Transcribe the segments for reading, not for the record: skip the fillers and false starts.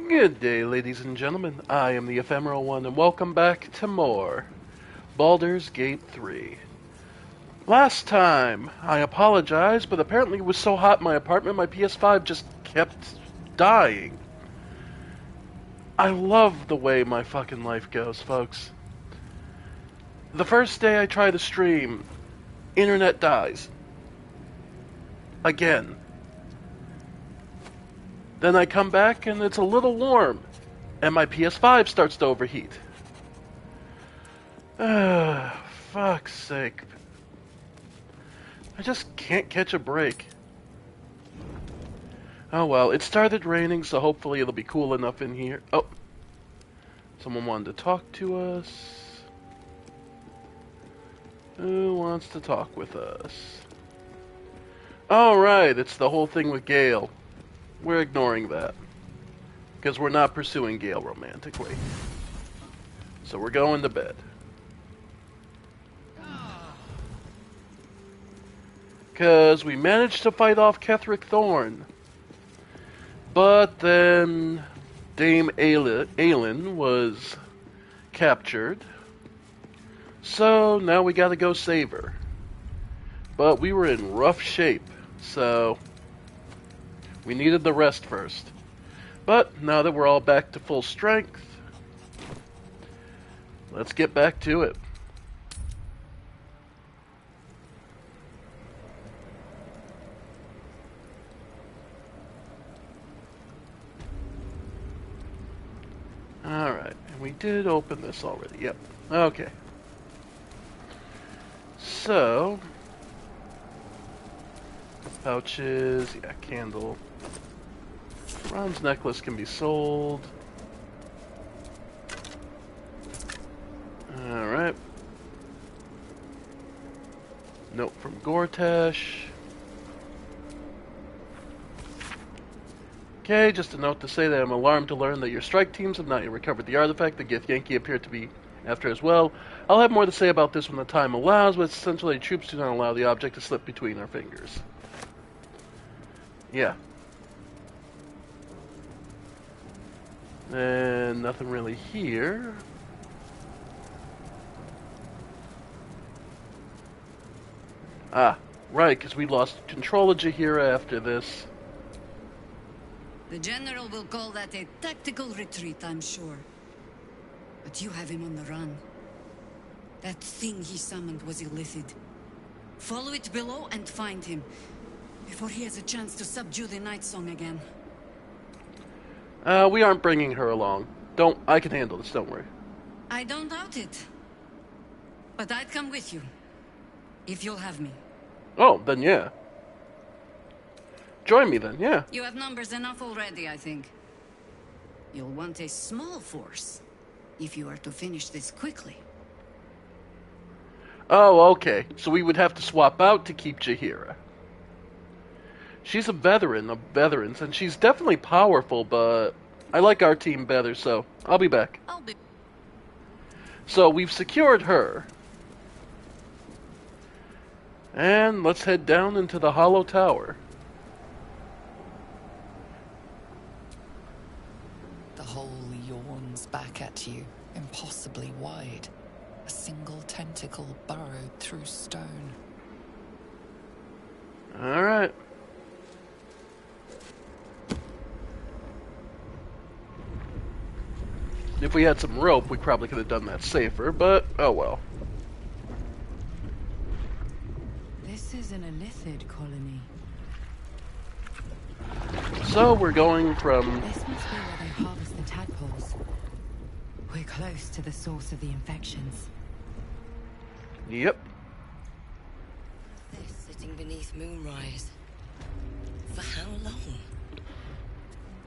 Good day, ladies and gentlemen. I am the Ephemeral One, and welcome back to more Baldur's Gate 3. Last time, I apologize, but apparently it was so hot in my apartment, my PS5 just kept dying. I love the way my fucking life goes, folks. The first day I try to stream, internet dies. Again. Then I come back and it's a little warm, and my PS5 starts to overheat. Fuck's sake. I just can't catch a break. Oh well, it started raining, so hopefully it'll be cool enough in here. Oh, someone wanted to talk to us. Who wants to talk with us? Alright, it's the whole thing with Gale. We're ignoring that. Because we're not pursuing Gale romantically. So we're going to bed. Because we managed to fight off Ketheric Thorn. But then Dame Aelin was captured. So now we gotta go save her. But we were in rough shape, so we needed the rest first. But now that we're all back to full strength, let's get back to it. Alright, and we did open this already. Yep. Okay. So, pouches, yeah, candle. Bronze necklace can be sold. Alright. Note from Gortash. Okay, just a note to say that I'm alarmed to learn that your strike teams have not yet recovered the artifact that Githyanki appeared to be after as well. I'll have more to say about this when the time allows, but essentially troops do not allow the object to slip between our fingers. Yeah. And nothing really here. Ah, right, because we lost control of Jaheira after this. The General will call that a tactical retreat, I'm sure. But you have him on the run. That thing he summoned was illicit. Follow it below and find him, before he has a chance to subdue the Night Song again. We aren't bringing her along. I can handle this, don't worry. I don't doubt it. But I'd come with you, if you'll have me. Oh, then yeah. Join me then, yeah. You have numbers enough already, I think. You'll want a small force, if you are to finish this quickly. Oh, okay. So we would have to swap out to keep Jaheira. She's a veteran of veterans, and she's definitely powerful, but I like our team better, so I'll be back. So we've secured her. And let's head down into the Hollow Tower. The hole yawns back at you, impossibly wide. A single tentacle burrowed through stone. Alright. If we had some rope, we probably could have done that safer, but oh well. This is an illithid colony. So we're going from... This must be where they harvest the tadpoles. We're close to the source of the infections. Yep. They're sitting beneath moonrise. For how long?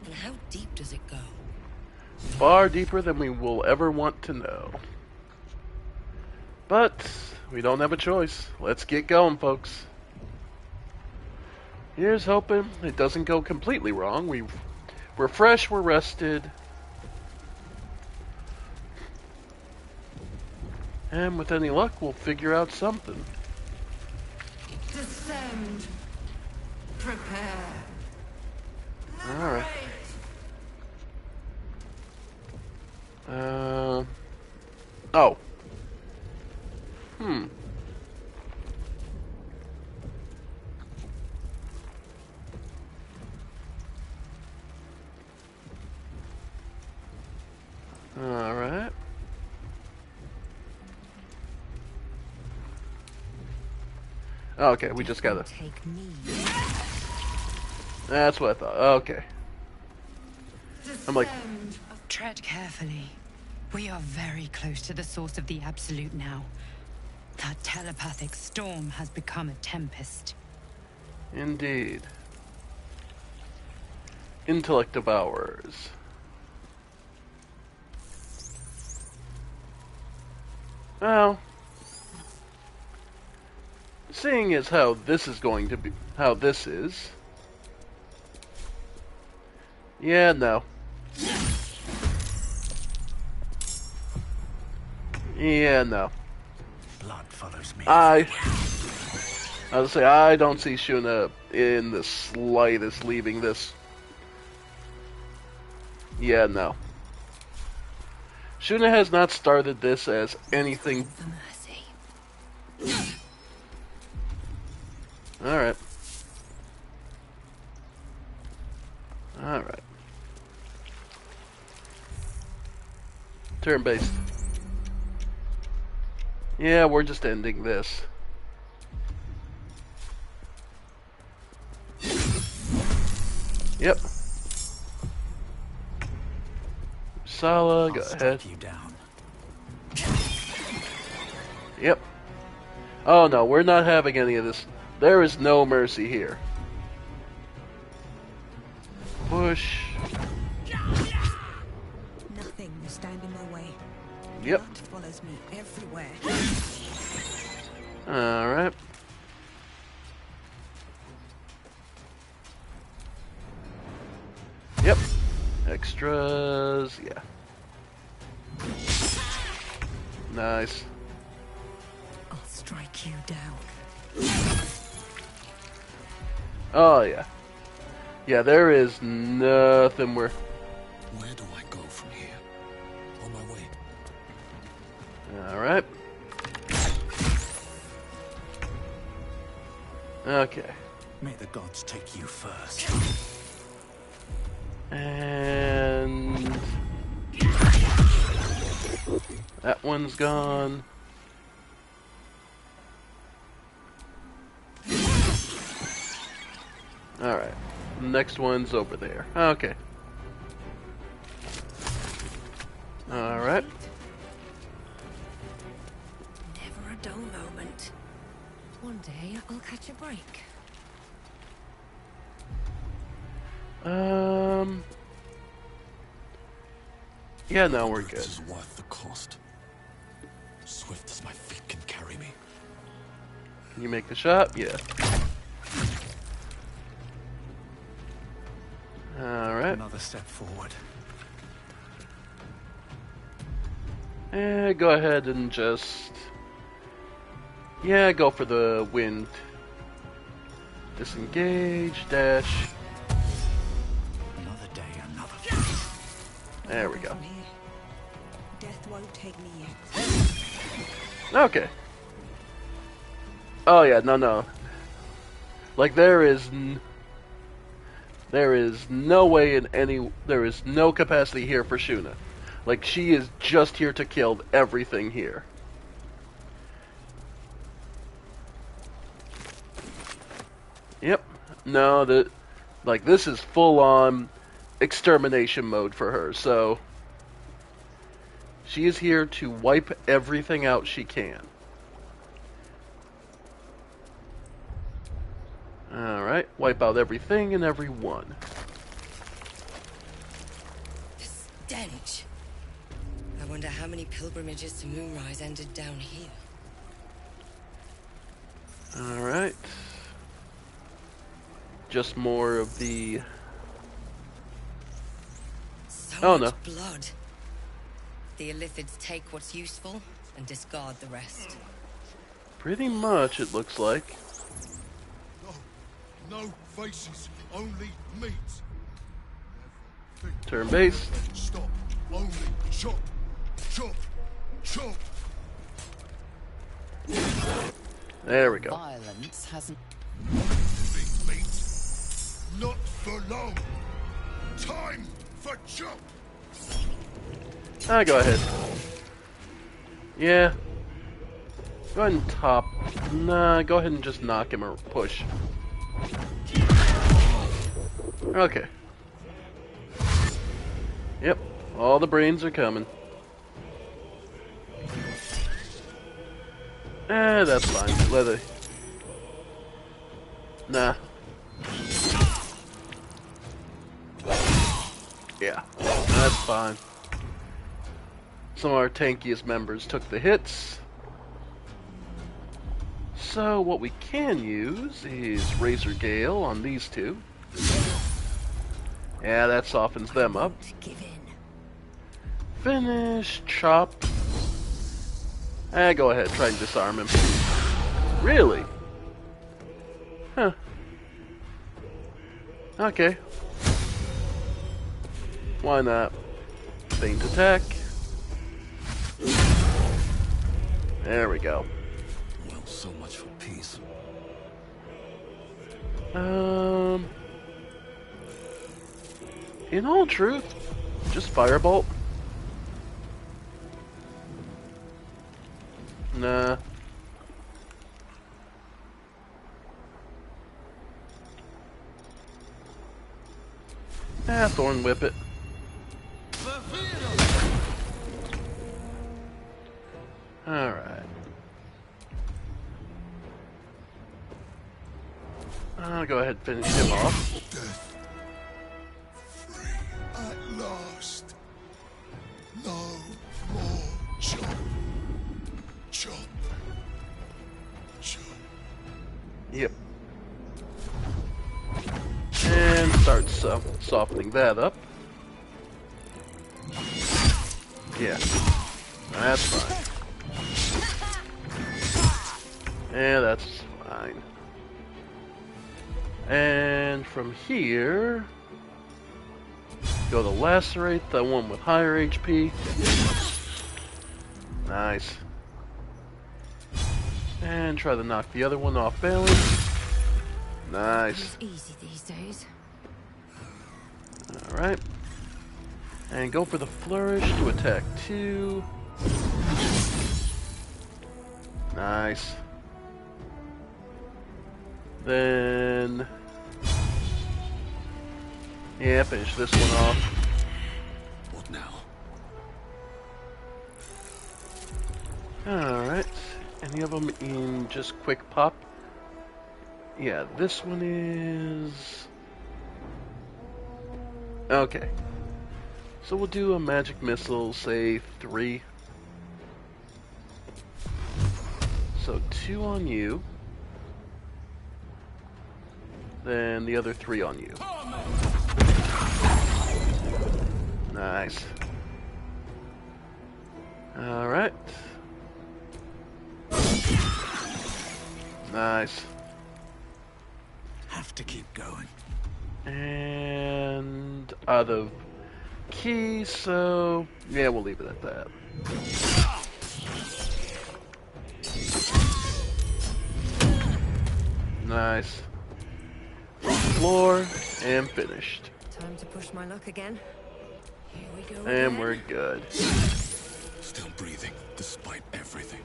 And how deep does it go? Far deeper than we will ever want to know. But we don't have a choice. Let's get going, folks. Here's hoping it doesn't go completely wrong. We're fresh, we're rested. And with any luck, we'll figure out something. Descend. Prepare. Alright. Oh, okay, we just gotta... Take me. That's what I thought. Okay. I'm like... Tread carefully. We are very close to the source of the Absolute now. That telepathic storm has become a tempest. Indeed. Intellect devours. Well, seeing as how this is going to be, how this is, yeah, no. Yeah, no. Blood follows me. I would say I don't see Shuna in the slightest leaving this. Yeah, no. Shuna has not started this as anything. For mercy. Alright. Alright. Turn based. Yeah, we're just ending this. Yep. Sala, go ahead. You down. Yep. Oh no, we're not having any of this. There is no mercy here. Push. Nothing will stand in my way. Yep. Blood follows me everywhere. Alright. Yep. Extras, yeah. Nice. I'll strike you down. Oh yeah. Yeah, there is nothing where... Where do I go from here? On my way. Alright. Okay. May the gods take you first. And... that one's gone. Alright. Next one's over there. Okay. Alright. Never a dull moment. One day I'll catch a break. Yeah, no, we're good. This is worth the cost. Swift as my feet can carry me. Can you make the shot? Yeah. Alright. Another step forward. Go ahead and just... yeah, go for the wind. Disengage, dash. Another day, another. There we go. From here. Death won't take me yet. Okay. Oh yeah, no. Like there is no way in any, there is no capacity here for Shuna. Like she is just here to kill everything here. Yep. No, this is full on extermination mode for her, so she is here to wipe everything out she can. Alright, wipe out everything and everyone. The stench. I wonder how many pilgrimages to Moonrise ended down here. Alright. Just more of the... So Oh, much no. blood. The Illithids take what's useful and discard the rest. Pretty much, it looks like. No faces, only meat. Turn based. Stop. Only chop, chop, chop. There we go. Violence hasn't... Big meat. Not for long. Time for chop. Go ahead. Yeah. Go ahead and top. Nah, go ahead and just knock him or push. Okay. Yep, all the brains are coming. That's fine. Let it. Nah. Yeah, that's fine. Some of our tankiest members took the hits. So what we can use is Razor Gale on these two. Yeah, that softens them up. Finish, chop. Go ahead, try and disarm him. Really? Huh. Okay. Why not? Feint attack. There we go. Well, so much for peace. In all truth, just Firebolt. Nah. Thorn Whip it. Alright. I'll go ahead and finish him off. Death. Free at last. No more chop. Chop. Chop. Yep. And start softening that up. Yeah. That's fine. Yeah, that's fine. And from here, go to Lacerate, the one with higher HP. Nice. And try to knock the other one off balance. Nice. Easy these days. Alright. And go for the flourish to attack 2. Nice. Then... yeah, finish this one off. What now? Alright. Any of them in just quick pop? Yeah, this one is... okay. So we'll do a magic missile, say 3. So 2 on you. Then the other 3 on you. Nice. Alright. Nice. Have to keep going. And out of key, so yeah, we'll leave it at that. Nice. Floor and finished. Time to push my luck again. Here we go. And again. we're good. Still breathing, despite everything.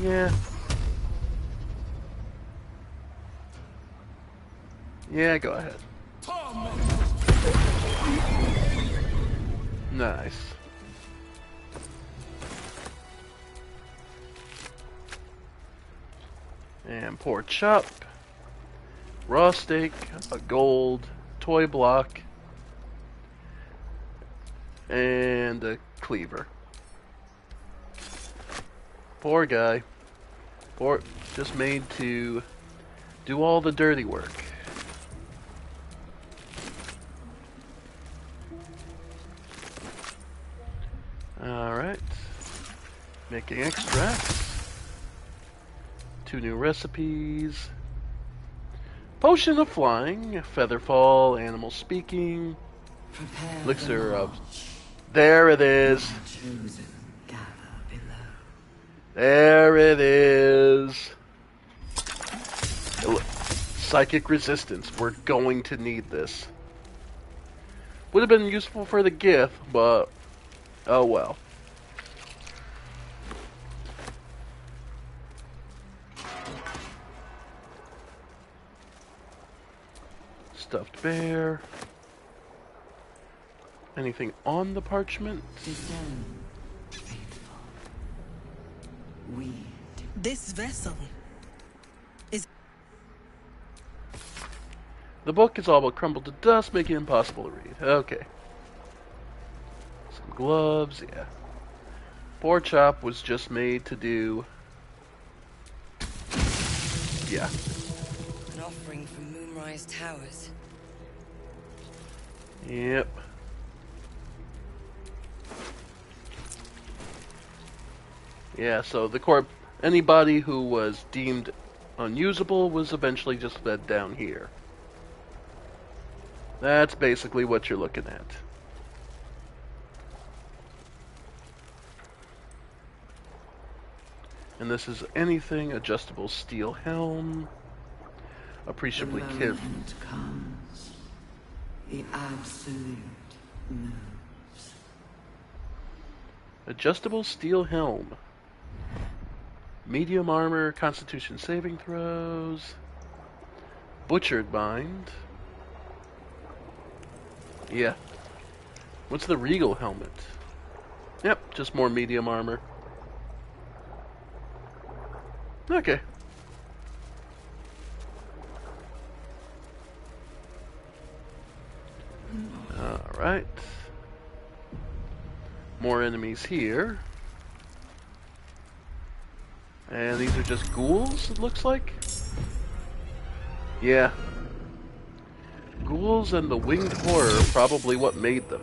Yeah. Yeah, go ahead. Nice. And pour chop, raw steak, a gold, toy block, and a cleaver. Poor guy. Poor, just made to do all the dirty work. Alright. Making extracts. 2 new recipes. Potion of Flying, Featherfall, Animal Speaking, Elixir of... there it is. There it is. Psychic Resistance. We're going to need this. Would have been useful for the gift, but Oh well. Stuffed bear. Anything on the parchment? Discern, faithful. Weed. This vessel is... The book is all but crumbled to dust, making it impossible to read. Okay. Some gloves, yeah. Poor Chop was just made to do... Yeah. An offering from Moonrise Towers. Yep. Yeah, so the corp... Anybody who was deemed unusable was eventually just fed down here. That's basically what you're looking at. And this is anything adjustable steel helm. Appreciably The kid. moment comes. The absolute moves. Adjustable steel helm. Medium armor, constitution saving throws. Butchered mind. Yeah. What's the regal helmet? Yep, just more medium armor. Okay. Alright. More enemies here. And these are just ghouls, it looks like? Yeah. Ghouls and the winged horror are probably what made them.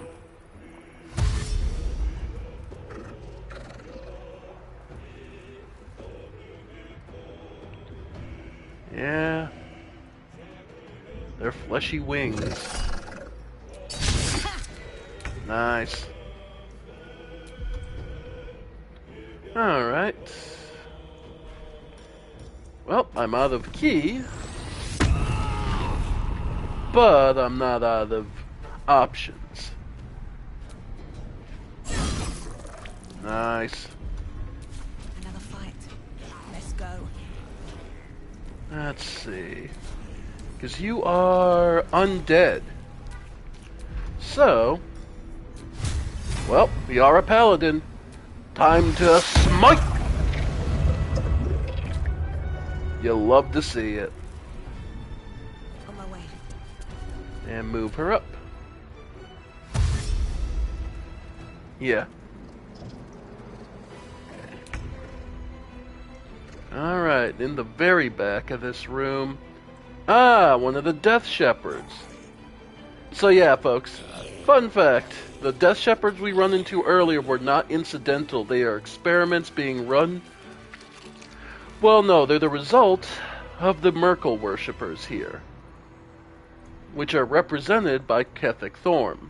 Yeah. They're fleshy wings. Nice. Alright. Well, I'm out of key. But I'm not out of options. Nice. Another fight. Let's go. Let's see. Because you are undead. So, well, we are a paladin. Time to smite! You'll love to see it. On my way. And move her up. Yeah. Alright, in the very back of this room. Ah, one of the Death Shepherds. So yeah, folks, fun fact. The Death Shepherds we run into earlier were not incidental. They are experiments being run. Well, no, they're the result of the Merkel worshippers here, which are represented by Kethek Thorm.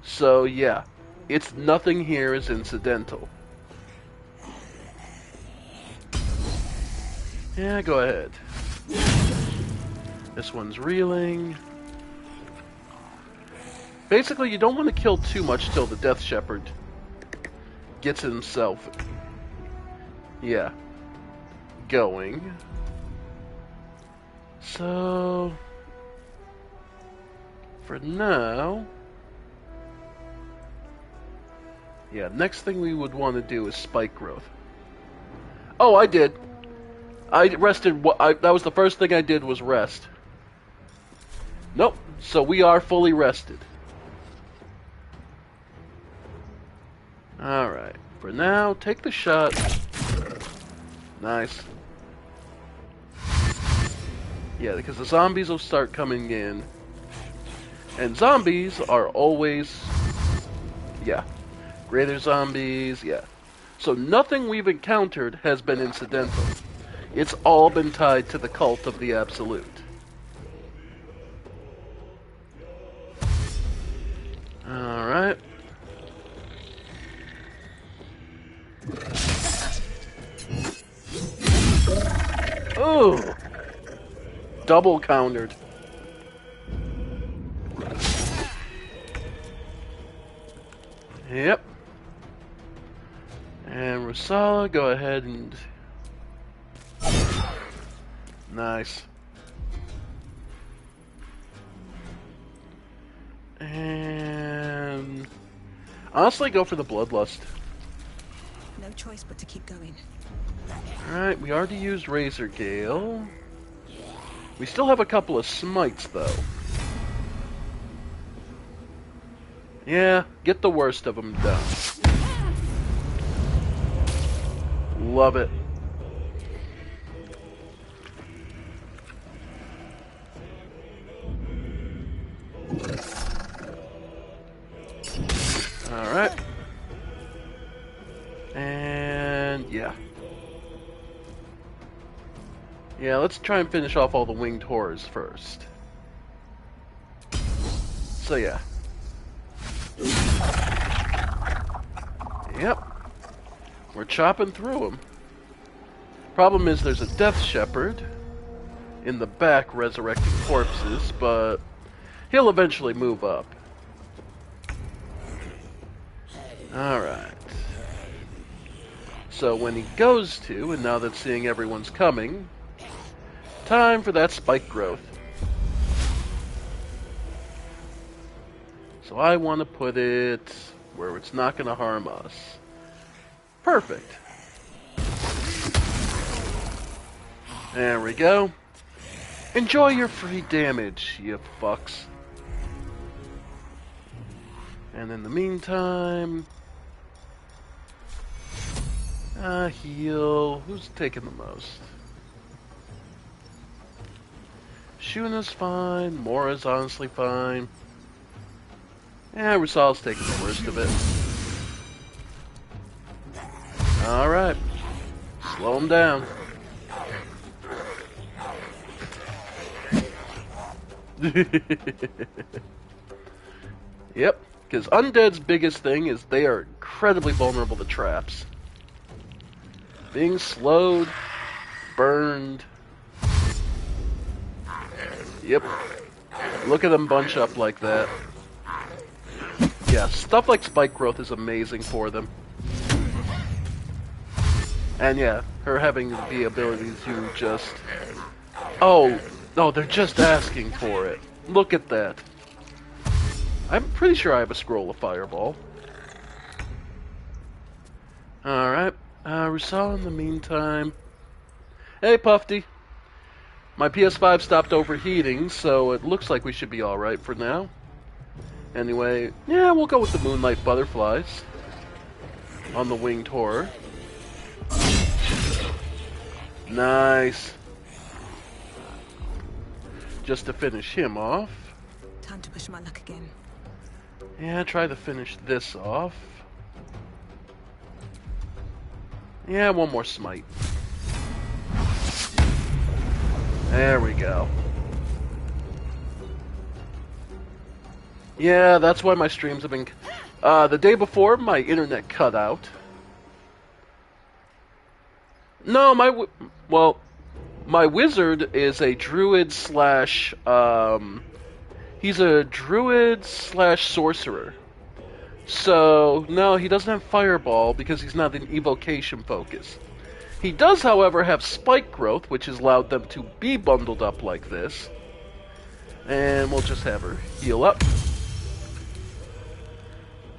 So yeah, it's nothing here is incidental. Yeah, go ahead. This one's reeling. Basically, you don't want to kill too much till the Death Shepherd gets himself, yeah, going. So, for now, yeah, next thing we would want to do is spike growth. Oh, I did. I rested. That was the first thing I did was rest. Nope. So we are fully rested. Alright. For now, take the shot. Nice. Yeah, because the zombies will start coming in. And zombies are always... yeah. Greater zombies, yeah. So nothing we've encountered has been incidental. It's all been tied to the cult of the Absolute. Alright. Ooh! Double countered. Yep. And Rosala, go ahead and... Nice. And... honestly, go for the Bloodlust. No choice but to keep going. Alright, we already used Razor Gale. We still have a couple of smites, though. Yeah, get the worst of them done. Love it. Alright. And yeah. Yeah, let's try and finish off all the winged horrors first. So yeah. Yep. We're chopping through them. Problem is there's a Death Shepherd in the back resurrecting corpses, but he'll eventually move up. Alright. So when he goes to, and now that seeing everyone's coming, time for that spike growth. So I want to put it where it's not going to harm us. Perfect. There we go. Enjoy your free damage, you fucks. And in the meantime... heal. Who's taking the most? Shuna's fine. Mora's honestly fine. Yeah, Rusala's taking the worst of it. Alright. Slow him down. Yep, because Undead's biggest thing is they are incredibly vulnerable to traps. Being slowed, burned. Yep. Look at them bunch up like that. Yeah, stuff like spike growth is amazing for them. And yeah, her having the ability to just... Oh, no, they're just asking for it. Look at that. I'm pretty sure I have a scroll of Fireball. Alright. Rusal in the meantime. Hey, Puffy. My PS5 stopped overheating, so it looks like we should be alright for now. Anyway, yeah, we'll go with the Moonlight Butterflies on the Winged Horror. Nice. Just to finish him off. Time to push my luck again. Yeah, try to finish this off. Yeah, one more smite. There we go. Yeah, that's why my streams have been... the day before, my internet cut out. No, my wizard is a druid slash... he's a druid slash sorcerer. So, no, he doesn't have Fireball because he's not an evocation focus. He does, however, have Spike Growth, which has allowed them to be bundled up like this. And we'll just have her heal up.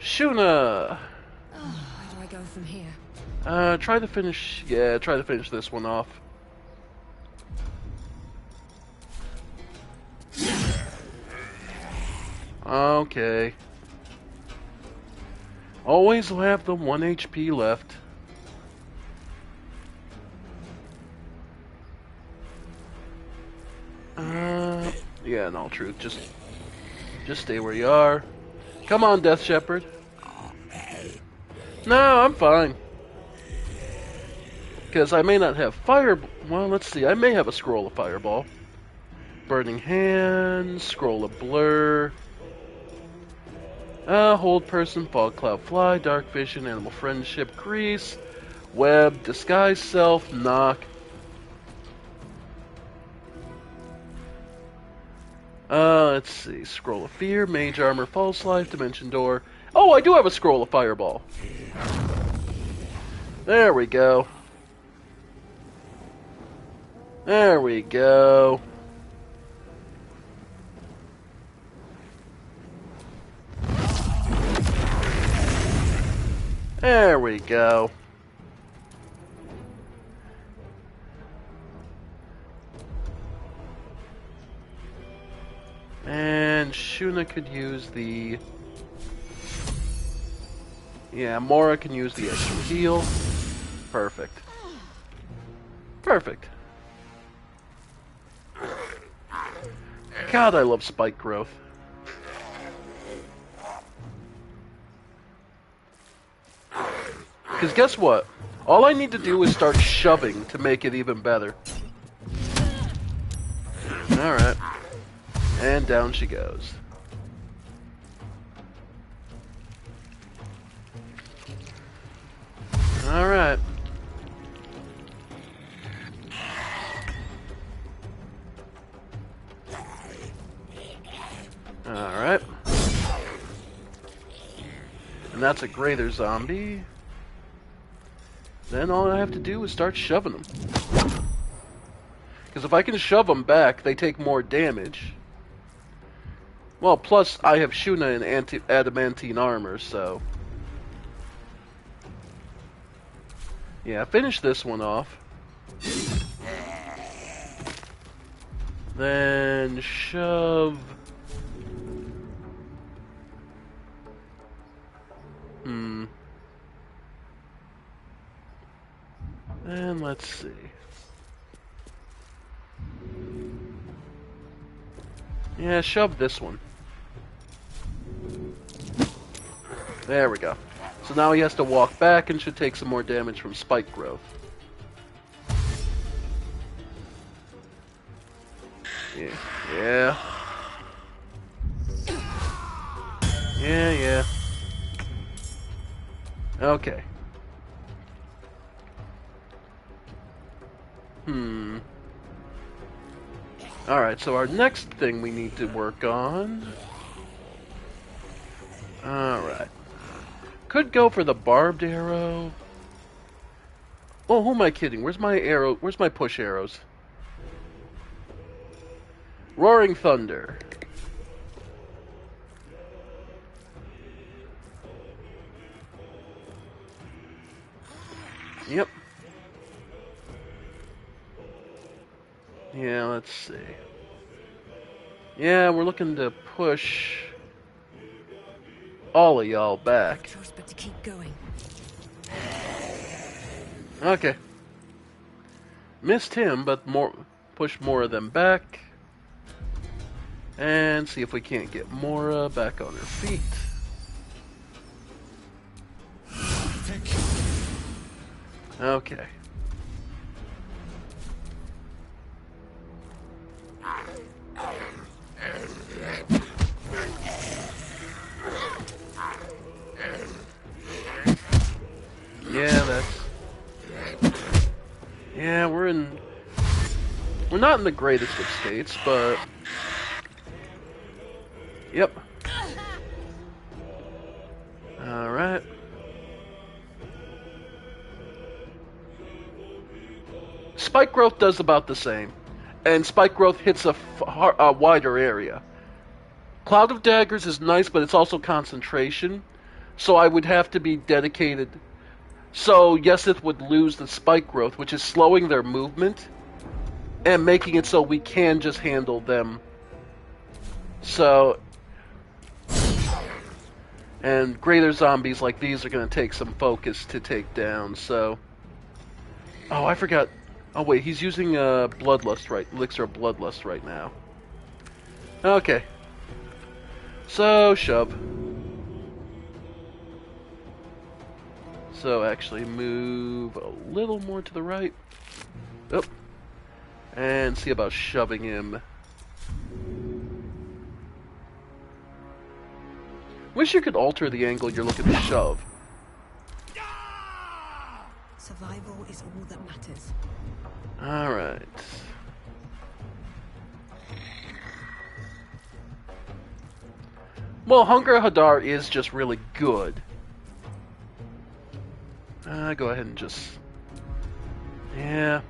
Shuna! Oh, where do I go from here? Try to finish this one off. Okay. Always will have the 1 HP left. Yeah, in all truth, just stay where you are. Come on, Death Shepherd. No, I'm fine. Because I may not have fire... Well, let's see. I may have a scroll of Fireball. Burning Hands, Scroll of Blur... Hold Person, Fog Cloud Fly, Dark Vision, Animal Friendship, Grease, Web, Disguise Self, Knock. Let's see. Scroll of Fear, Mage Armor, False Life, Dimension Door. Oh, I do have a Scroll of Fireball. There we go. There we go. There we go. And Shuna could use the... Yeah, Mora can use the extra heal. Perfect. Perfect. God, I love spike growth. Because guess what? All I need to do is start shoving to make it even better. Alright. And down she goes. Alright. Alright. And that's a greater zombie. Then all I have to do is start shoving them. Because if I can shove them back, they take more damage. Well, plus I have Shuna in adamantine armor, so... Yeah, finish this one off. Then shove... And let's see. Yeah, shove this one. There we go. So now he has to walk back and should take some more damage from spike growth. Yeah. Yeah. Yeah. Okay. Alright, so our next thing we need to work on... Alright. Could go for the barbed arrow. Oh, who am I kidding? Where's my arrow? Where's my push arrows? Roaring Thunder. Yep. Yeah, let's see. Yeah, we're looking to push all of y'all back. Choice but to keep going. Okay. Missed him, but push more of them back. And see if we can't get Mora back on her feet. Okay. Yeah, we're not in the greatest of states, but yep. Alright. Spike growth does about the same, and spike growth hits a wider area. Cloud of Daggers is nice, but it's also concentration, so I would have to be dedicated. So Yesith would lose the spike growth, which is slowing their movement, and making it so we can just handle them. So, and greater zombies like these are going to take some focus to take down, so... Oh, I forgot. Oh wait, he's using Bloodlust Elixir of Bloodlust right now. Okay. So, shove. So actually move a little more to the right. Oh. And see about shoving him. Wish you could alter the angle you're looking to shove. Survival is all that matters. Alright. Well, Hunger Hadar is just really good. Go ahead and just... Yeah.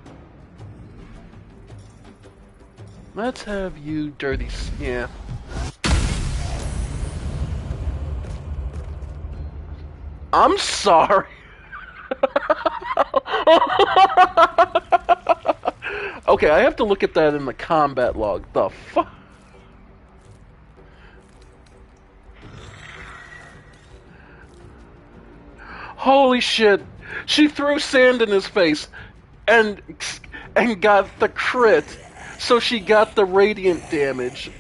Let's have you dirty... Yeah. I'm sorry. Okay, I have to look at that in the combat log. The fuck? Holy shit. She threw sand in his face and got the crit. So she got the radiant damage.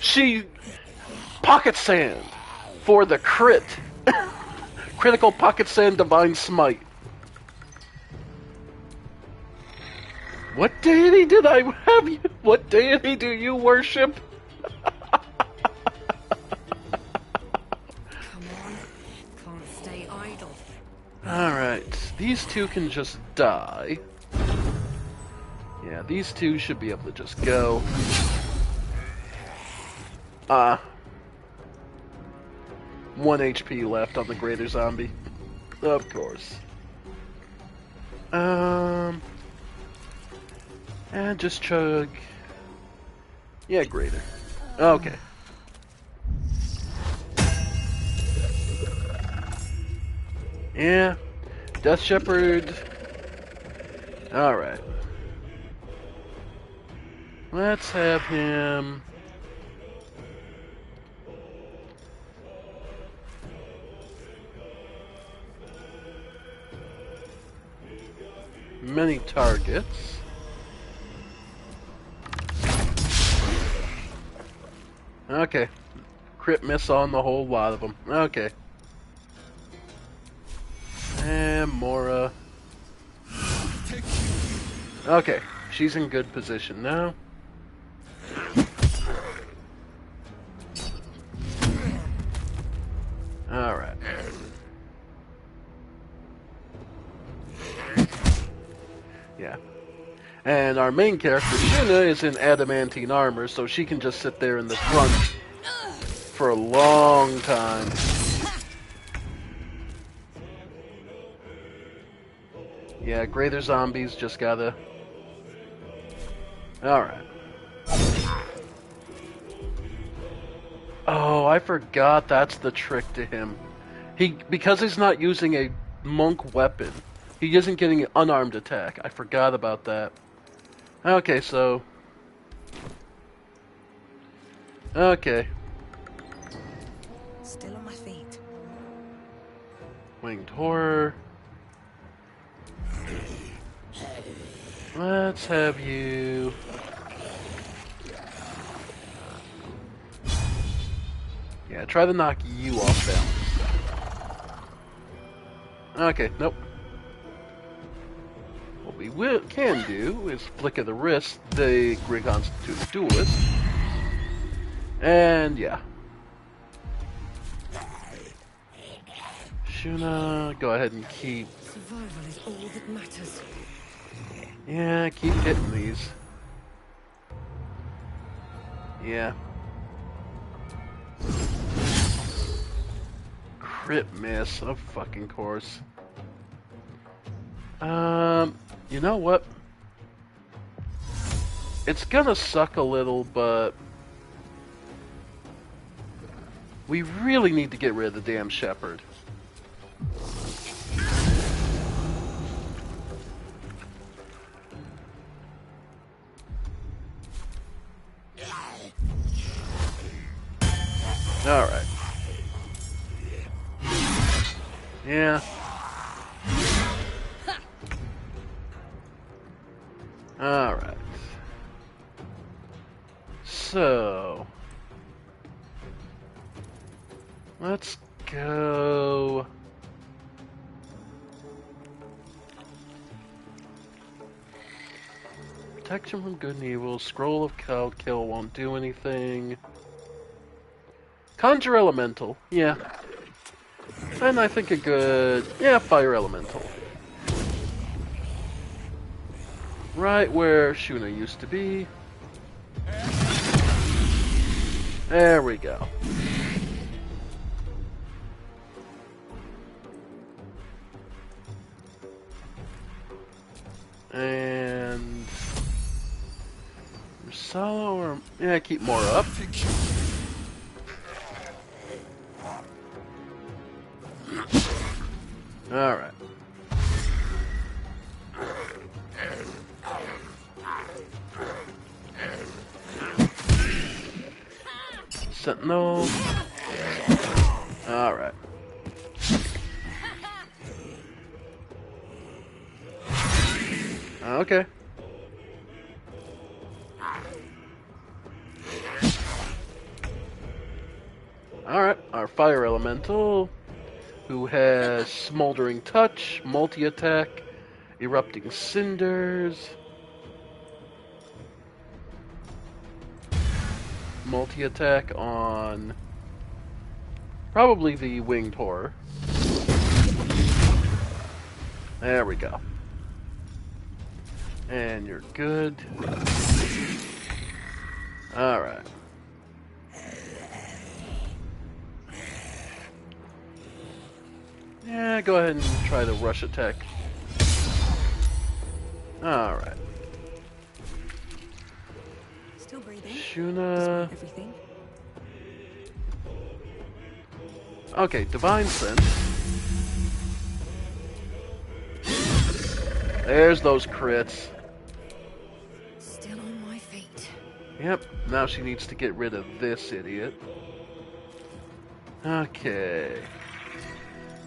She pocket sand for the crit. Critical pocket sand divine smite. What deity did I have you? What deity do you worship? Come on. Can't stay idle. Alright, these two can just die. Yeah, these two should be able to just go. 1 HP left on the greater zombie. Of course. And just chug. Yeah, greater. Okay. Yeah. Death Shepherd. Alright. Let's have him... many targets. Okay. Crit miss on the whole lot of them. Okay. And Mora. Okay. She's in good position now. Alright. Yeah. And our main character, Shuna, is in adamantine armor, so she can just sit there in the front for a long time. Yeah, greater zombies just gotta... Alright. Oh, I forgot that's the trick to him. Because he's not using a monk weapon, he isn't getting an unarmed attack. I forgot about that. Okay, so... Okay. Still on my feet. Winged Horror. Let's have you... Yeah, try to knock you off balance. Okay, nope. What we can do is flick of the wrist the Great Constituted Duelist. And yeah. Shuna, go ahead and keep... Survival is all that matters. Yeah, keep hitting these. Yeah. Crit miss, of fucking course. You know what? It's gonna suck a little, but we really need to get rid of the damn shepherd. Alright. Yeah. Alright. So... let's go... Protection from good and evil. Scroll of Kill won't do anything. Conjure Elemental. Yeah. And I think a good... yeah, Fire Elemental. Right where Shuna used to be. There we go. And Solo or yeah, keep more up. All right. Sentinel. All right. Okay. Alright, our fire elemental, who has smoldering touch, multi-attack, erupting cinders, multi-attack on probably the winged horror. There we go. And you're good. Alright. Yeah, go ahead and try the rush attack. Alright. Still breathing. Shuna. Everything. Okay, Divine Sense. There's those crits. Still on my feet. Yep, now she needs to get rid of this idiot. Okay.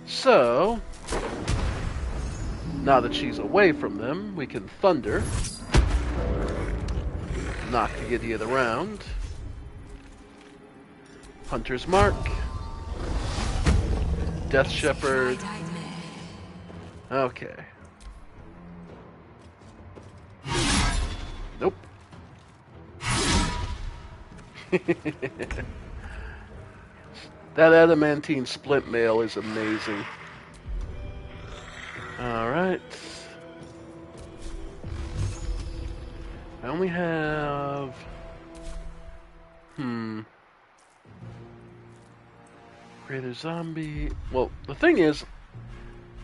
So, now that she's away from them, we can Thunder. Knock the idiot around. Hunter's Mark. Death Shepherd. Okay. Nope. That adamantine splint mail is amazing. Alright. I only have... Greater zombie... Well, the thing is,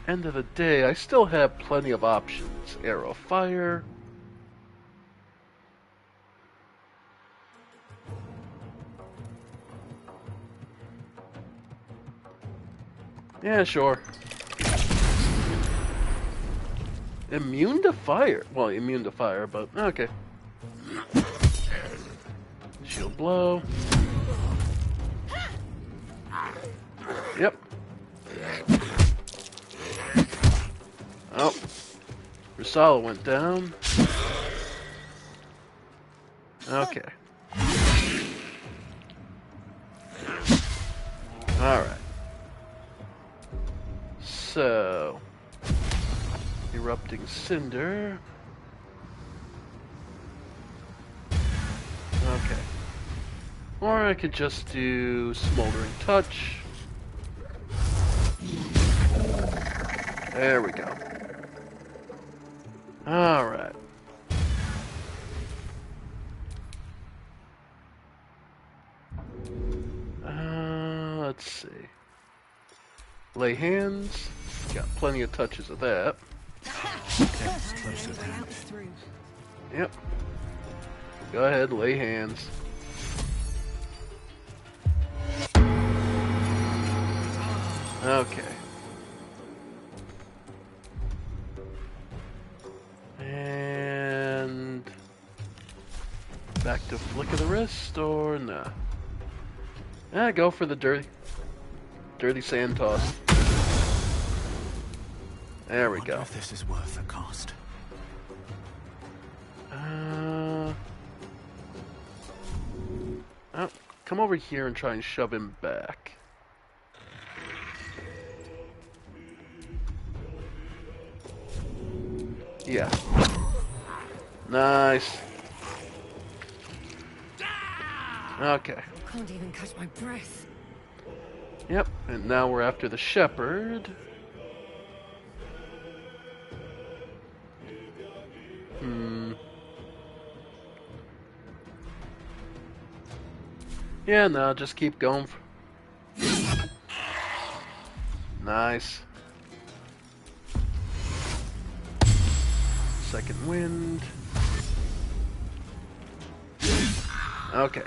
end of the day, I still have plenty of options. Arrow fire... Yeah, sure. Immune to fire. Well, immune to fire, but okay. Shield blow. Yep. Oh. Rusala went down. Okay. Alright. So, erupting cinder. Okay. Or I could just do smoldering touch. There we go. Alright. Let's see. Lay hands. Got plenty of touches of that. Yep. Go ahead, lay hands. Okay. And back to flick of the wrist or nah? Go for the dirty sand toss. There we go. If this is worth the cost. Oh, come over here and try and shove him back. Yeah. Nice. Okay. Can't even catch my breath. Yep, and now we're after the shepherd. Yeah, no, just keep going. Nice. Second wind. Okay.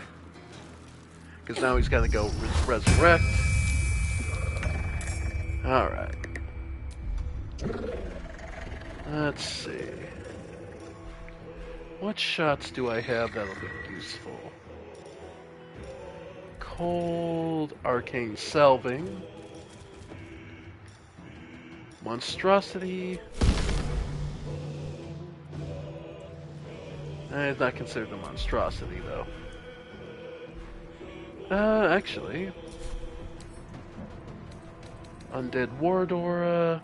Because now he's got to go resurrect. Alright. Let's see. What shots do I have that'll be useful? Cold, arcane salving, monstrosity. It's not considered a monstrosity though. Actually, undead Wardora,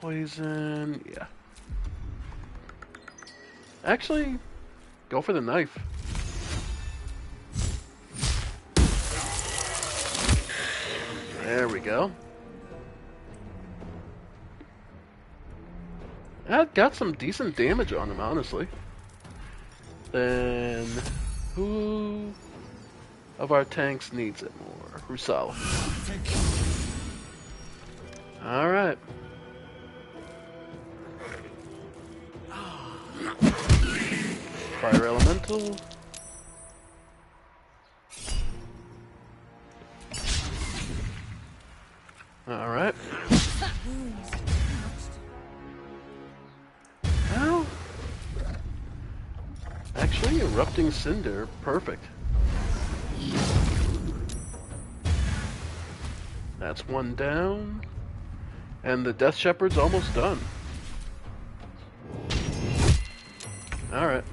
poison. Yeah. Actually, go for the knife. There we go. That got some decent damage on him, honestly. Then, who of our tanks needs it more? Rusala. Alright. Fire Elemental. Alright. Well, actually, Erupting Cinder, perfect. That's one down. And the Death Shepherd's almost done. Alright.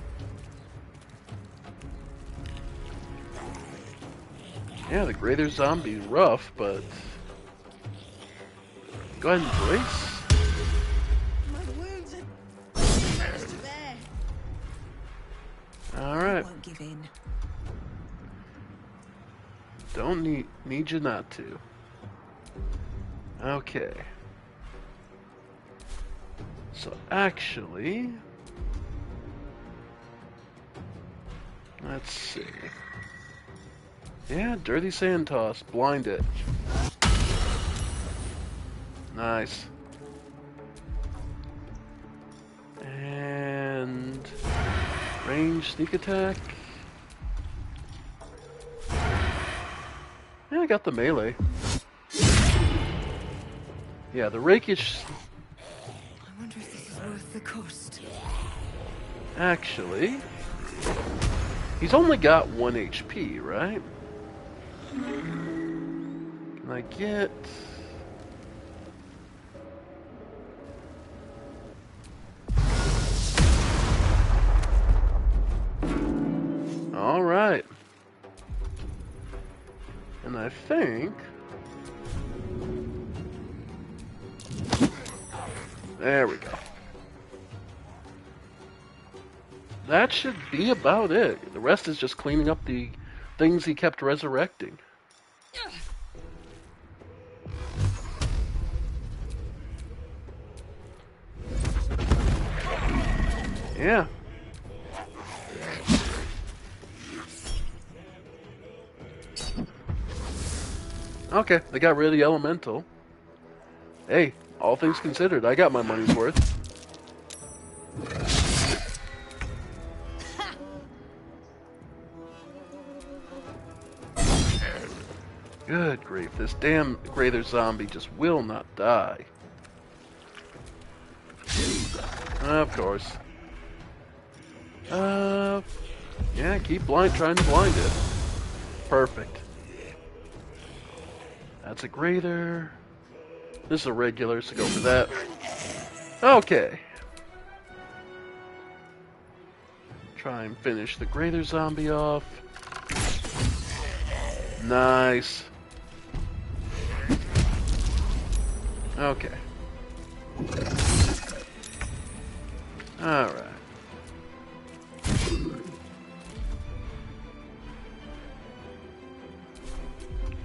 Yeah, the Greater Zombie rough, but... Go ahead and brace. My wounds are close to there. Alright. Won't give in. Don't need you not to. Okay. So actually, let's see. Yeah, Dirty Sand Toss, blind it. Nice. And range sneak attack. Yeah, I got the melee. Yeah, the rakish. I wonder if this is worth the cost. Actually, he's only got 1 HP, right? Can I get... Alright. And I think... There we go. That should be about it. The rest is just cleaning up the things he kept resurrecting. Yeah. Okay, they got rid of the elemental. Hey, all things considered, I got my money's worth. Good grief, this damn greater zombie just will not die. Of course. Yeah, keep trying to blind it. Perfect. That's a greater. This is a regular, so go for that. Okay. Try and finish the greater zombie off. Nice. Okay. Alright.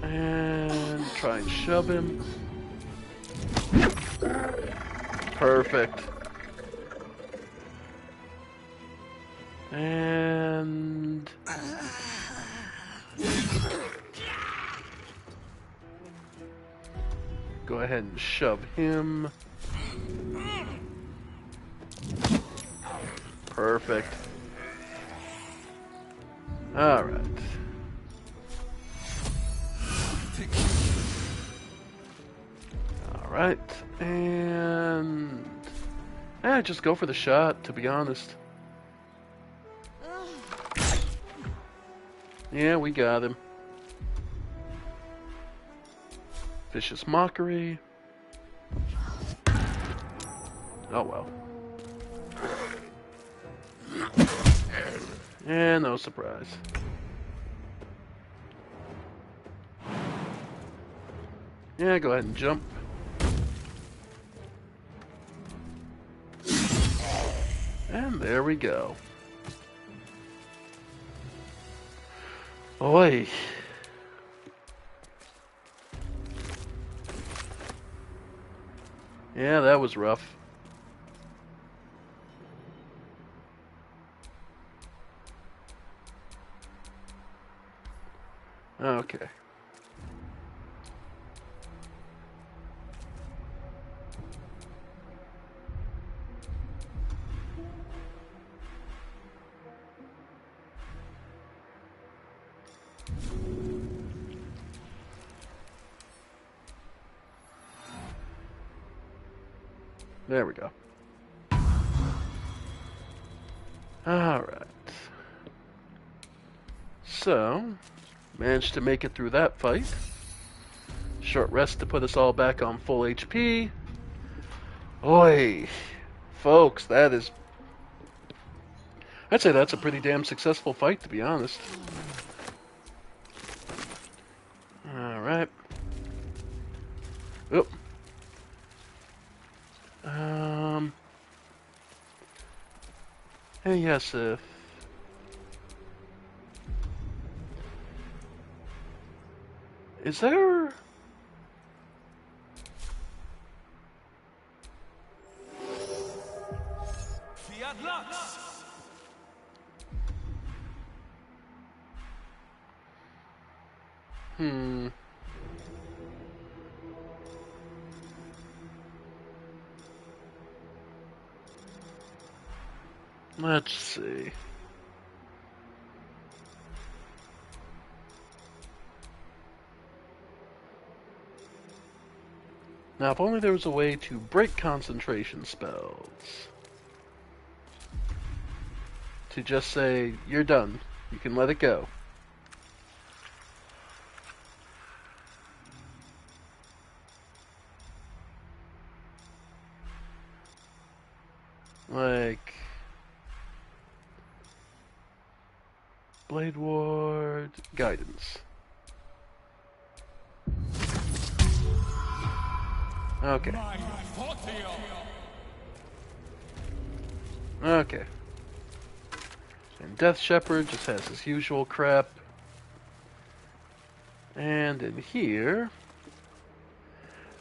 And try and shove him. Perfect. And go ahead and shove him. Perfect. Alright. Alright, and... just go for the shot, to be honest. Yeah, we got him. Vicious mockery. Oh well. And no surprise. Yeah, go ahead and jump. And there we go. Oi. Yeah, that was rough. Okay. There we go. Alright. So, managed to make it through that fight. Short rest to put us all back on full HP. Oi! Folks, that is... I'd say that's a pretty damn successful fight, to be honest. Alright. Oop. Hey, yes, is there... Let's see. Now, if only there was a way to break concentration spells. To just say, you're done. You can let it go. Like... Blade Ward... Guidance. Okay. Okay. And Death Shepherd just has his usual crap. And in here...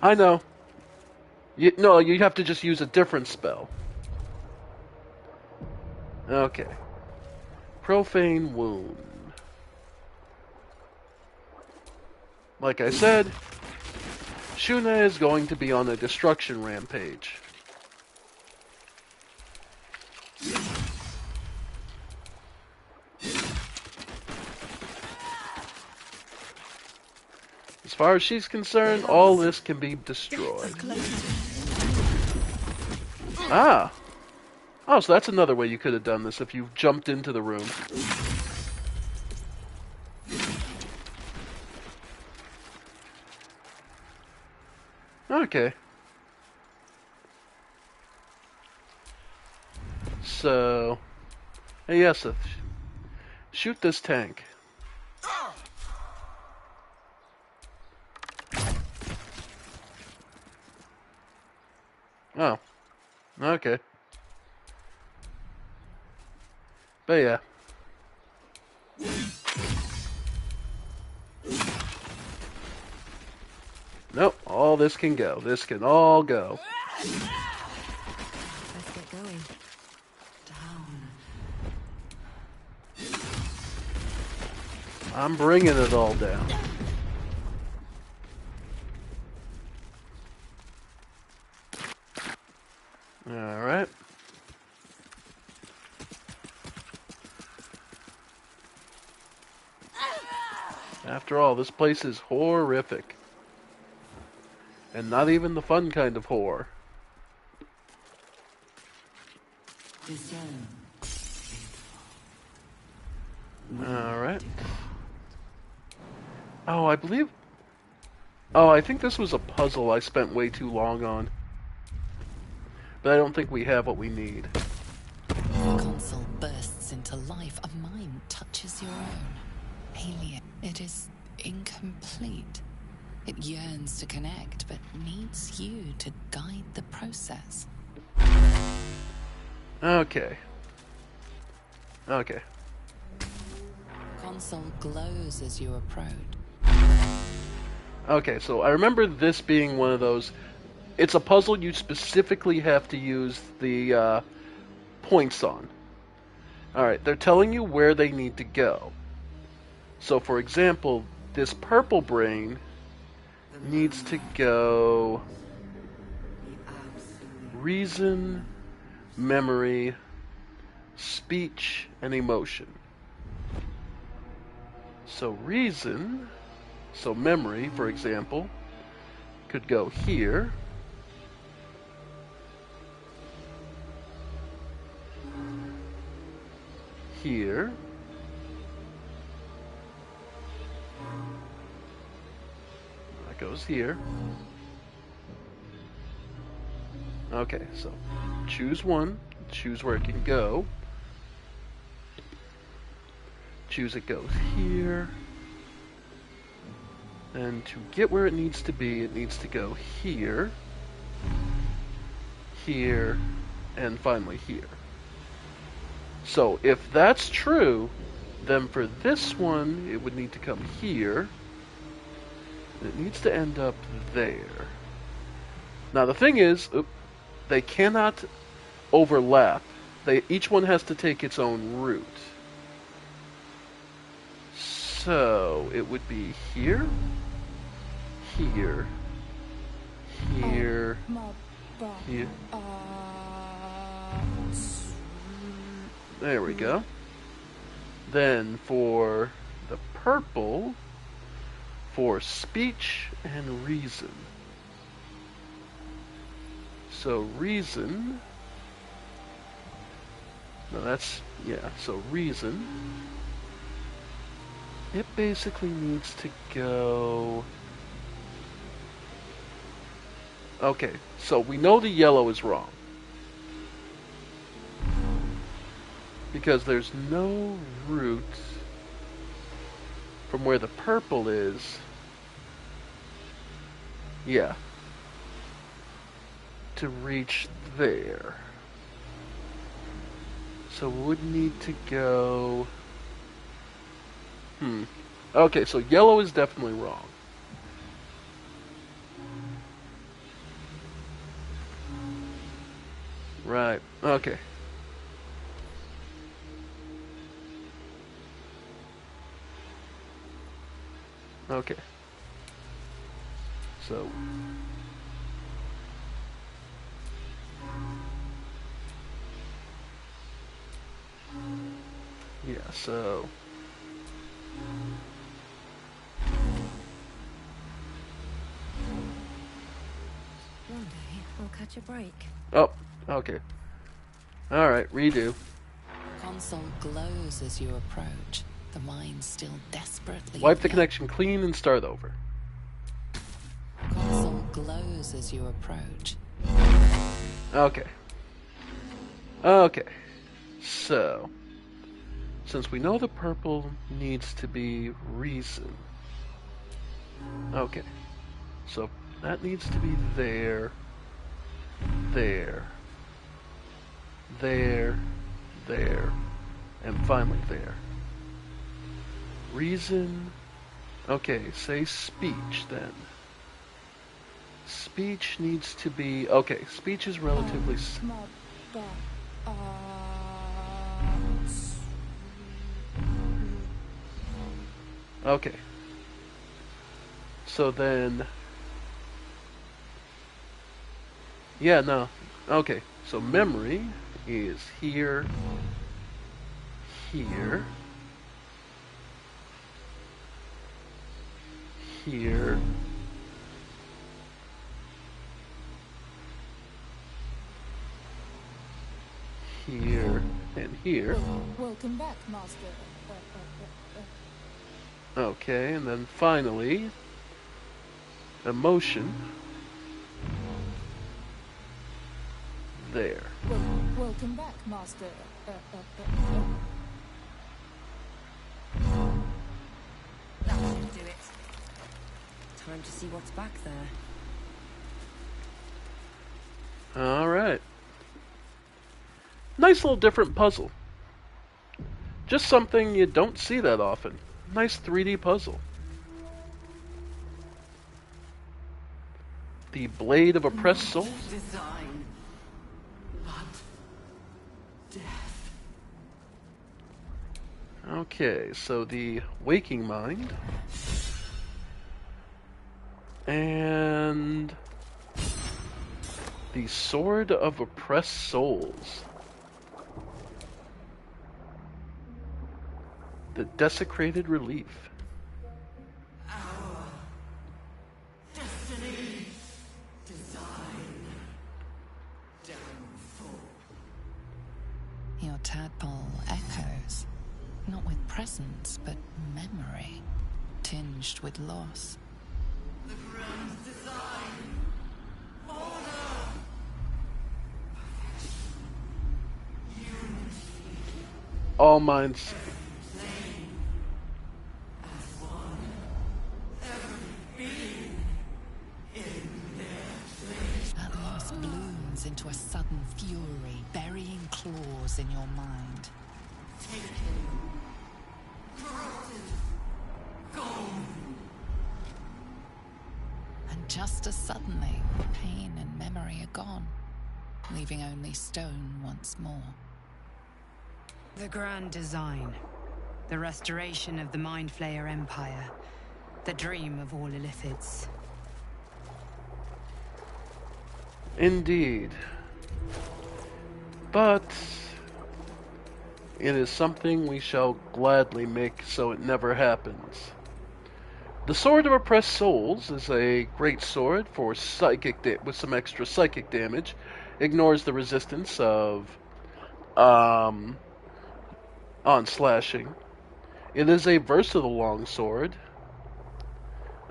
I know. No, you have to just use a different spell. Okay. Profane Wound. Like I said, Shuna is going to be on a destruction rampage. As far as she's concerned, all this can be destroyed. Ah! Oh, so that's another way you could have done this if you jumped into the room. Okay. So... Hey, Yeseth. Shoot this tank. Oh. Okay. But yeah. Nope, all this can go. This can all go. Let's get going. Down. I'm bringing it all down. Alright. After all, this place is horrific. And not even the fun kind of horror. Discern. Alright. Oh, I believe... Oh, I think this was a puzzle I spent way too long on. But I don't think we have what we need. The console bursts into life. A mind touches your own. Alien. It is incomplete. It yearns to connect, but needs you to guide the process. Okay. Okay. Console glows as you approach. Okay, so I remember this being one of those... It's a puzzle you specifically have to use the points on. Alright, they're telling you where they need to go. So, for example, this purple brain needs to go... reason, memory, speech, and emotion. So reason, so memory, for example, could go here. Here. That goes here. Okay, so choose one, choose where it can go. Choose it goes here. And to get where it needs to be, it needs to go here, here, and finally here. So if that's true, then for this one, it would need to come here. It needs to end up there. Now the thing is, they cannot overlap. Each one has to take its own route. So it would be here, here, here, here. There we go. Then for the purple, for speech and reason. So reason, no, that's, yeah, so reason, it basically needs to go, okay, so we know the yellow is wrong. Because there's no route from where the purple is. Yeah. To reach there. So we would need to go... Okay, so yellow is definitely wrong. Right, okay. Okay. So... yeah, so... One day, we'll catch a break. Oh, okay. Alright, redo. Console glows as you approach. The mind still desperately... Wipe the connection clean and start over. Console glows as you approach. Okay. Okay. So, since we know the purple needs to be reason. Okay. So, that needs to be there. There. There. There. And finally there. Reason. Okay, say speech then. Speech needs to be... Okay, speech is relatively... Okay. So then... Yeah, no. Okay. So memory is here, here, here, here, and here. Welcome back, Master. Okay, and then finally, emotion. There. Welcome back, Master. That should do it. Time to see what's back there. Alright. Nice little different puzzle. Just something you don't see that often. Nice 3D puzzle. The Blade of Oppressed Souls. Design, but death. Okay, so the Waking Mind. And the Sword of Oppressed Souls. The Desecrated Relief. Our destiny, design, downfall. Your tadpole echoes, not with presence, but memory, tinged with loss. The grand design, order, All minds. That loss blooms into a sudden fury, burying claws in your mind. And just as suddenly, pain and memory are gone, leaving only stone once more. The grand design. The restoration of the Mind Flayer Empire. The dream of all Illithids. Indeed. But it is something we shall gladly make so it never happens. The Sword of Oppressed Souls is a great sword for psychic with some extra psychic damage. Ignores the resistance of on slashing. It is a versatile longsword.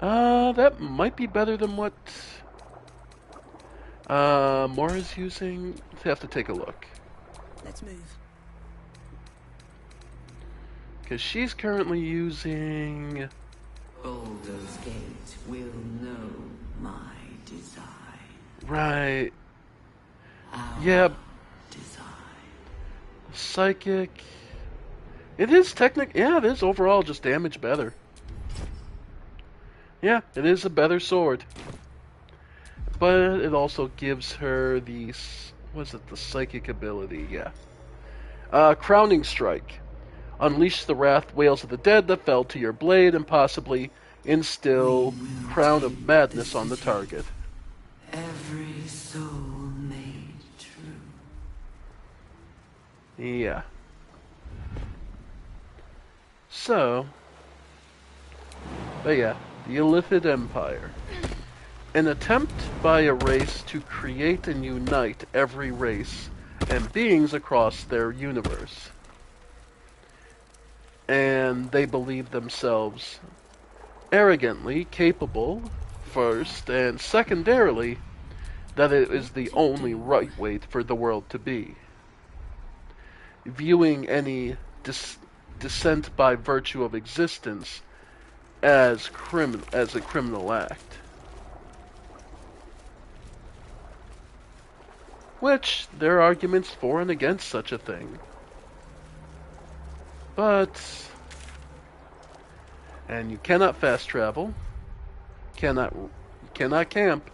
That might be better than what Mora's using. Have to take a look. Let's move. Because she's currently using... Baldur's Gate will know my design. Right. Our Yeah. design. Psychic. It is yeah, it is overall just damage better. Yeah, it is a better sword. But it also gives her the... What's it? The psychic ability, yeah. Crowning Strike. Unleash the wrath wails of the dead that fell to your blade and possibly instill Crown of Madness on the target. Every soul made true. Yeah. So, but yeah, the Illithid Empire. An attempt by a race to create and unite every race and beings across their universe. And they believe themselves arrogantly capable, first, and secondarily, that it is the only right way for the world to be. Viewing any dissent by virtue of existence as a criminal act. Which, there are arguments for and against such a thing. But... And you cannot fast travel. Cannot camp.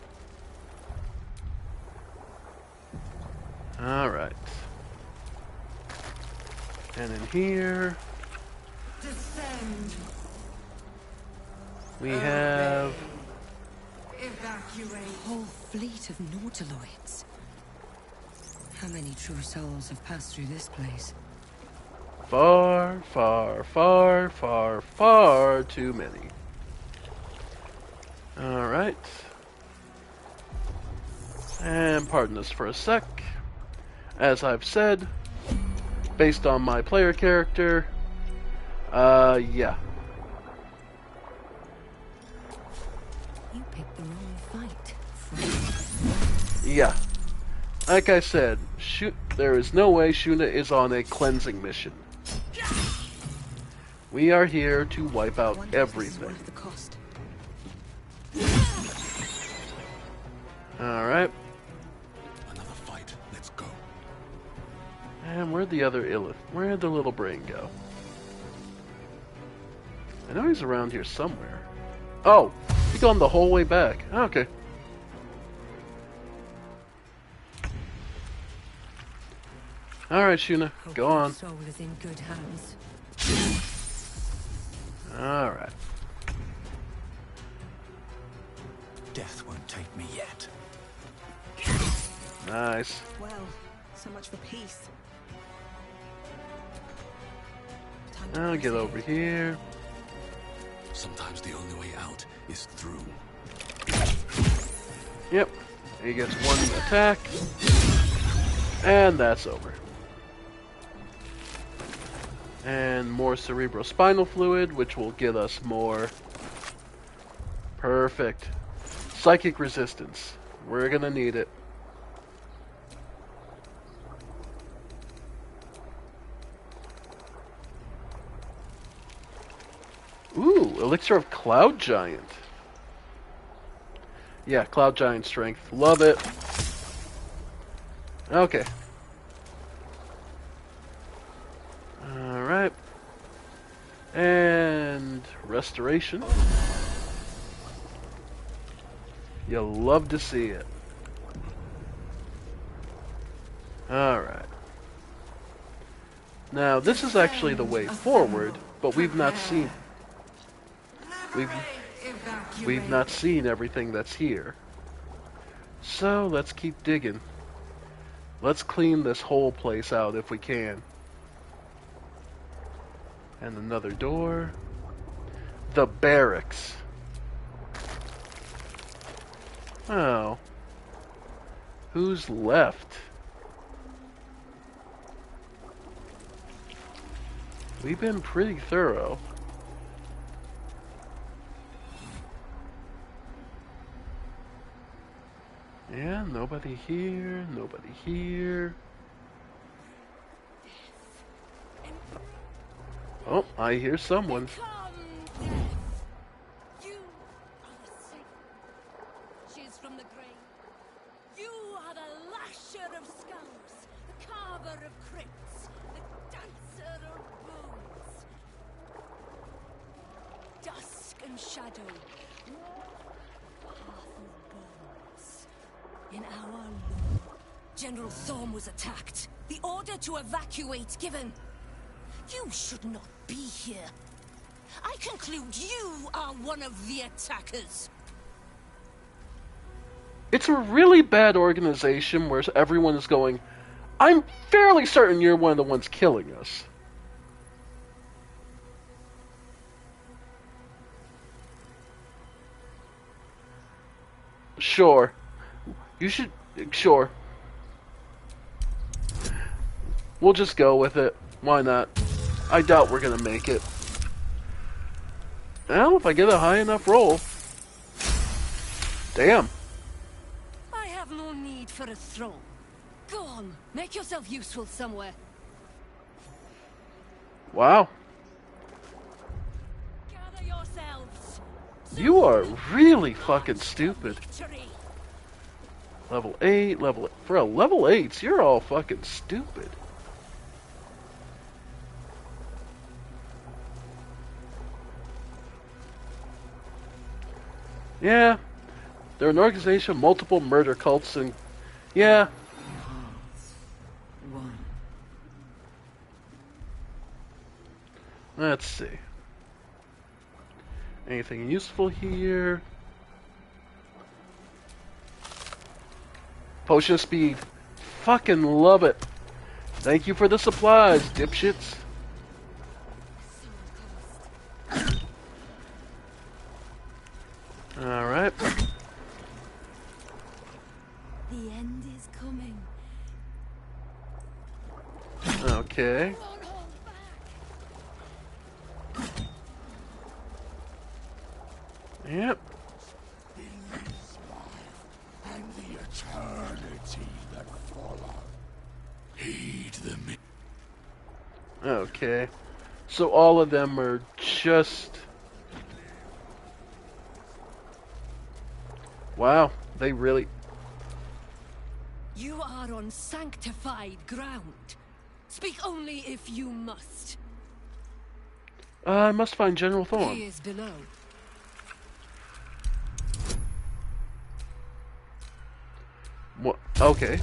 Alright. And in here... Descend. We have... Evacuate. Whole fleet of nautiloids. How many true souls have passed through this place? Far, far, far, far, far too many. Alright. And pardon us for a sec. As I've said, based on my player character, yeah. You picked the wrong fight. Yeah. Like I said, there is no way Shuna is on a cleansing mission. We are here to wipe out everything. Alright. Another fight. Let's go. And where'd the other Illith? Where'd the little brain go? I know he's around here somewhere. Oh! He's gone the whole way back. Okay. Alright, Shuna. Go on. Soul is in good hands. Alright. Death won't take me yet. Nice. Well, so much for peace. I'll get over here. Sometimes the only way out is through. Yep. He gets one attack. And that's over. And more cerebrospinal fluid, which will get us more. Perfect. Psychic resistance. We're gonna need it. Ooh, Elixir of Cloud Giant. Yeah, Cloud Giant strength. Love it. Okay. Alright. And restoration. You'll love to see it. Alright. Now, this is actually the way forward, but we've not seen... We've not seen everything that's here. So, let's keep digging. Let's clean this whole place out if we can. And another door. The barracks. Oh. Who's left? We've been pretty thorough. Yeah, nobody here, nobody here. Oh, I hear someone. You are the saint. She is from the grave. You are the lasher of skulls, the carver of crypts, the dancer of bones. Dusk and shadow. Path of bones. In our law, General Thorm was attacked. The order to evacuate given. You should not be here. I conclude you are one of the attackers. It's a really bad organization where everyone is going, I'm fairly certain you're one of the ones killing us. Sure. You should... Sure. We'll just go with it. Why not? I doubt we're gonna make it. Well, if I get a high enough roll. Damn. I have no need for a throne. Go on, make yourself useful somewhere. Wow. Gather yourselves. You are really fucking stupid. Victory. Level 8, for a level 8s, you're all fucking stupid. Yeah, they're an organization of multiple murder cults, and yeah. Let's see. Anything useful here? Potion of speed. fucking love it. Thank you for the supplies, dipshits. Alright. The end is coming. Okay. Yep. And the eternity that follow. Heed the Okay. So all of them are just... Wow, they really... You are on sanctified ground. Speak only if you must. I must find General Thorm. He is below. What? Okay.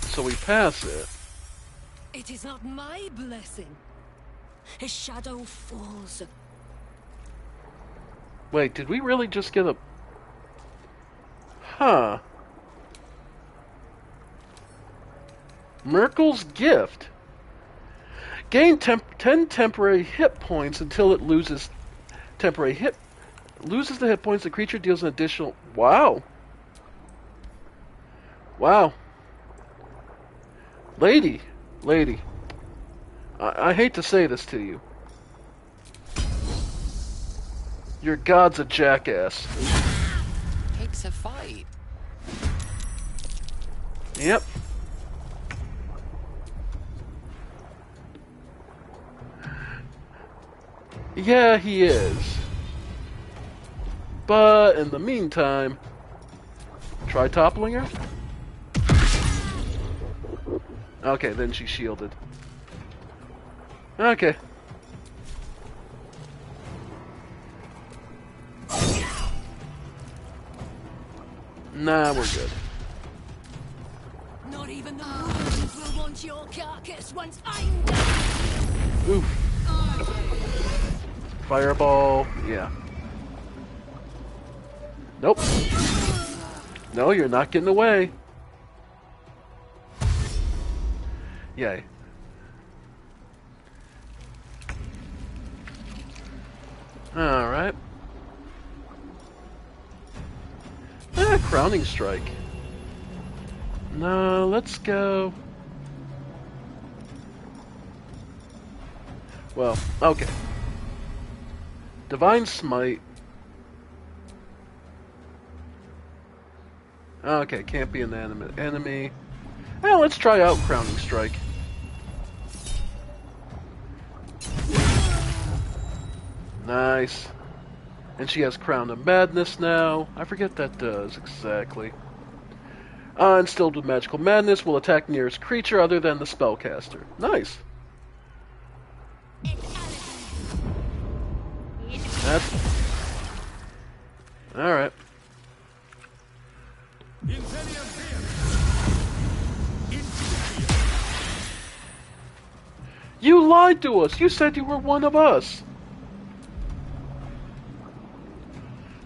So we pass it. It is not my blessing. His shadow falls. Wait, did we really just get a... Huh. Merkel's gift. Gain 10 temporary hit points until it loses temporary hit... Loses the hit points, the creature deals an additional... Wow. Wow. Lady. I hate to say this to you. Your god's a jackass. Takes a fight. Yep. Yeah, he is. But in the meantime, try toppling her? Okay, then she's shielded. Okay. Nah, we're good. Not even the wolves will want your carcass once I'm done. Oof. Fireball, yeah. Nope. No, you're not getting away. Yay. Alright. Crowning Strike. No, let's go. Well, okay. Divine Smite. Okay, can't be an enemy. Well, let's try out Crowning Strike. Nice. And she has Crown of Madness now. I forget that does exactly. Instilled with Magical Madness will attack nearest creature other than the spellcaster. Nice. That's... Alright. You lied to us! You said you were one of us!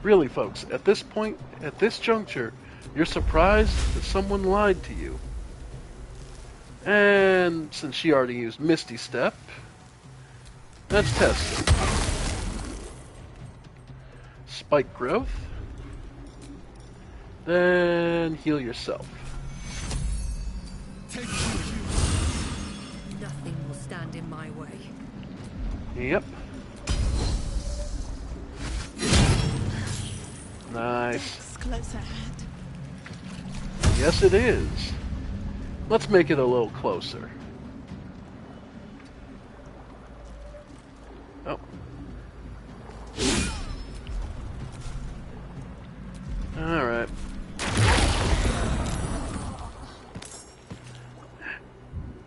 Really, folks, at this point, at this juncture, you're surprised that someone lied to you. And since she already used Misty Step, let's test it. Spike Growth. Then heal yourself. Nothing will stand in my way. Yep. Nice. It's close at hand. Yes, it is. Let's make it a little closer. Oh. Alright.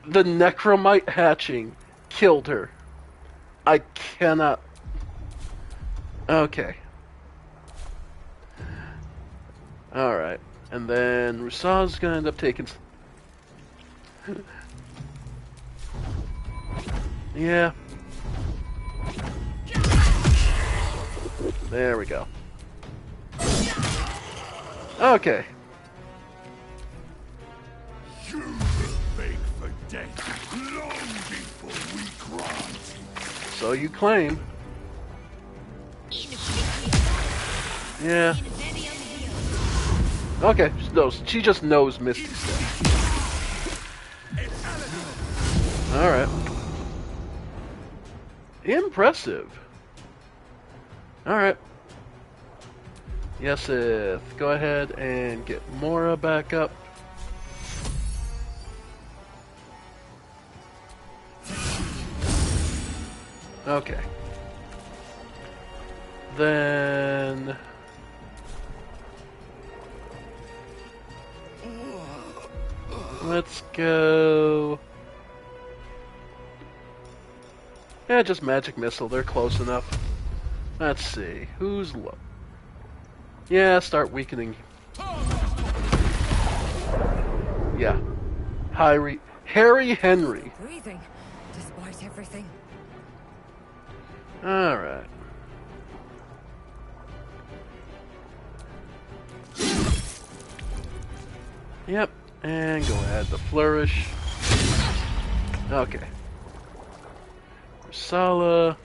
The Necromite hatching killed her. I cannot... Okay. Alright. And then Rusa's gonna end up taking... Yeah. There we go. Okay. You beg for death long before we grant. So you claim. Yeah. Okay, she just knows Misty Step. Alright. Impressive. Alright. Yesith, go ahead and get Mora back up. Okay. Then... let's go... yeah, just Magic Missile. They're close enough. Let's see. Who's low? Yeah, start weakening. Yeah. Harry Henry. Breathing, despite everything. Alright. Yep. And go ahead the flourish. Okay. Sala.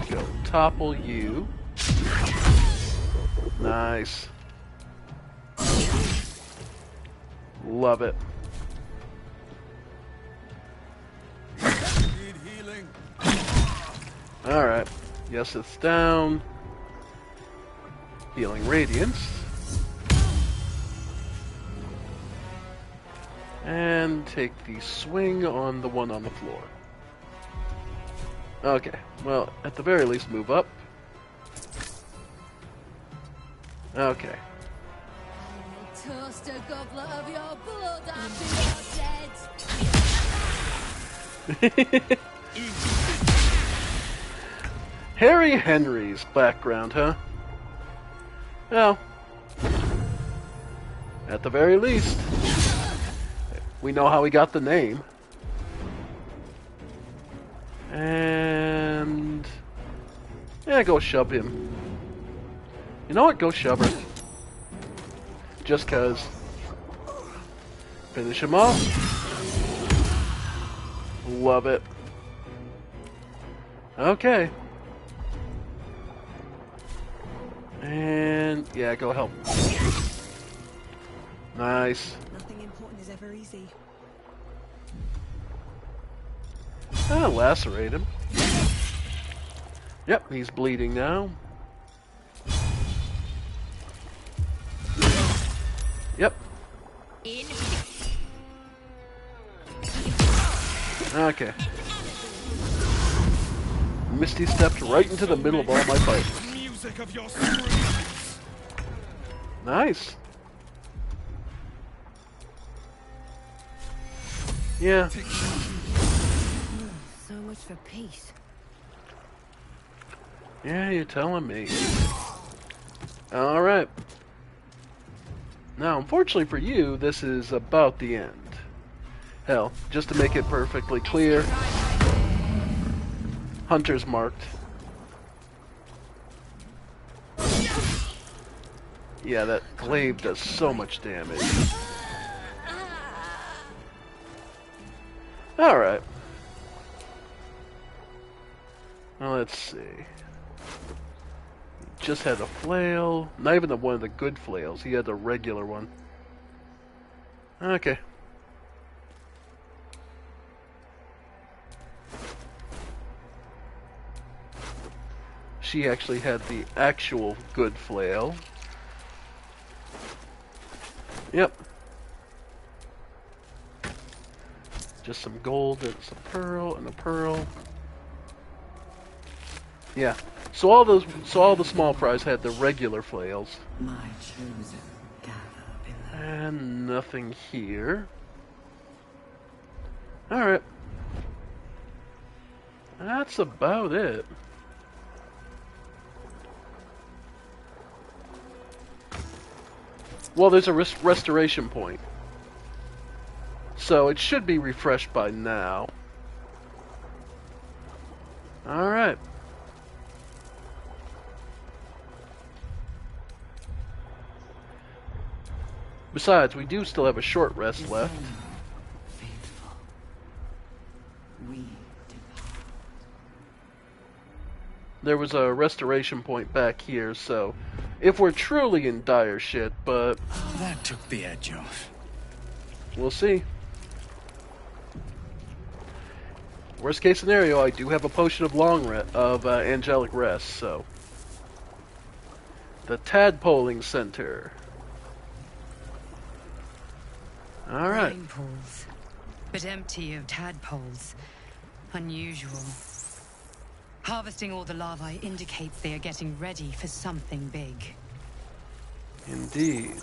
Go topple you. Nice. Love it. Need healing. Alright. Yes, it's down. Healing Radiance. And take the swing on the one on the floor. Okay, well, at the very least, move up. Okay. I will toast a goblet of your blood after you're dead. Harry Henry's background, huh? Well, at the very least, we know how he got the name. And... yeah, go shove him. You know what? Go shove her. Just cause. Finish him off. Love it. Okay. And yeah, go help. Nice. Nothing important is ever easy. Lacerate him. Yep, he's bleeding now. Yep. Okay. Misty stepped right into the middle of all my fights. Music of your screams. Nice. Yeah. So much for peace. Yeah, you're telling me. Alright. Now, unfortunately for you, this is about the end. Hell, just to make it perfectly clear, Hunter's marked. Yeah, that glaive does so much damage. Alright. Well, let's see. Just had a flail. Not even one of the good flails. He had the regular one. Okay. She actually had the actual good flail. Yep. Just some gold and some pearl and a pearl. Yeah. So all the small fries had the regular flails. My chosen gather below. And nothing here. Alright. That's about it. Well, there's a restoration point. So it should be refreshed by now. Alright. Besides, we do still have a short rest left. Faithful. We depart. There was a restoration point back here, so if we're truly in dire shit, but That took the edge off. we'll see. Worst case scenario, I do have a potion of angelic rest, so the tadpoling center. All right. Rain pools, but empty of tadpoles. Unusual. Harvesting all the larvae indicates they are getting ready for something big. Indeed.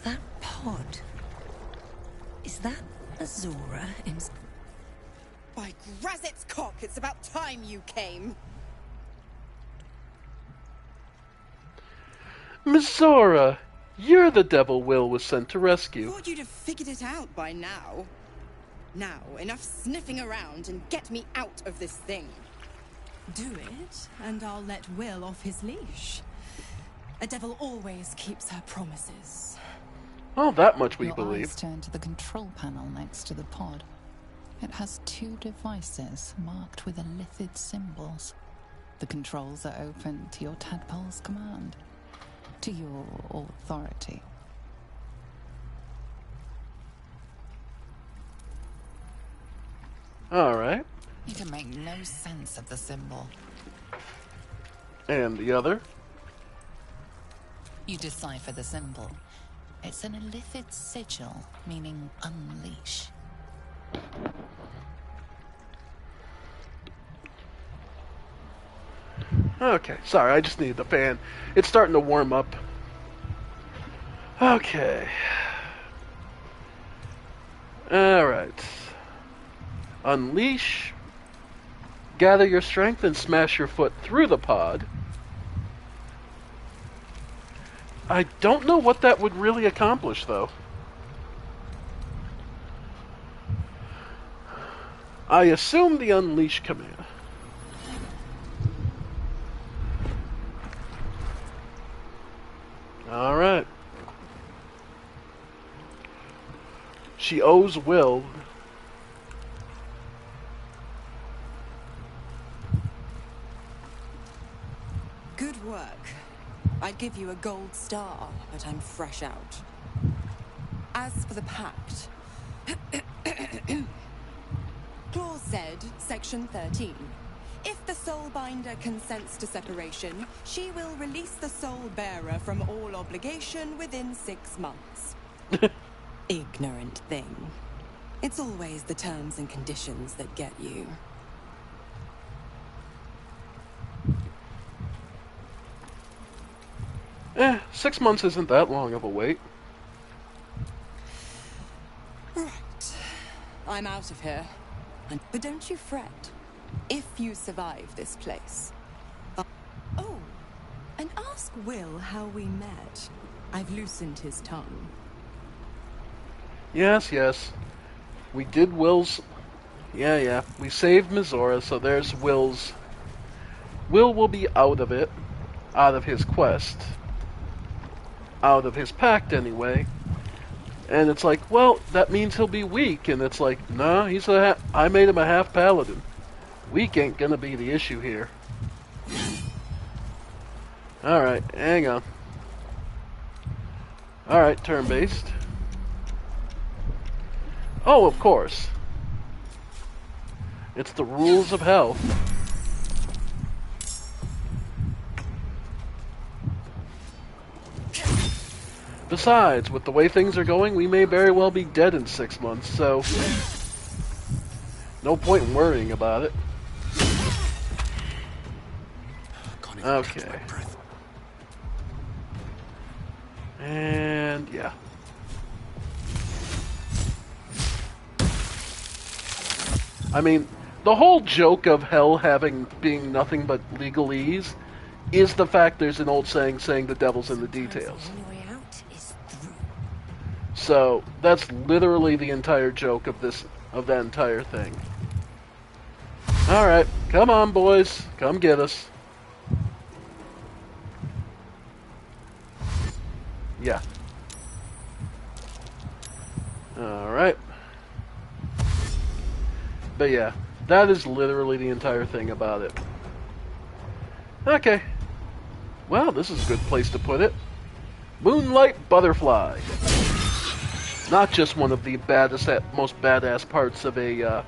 That pod. Is that Azora in... By Grazit's cock, it's about time you came. Mizora, you're the devil Will was sent to rescue. Thought you'd have figured it out by now. Now, enough sniffing around and get me out of this thing. Do it, and I'll let Will off his leash. A devil always keeps her promises. Oh, that much we Your believe. eyes turn to the control panel next to the pod. It has 2 devices marked with illithid symbols. The controls are open to your tadpole's command, to your authority. Alright. You can make no sense of the symbol. And the other? You decipher the symbol. It's an illithid sigil, meaning unleash. Okay, sorry, I just needed the fan. It's starting to warm up. Okay. Alright. Unleash. Gather your strength and smash your foot through the pod. I don't know what that would really accomplish, though. I assume the unleash command. Alright. She owes Will. Good work. I'd give you a gold star, but I'm fresh out. As for the pact... Clause said, Section 13. If the Soulbinder consents to separation, she will release the Soul Bearer from all obligation within 6 months. Ignorant thing. It's always the terms and conditions that get you. 6 months isn't that long of a wait. Right. I'm out of here. But don't you fret. If you survive this place. Oh, and ask Will how we met. I've loosened his tongue. Yes, yes. We did Will's... Yeah. We saved Mizora, so there's Will's... Will be out of it. Out of his quest. Out of his pact, anyway. And it's like, well, that means he'll be weak. And it's like, nah, I made him a half paladin. Weak ain't gonna be the issue here. Alright, hang on. Alright, turn-based. Oh, of course. It's the rules of hell. Besides, with the way things are going, we may very well be dead in 6 months, so... no point in worrying about it. Okay. And, yeah. I mean, the whole joke of hell being nothing but legalese is the fact there's an old saying the devil's in the details. So that's literally the entire joke of that entire thing. All right, come on, boys, come get us. Yeah. Alright. But yeah, that is literally the entire thing about it. Okay. Well, this is a good place to put it. Moonlight Butterfly. Not just one of the most badass parts of a,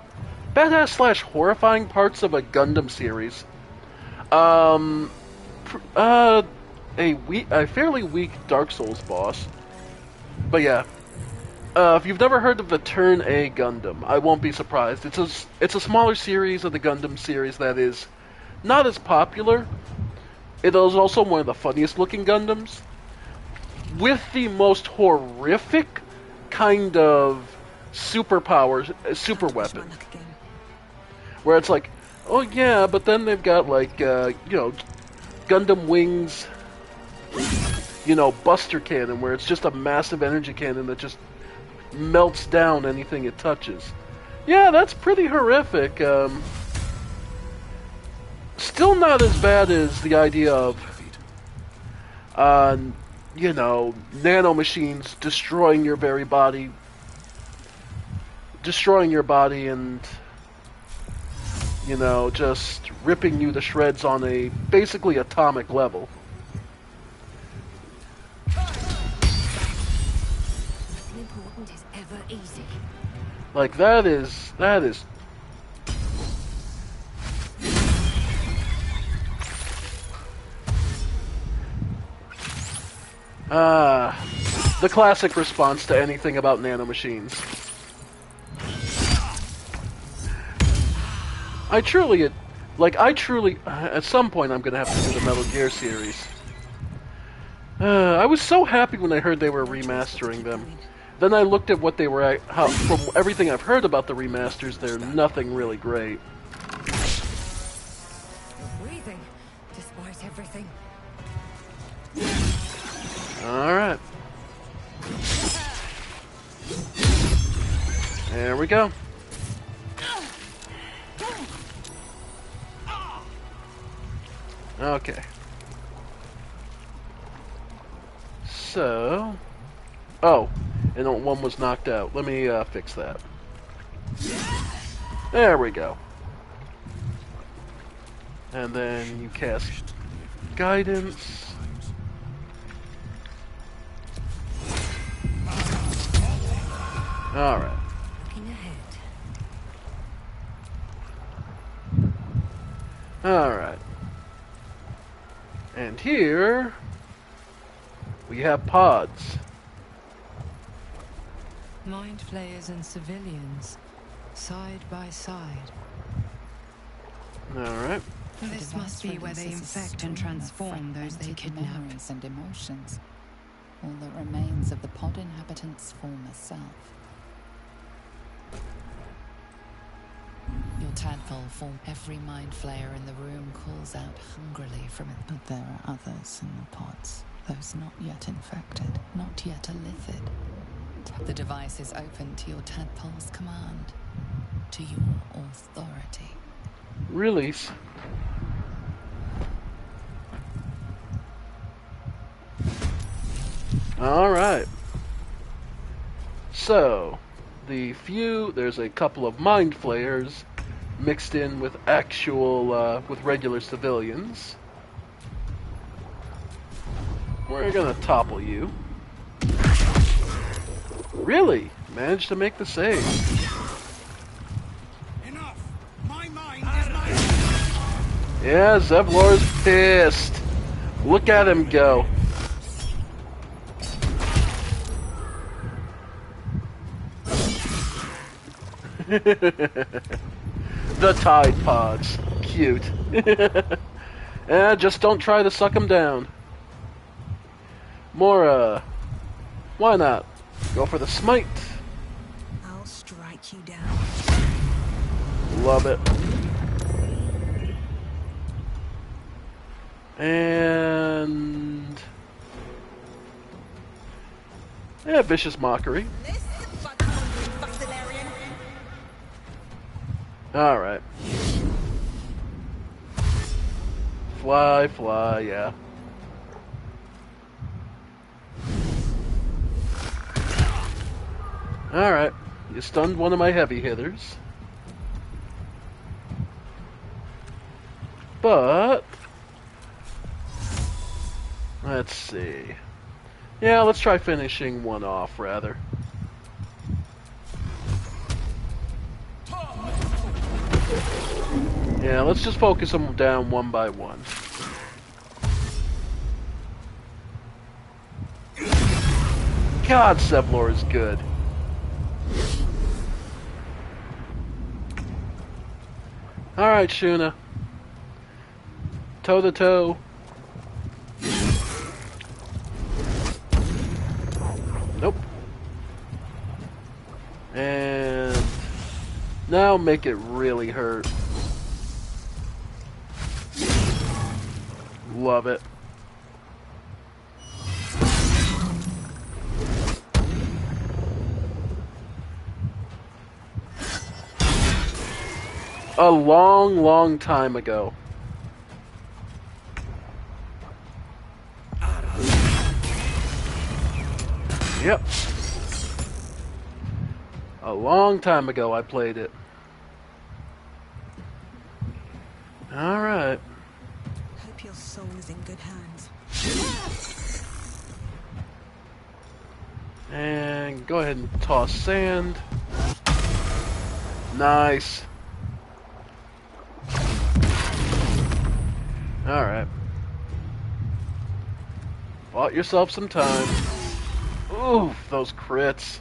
badass / horrifying parts of a Gundam series. A fairly weak Dark Souls boss. But yeah. If you've never heard of the Turn A Gundam, I won't be surprised. It's a smaller series of the Gundam series that is not as popular. It is also one of the funniest looking Gundams, with the most horrific kind of super weapon. Where it's like, oh yeah, but then they've got like, Gundam Wings, Buster Cannon, where it's just a massive energy cannon that just melts down anything it touches. Yeah, that's pretty horrific. Still not as bad as the idea of, nanomachines destroying your very body. Destroying your body and, just ripping you to shreds on a basically atomic level. Like, that is... the classic response to anything about nanomachines. I truly, at some point I'm gonna have to do the Metal Gear series. I was so happy when I heard they were remastering them. Then I looked at what they were from everything I've heard about the remasters, they're nothing really great. Breathing, despite everything. Alright. There we go. Okay. So... Oh, and one was knocked out. Let me fix that. There we go. And then you cast Guidance. Alright. Looking ahead. Alright. And here we have pods. Mind flayers and civilians, side by side. Alright. This must be where they infect and transform those they kidnap. Memories and emotions. All that remains of the pod inhabitants' former self. Your tadpole form. Every mind flayer in the room calls out hungrily from it. But there are others in the pods. Those not yet infected, not yet elithid. The device is open to your tadpole's command, to your authority. Release. Alright. So, there's a couple of mind flayers mixed in with with regular civilians. We're gonna topple you. Really? Managed to make the save. Enough. My mind is mine. Yeah, Zevlor's pissed. Look at him go. The Tide Pods. Cute. Just don't try to suck him down. Mora. Why not? Go for the smite. I'll strike you down. Love it. And... yeah, Vicious Mockery. Alright. Fly, yeah. Alright. You stunned one of my heavy hitters. But let's see. Yeah, let's try finishing one off, rather. Yeah, let's just focus them down one by one. God, Sevlor is good. Alright, Shuna. Toe to toe. Nope. And now make it really hurt. Love it. A long, long time ago. Yep. A long time ago I played it. Alright. Hope your soul is in good hands. And go ahead and toss sand. Nice. Alright. Bought yourself some time. Ooh, those crits.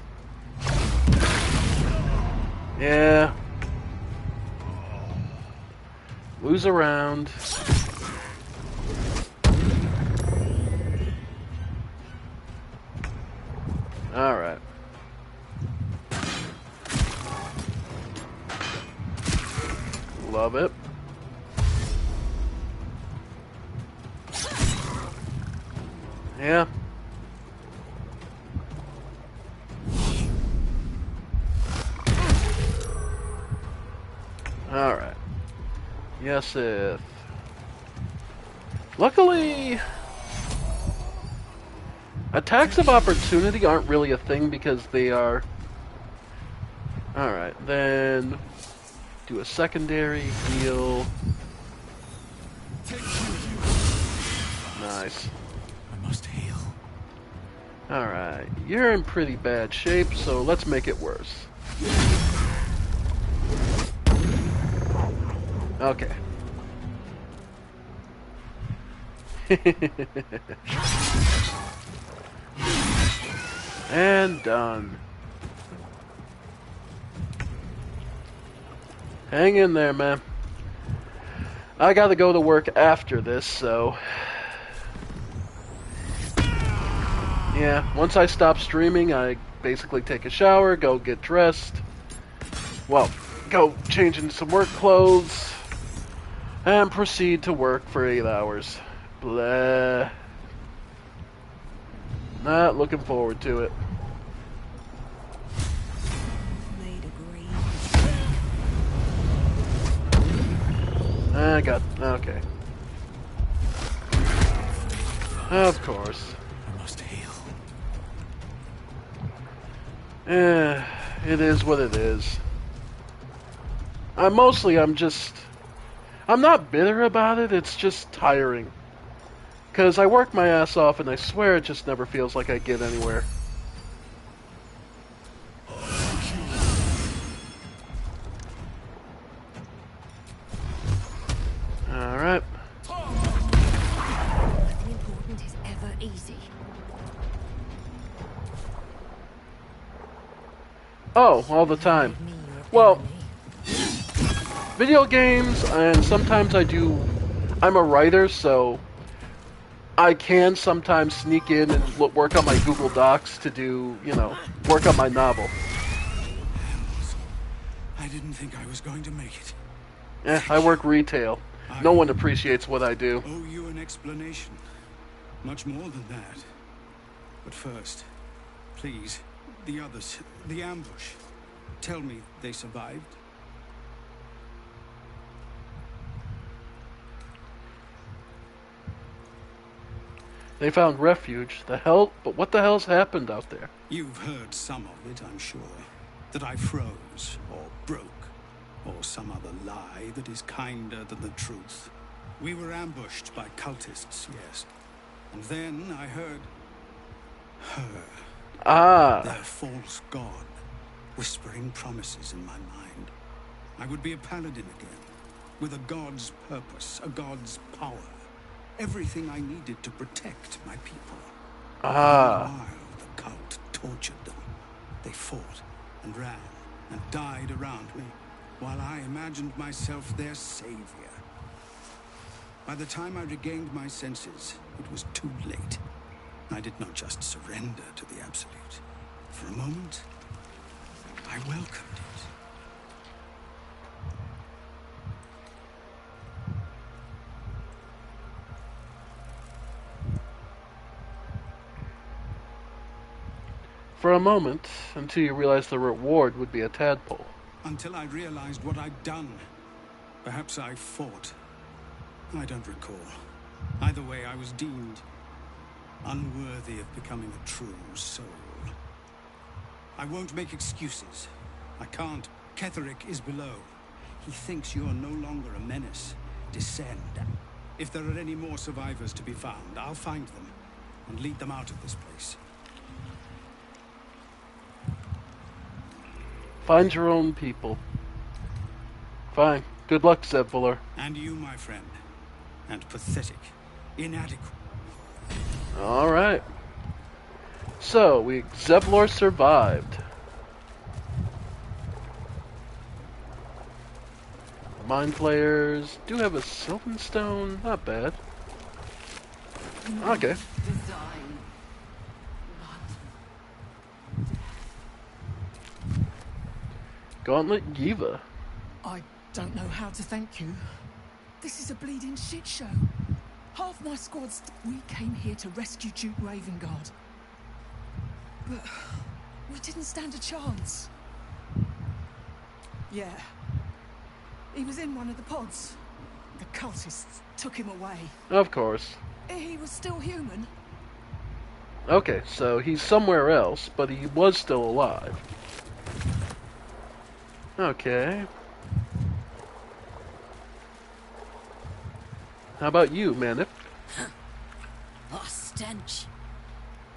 Yeah. Lose a round. Alright. Love it. Yeah. Alright. Yes, if. Luckily, attacks of opportunity aren't really a thing because they are. Alright, then do a secondary heal. Nice. I must heal. Alright, you're in pretty bad shape, so let's make it worse. Okay. And done. Hang in there, man. I gotta go to work after this, so... Yeah, once I stop streaming, I basically take a shower, go get dressed. Well, go change into some work clothes. And proceed to work for 8 hours. Blah. Not looking forward to it. I got... okay. Of course. I must heal. It is what it is. I'm not bitter about it, it's just tiring. Because I work my ass off and I swear it just never feels like I get anywhere. Alright. Nothing important is ever easy. Oh, all the time. Well, video games, and sometimes I'm a writer, so I can sometimes sneak in and work on my Google Docs to do, work on my novel. I didn't think I was going to make it. I work retail. No one appreciates what I do. Owe you an explanation. Much more than that. But first, please, the others, the ambush. Tell me they survived. They found refuge. The hell? But what the hell's happened out there? You've heard some of it, I'm sure. That I froze, or broke, or some other lie that is kinder than the truth. We were ambushed by cultists, yes. And then I heard... her. Ah. Their false god, whispering promises in my mind. I would be a paladin again, with a god's purpose, a god's power. Everything I needed to protect my people. Ah. For a while, the cult tortured them. They fought and ran and died around me, while I imagined myself their savior. By the time I regained my senses, it was too late. I did not just surrender to the Absolute. For a moment, I welcomed it. For a moment, until you realized the reward would be a tadpole. Until I realized what I'd done. Perhaps I fought. I don't recall. Either way, I was deemed unworthy of becoming a true soul. I won't make excuses. I can't. Ketherick is below. He thinks you're no longer a menace. Descend. If there are any more survivors to be found, I'll find them and lead them out of this place. Find your own people. Fine. Good luck, Zevlor. And you, my friend. And pathetic. Inadequate. Alright. So, Zevlor survived. Mind Flayers do have a Sylvan Stone. Not bad. Okay. Gauntlet Giva. I don't know how to thank you. This is a bleeding shit show. Half my squad's... We came here to rescue Duke Ravengard. But we didn't stand a chance. Yeah. He was in one of the pods. The cultists took him away. Of course. He was still human. Okay, so he's somewhere else, but he was still alive. Okay. How about you, Manip? Oh, stench.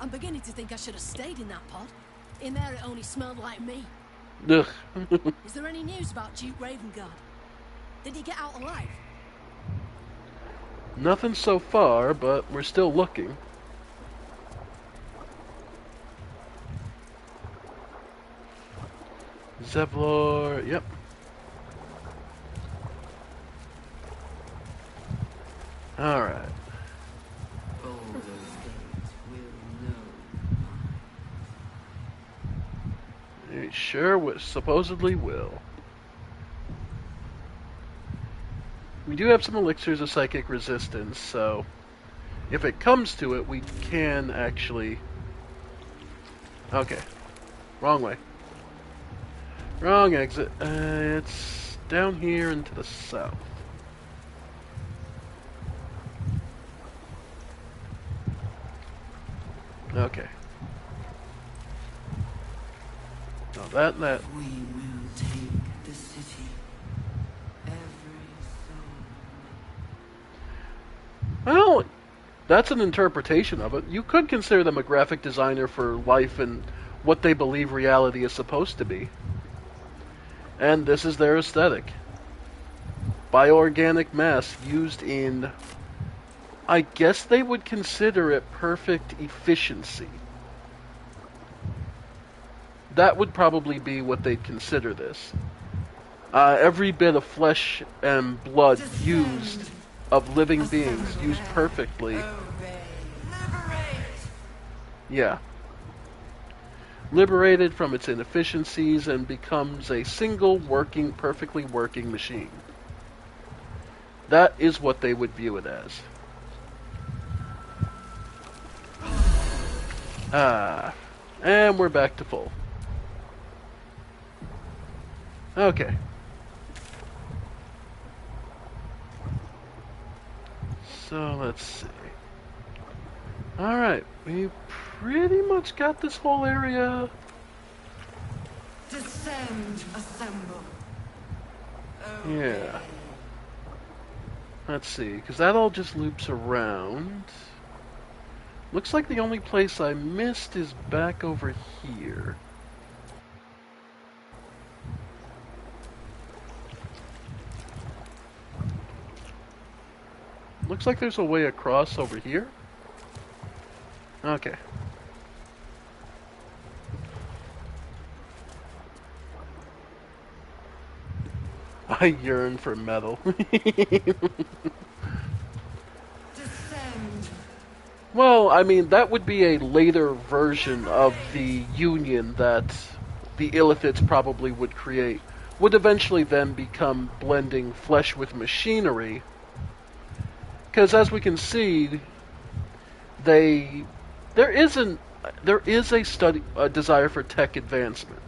I'm beginning to think I should have stayed in that pod. In there it only smelled like me. Ugh. Is there any news about Duke Ravengard? Did he get out alive? Nothing so far, but we're still looking. Zevlor, yep. Alright. It sure supposedly will. We do have some elixirs of psychic resistance, so if it comes to it, we can actually... Okay. Wrong way. Wrong exit. It's down here and to the south. Okay. Now that. We will take the city. Every soul. Well, that's an interpretation of it. You could consider them a graphic designer for life and what they believe reality is supposed to be. And this is their aesthetic. Bioorganic mass used in... I guess they would consider it perfect efficiency. That would probably be what they'd consider this. Every bit of flesh and blood used of living beings used perfectly. Yeah. Liberated from its inefficiencies and becomes a single working, perfectly working machine. That is what they would view it as. And we're back to full. Okay. So let's see. Alright, we pretty much got this whole area. Descend, assemble. Yeah. Let's see, because that all just loops around. Looks like the only place I missed is back over here. Looks like there's a way across over here. Okay. I yearn for metal. Well, I mean, that would be a later version of the union that the Illithids probably would create. Would eventually then become blending flesh with machinery. Because as we can see, there is a desire for tech advancement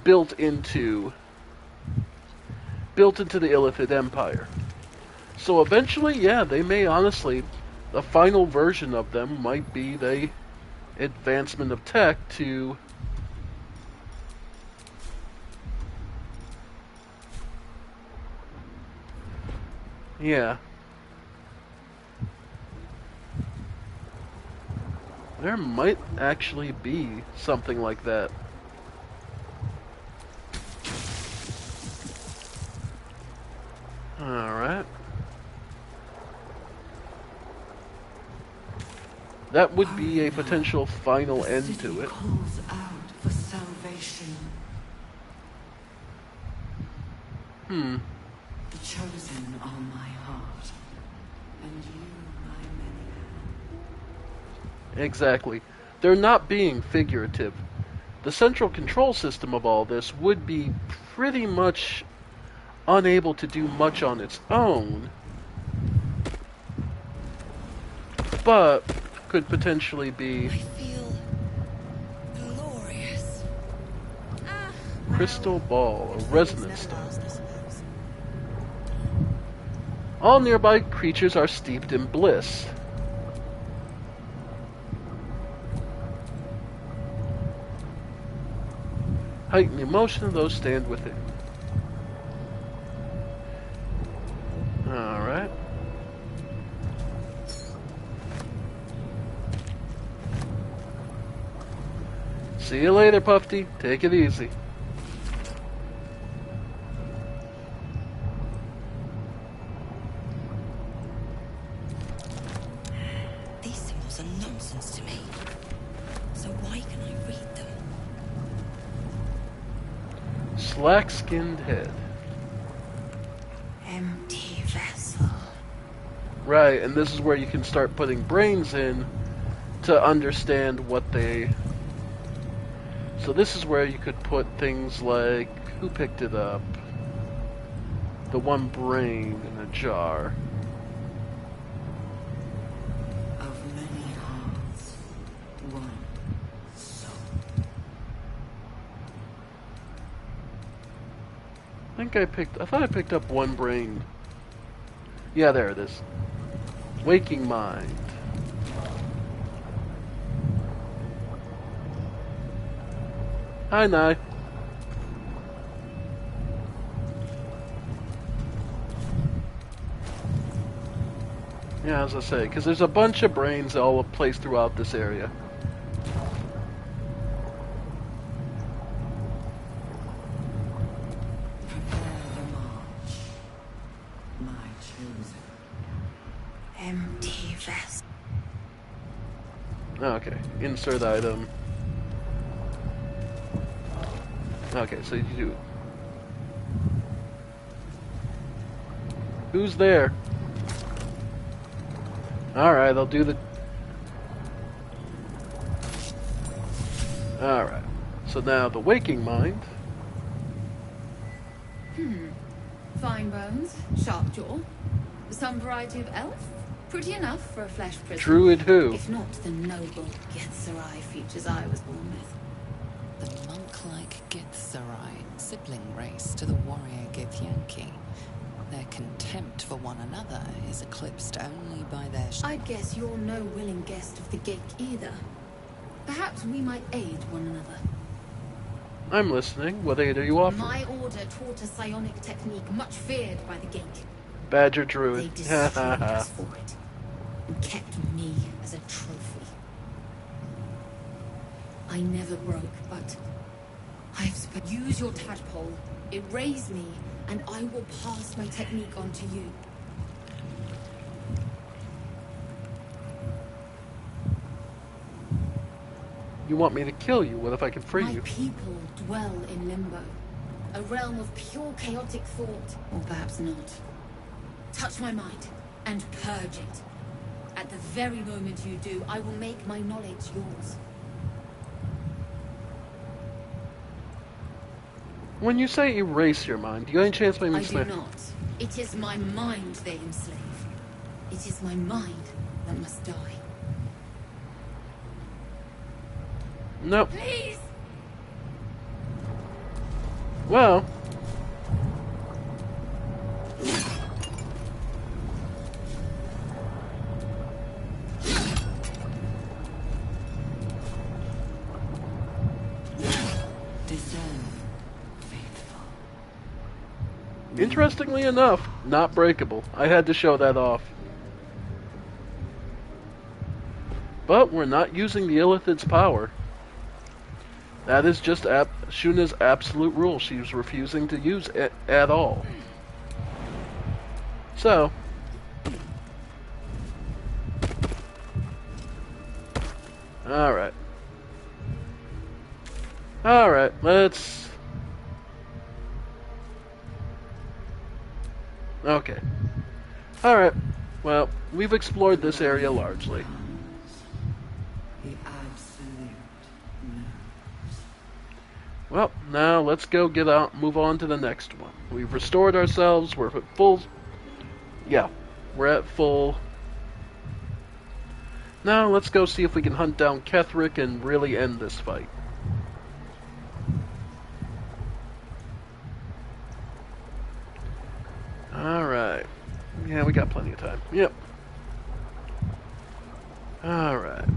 built into the Illithid Empire. So eventually, yeah, they may honestly, the final version of them might be the advancement of tech to yeah. There might actually be something like that. Alright. That would be a potential final end to it. Calls out for salvation. The chosen are my heart, and you my many. Exactly. They're not being figurative. The central control system of all this would be pretty much unable to do much on its own, but could potentially be glorious. Crystal ball, a resonance stone. All nearby creatures are steeped in bliss. Heighten the emotion of those stand within. Alright. See you later, Puffy. Take it easy. These symbols are nonsense to me. So why can I read them? Slack-skinned head. Empty vessel. Right, and this is where you can start putting brains in to understand what they... So this is where you could put things like... Who picked it up? The one brain in a jar. Of many hearts, one soul. I thought I picked up one brain. Yeah, there it is. Waking mind. Hi, Nye. Yeah, as I say, because there's a bunch of brains all placed throughout this area. Prepare the march, my chosen. Empty vessel. Okay, insert item. Okay, so you do. Who's there? Alright, I'll do the... Alright. So now the waking mind. Fine bones, sharp jaw. Some variety of elf. Pretty enough for a flesh prison. Druid who? If not the noble Githzerai features I was born with. The monk-like Githzerai, sibling race to the warrior Githyanki. Their contempt for one another is eclipsed only by their... I'd guess you're no willing guest of the gate either. Perhaps we might aid one another. I'm listening. What aid are you offering? My order taught a psionic technique much feared by the gate. Badger Druid. They destroyed us for it, and kept me as a trophy. I never broke, but use your tadpole, erase me, and I will pass my technique on to you. You want me to kill you? What if I can free My you? people dwell in limbo, a realm of pure chaotic thought, or perhaps not. Touch my mind, and purge it. At the very moment you do, I will make my knowledge yours. When you say erase your mind, do you any chance maybe I do not. It is my mind they enslave. It is my mind that must die. Nope. Please! Well... Interestingly enough, not breakable. I had to show that off. But we're not using the Illithid's power. That is just Shuna's absolute rule. She was refusing to use it at all. So... Alright. Alright, let's... Okay. Alright. Well, we've explored this area largely. Well, now let's go get out, move on to the next one. We've restored ourselves, we're at full... Yeah, we're at full... Now let's go see if we can hunt down Ketheric and really end this fight. Alright. Yeah, we got plenty of time. Yep. Alright.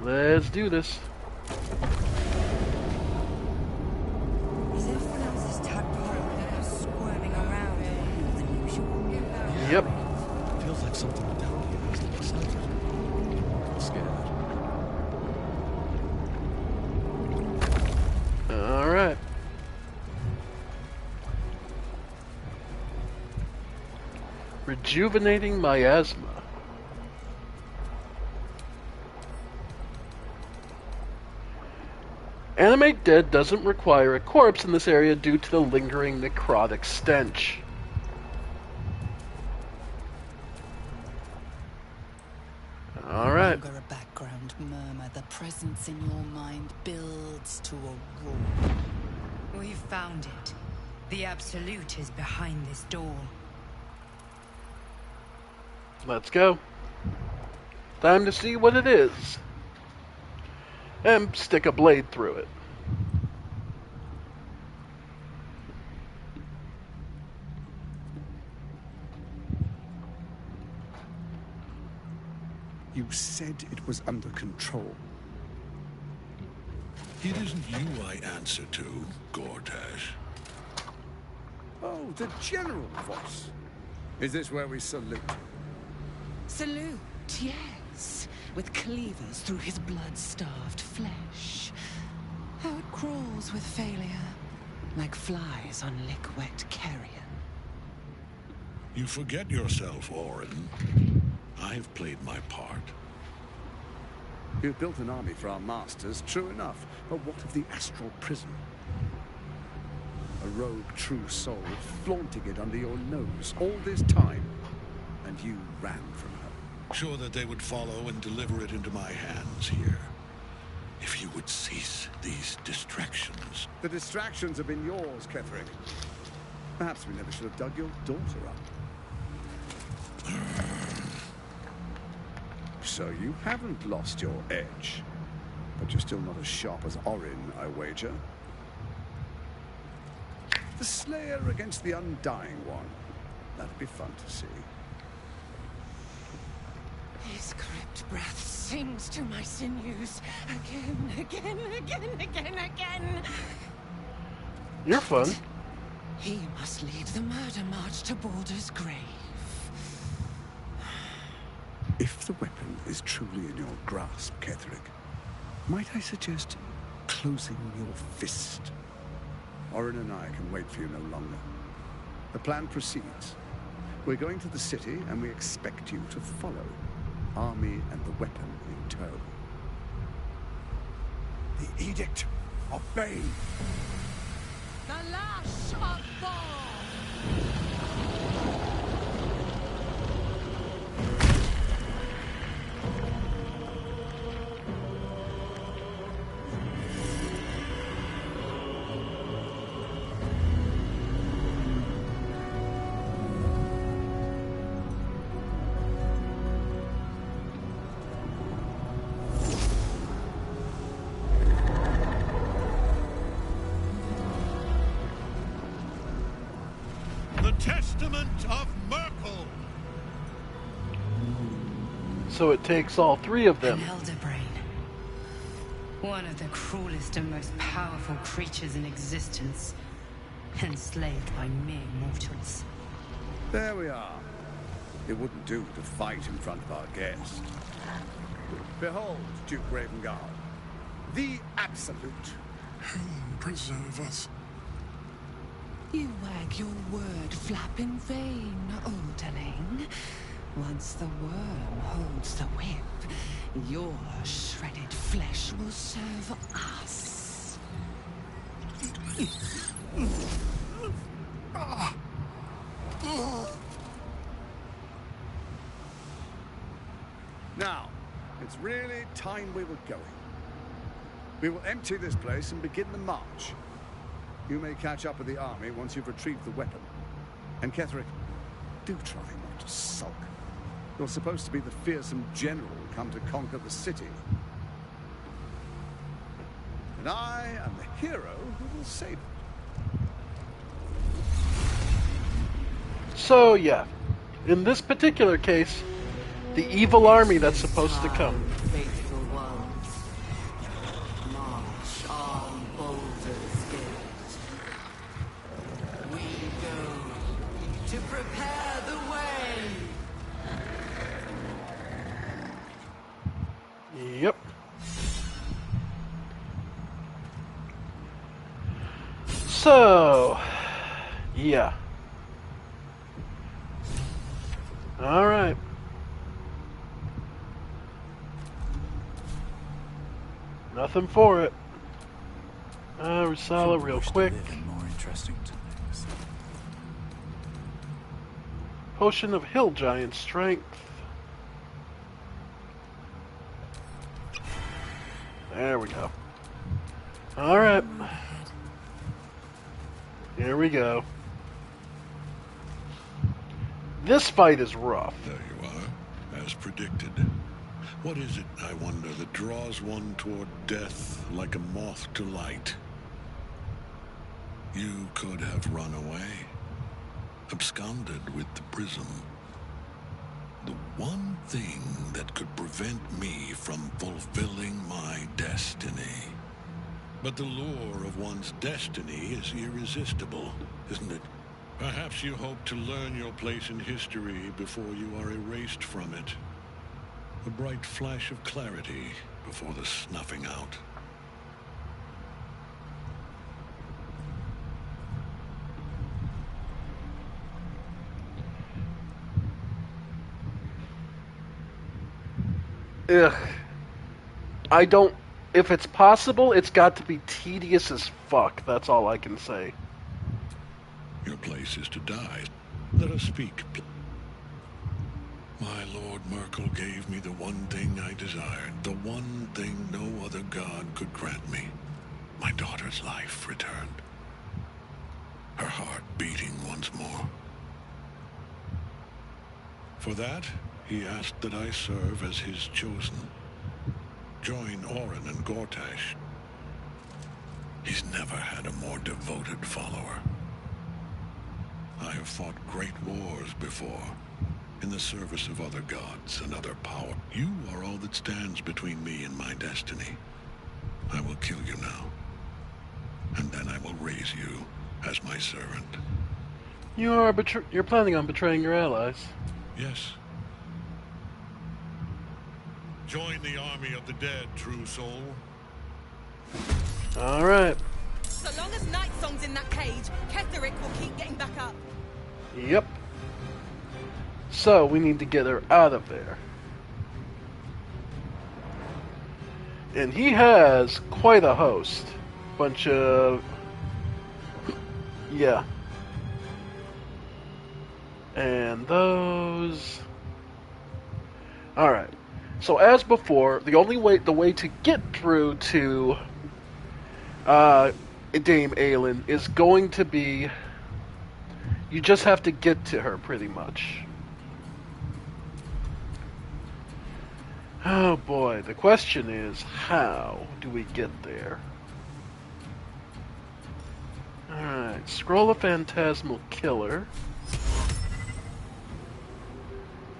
Let's do this. Is everyone else's tadpole squirming around more than usual? Yep. Feels like something down here has to be excited. I'm scared. Alright. Rejuvenating miasma. Animate dead doesn't require a corpse in this area due to the lingering necrotic stench. Alright. No longer a background murmur. The presence in your mind builds to a roar. We've found it. The Absolute is behind this door. Let's go. Time to see what it is. And stick a blade through it. You said it was under control. It isn't you I answer to, Gortash. Oh, the general voice. Is this where we salute? Salute, yes. With cleavers through his blood-starved flesh. How it crawls with failure, like flies on lick-wet carrion. You forget yourself, Orin. I have played my part. You've built an army for our masters, true enough. But what of the astral prison? A rogue true soul, flaunting it under your nose all this time. And you ran from her. Sure that they would follow and deliver it into my hands here. If you would cease these distractions. The distractions have been yours, Ketheric. Perhaps we never should have dug your daughter up. So you haven't lost your edge. But you're still not as sharp as Orin, I wager. The Slayer against the Undying One. That'd be fun to see. His crypt breath sings to my sinews. Again. You're fun. He must lead the murder march to Baldur's grave. If the weapon is truly in your grasp, Ketherick, might I suggest closing your fist? Orin and I can wait for you no longer. The plan proceeds. We're going to the city, and we expect you to follow. Army and the weapon in tow. The Edict of Bane. The lash of Baldur! Testament of Merkel. So it takes all three of them. An elder brain. One of the cruelest and most powerful creatures in existence. Enslaved by mere mortals. There we are. It wouldn't do to fight in front of our guest. Behold, Duke Ravengard. The Absolute. Heaven preserve us. You wag your word flap in vain, olderling. Once the worm holds the whip, your shredded flesh will serve us. Now, it's really time we were going. We will empty this place and begin the march. You may catch up with the army once you've retrieved the weapon. And Ketherick, do try not to sulk. You're supposed to be the fearsome general come to conquer the city. And I am the hero who will save it. So, yeah. In this particular case, the evil army that's supposed to come. Faithful ones, march on Baldur's Gate. We go to prepare the way. Yep. So, yeah. All right. Nothing for it. Rusala, real quick. More interesting to things. Potion of Hill Giant Strength. There we go. Alright. Here we go. This fight is rough. There you are, as predicted. What is it, I wonder, that draws one toward death like a moth to light? You could have run away, absconded with the prism. The one thing that could prevent me from fulfilling my destiny. But the lure of one's destiny is irresistible, isn't it? Perhaps you hope to learn your place in history before you are erased from it. A bright flash of clarity before the snuffing out. Ugh. I don't... If it's possible, it's got to be tedious as fuck. That's all I can say. Your place is to die. Let us speak. My Lord Merkel gave me the one thing I desired, the one thing no other god could grant me. My daughter's life returned. Her heart beating once more. For that, he asked that I serve as his chosen. Join Orin and Gortash. He's never had a more devoted follower. I have fought great wars before, in the service of other gods and other power. You are all that stands between me and my destiny. I will kill you now, and then I will raise you as my servant. You're planning on betraying your allies. Yes. Join the army of the dead, true soul. All right. So long as Night Song's in that cage, Ketherick will keep getting back up. Yep. So we need to get her out of there. And he has quite a host. Bunch of... yeah. And those... Alright. So as before, the way to get through to Dame Aelin is going to be... you just have to get to her, pretty much. Oh boy, the question is, how do we get there? Alright, Scroll of Phantasmal Killer.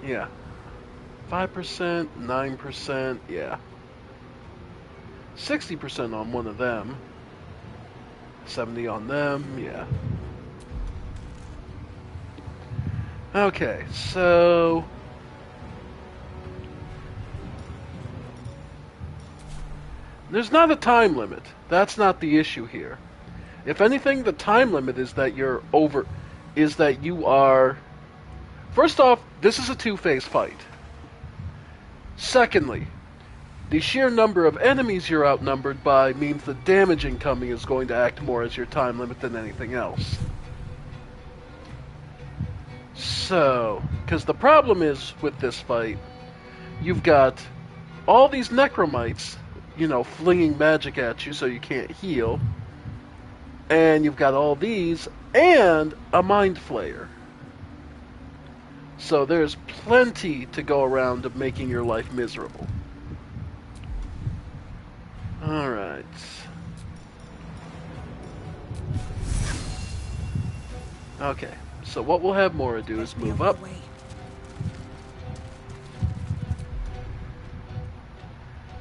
Yeah. 5%, 9%, yeah. 60% on one of them. 70 on them, yeah. Okay, so... there's not a time limit. That's not the issue here. If anything, the time limit is that you are... first off, this is a two-phase fight. Secondly, the sheer number of enemies you're outnumbered by means the damage incoming is going to act more as your time limit than anything else. So, because the problem is with this fight, you've got all these necromites, you know, flinging magic at you so you can't heal, and you've got all these, and a mind flayer. So there's plenty to go around of making your life miserable. Alright. Okay, so what we'll have Mora do is move up.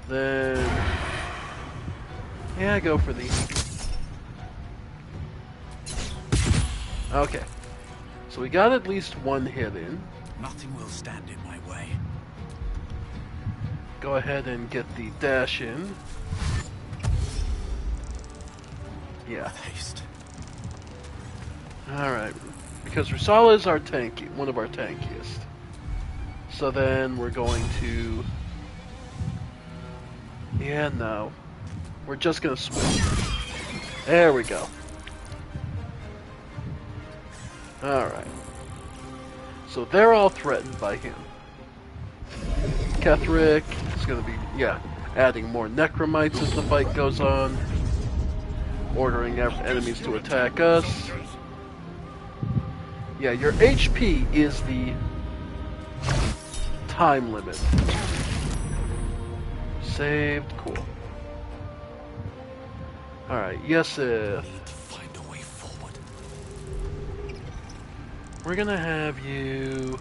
Then... yeah, go for the... okay. So we got at least one hit in. Nothing will stand in my way. Go ahead and get the dash in. Yeah. Haste. Alright. Because Rusala is our tanky, one of our tankiest. So then we're going to... yeah, no. We're just gonna switch. There we go. Alright. So they're all threatened by him. Ketherick is going to be, yeah, adding more necromites as the fight goes on. Ordering enemies to attack us. Yeah, your HP is the time limit. Saved, cool. Alright, Yesith. We're gonna have you...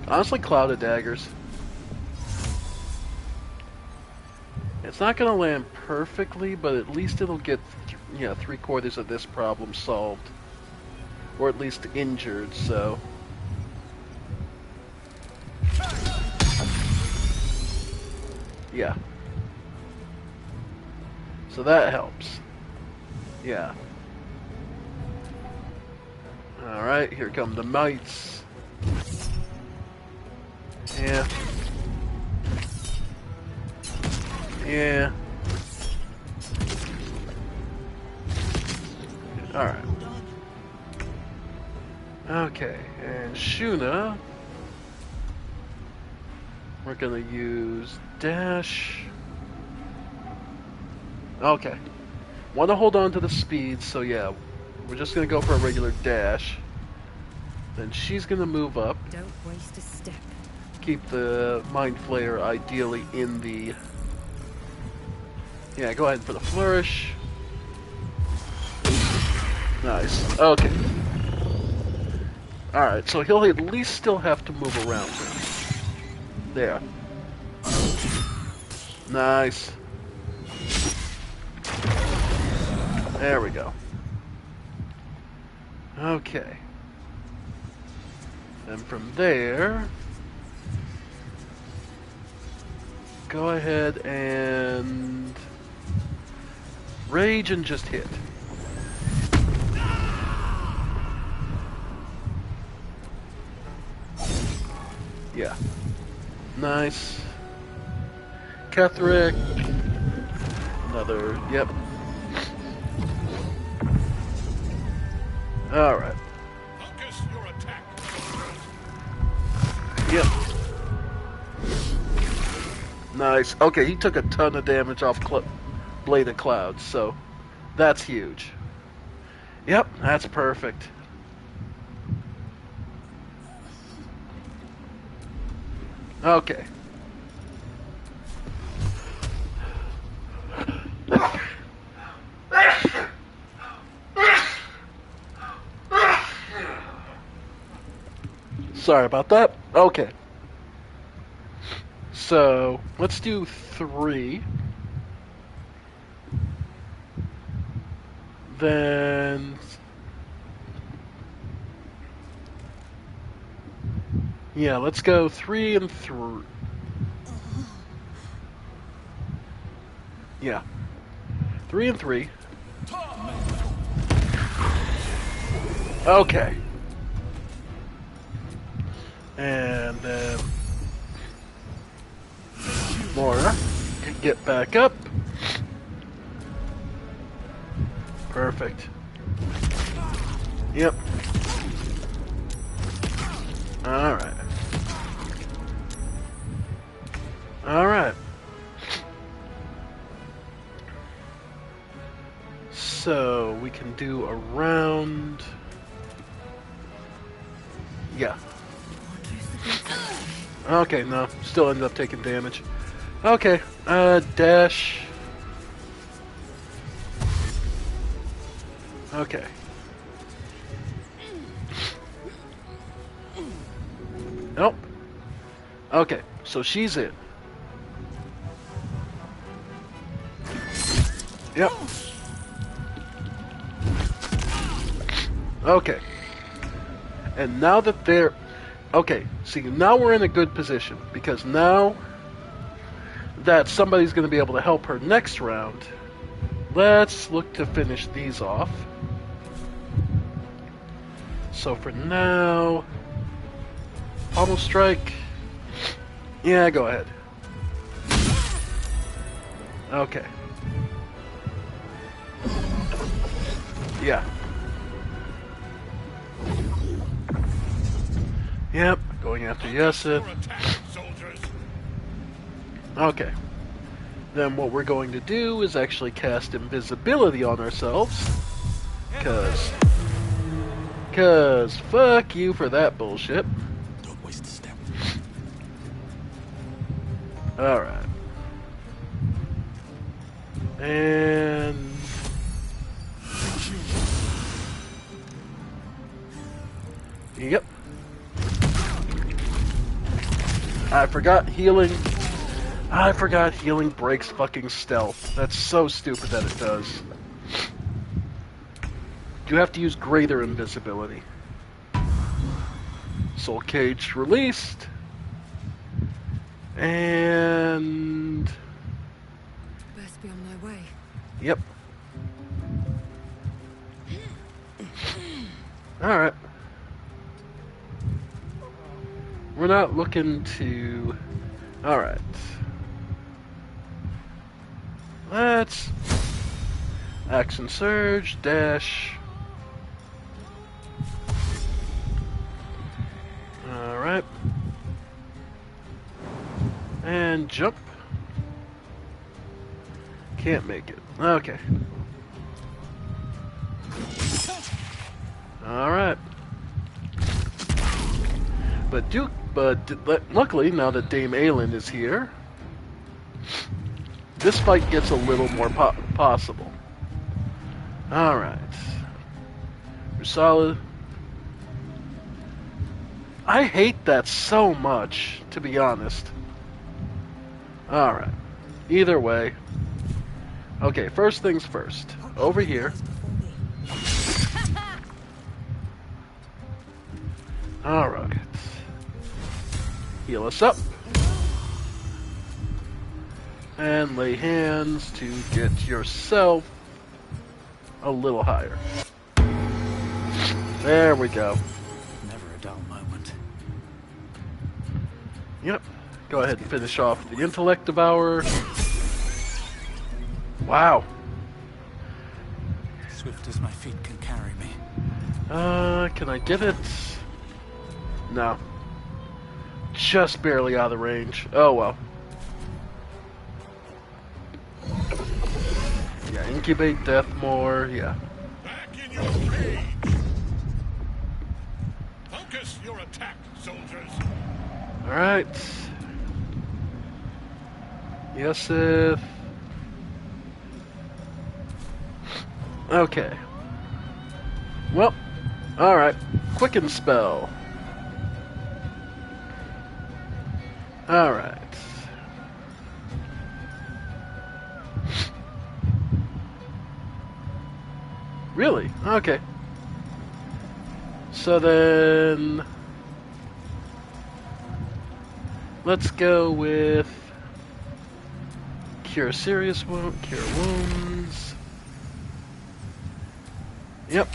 honestly, Cloud of Daggers. It's not gonna land perfectly, but at least it'll get, yeah, 3/4 of this problem solved. Or at least injured, so... yeah. So that helps. Yeah. Alright, here come the mites. Yeah. Yeah. Alright. Okay, and Shuna. We're gonna use dash. Okay. Want to hold on to the speed, so yeah. We're just gonna go for a regular dash. Then she's gonna move up. Don't waste a step. Keep the Mind Flayer ideally in the... yeah, go ahead for the flourish. Nice. Okay. Alright, so he'll at least still have to move around now. There. Nice. There we go. Okay. And from there, go ahead and rage and just hit. Yeah. Nice. Ketherick. Another, yep. Alright. Focus your attack. Yep. Nice. Okay, he took a ton of damage off Blade of Clouds, so that's huge. Yep, that's perfect. Okay. Sorry about that. Okay. So, let's do 3. Then... yeah, let's go 3 and 3. Yeah. 3 and 3. Okay. And then... Mora can get back up. Perfect. Yep. Alright. Alright. So, we can do a round... yeah. Okay, no. Still ended up taking damage. Okay, dash... okay. Nope. Okay, so she's in. Yep. Okay. And now that they're... okay, see, now we're in a good position, because now that somebody's going to be able to help her next round, let's look to finish these off. So for now... Pommel strike. Yeah, go ahead. Okay. Yeah. Yep, going after Yesith. Okay. Then what we're going to do is actually cast invisibility on ourselves. Cause fuck you for that bullshit. Don't waste a step. Alright. And... yep. I forgot healing breaks fucking stealth. That's so stupid that it does. You have to use greater invisibility. Soul Cage released. And... best be on my way. yep. Alright. We're not looking to... alright. Let's... action surge, dash... alright. And jump. Can't make it. Okay. Alright. But luckily, now that Dame Aelin is here, this fight gets a little more possible. Alright. Solid. I hate that so much, to be honest. Alright. Either way. Okay, first things first. Over here. Alright. Heal us up. And lay hands to get yourself a little higher. There we go. Never a dull moment. Yep. Go ahead and finish off the intellect devourer. Wow. Swift as my feet can carry me. Can I get it? No. Just barely out of range. Oh well. Yeah, incubate death more, yeah. Back in your cage! Focus your attack, soldiers! Alright. Yesith. Okay. Well, alright. Quicken spell. Alright. Really? Okay. So then... let's go with... Cure serious wound, cure wounds. Yep.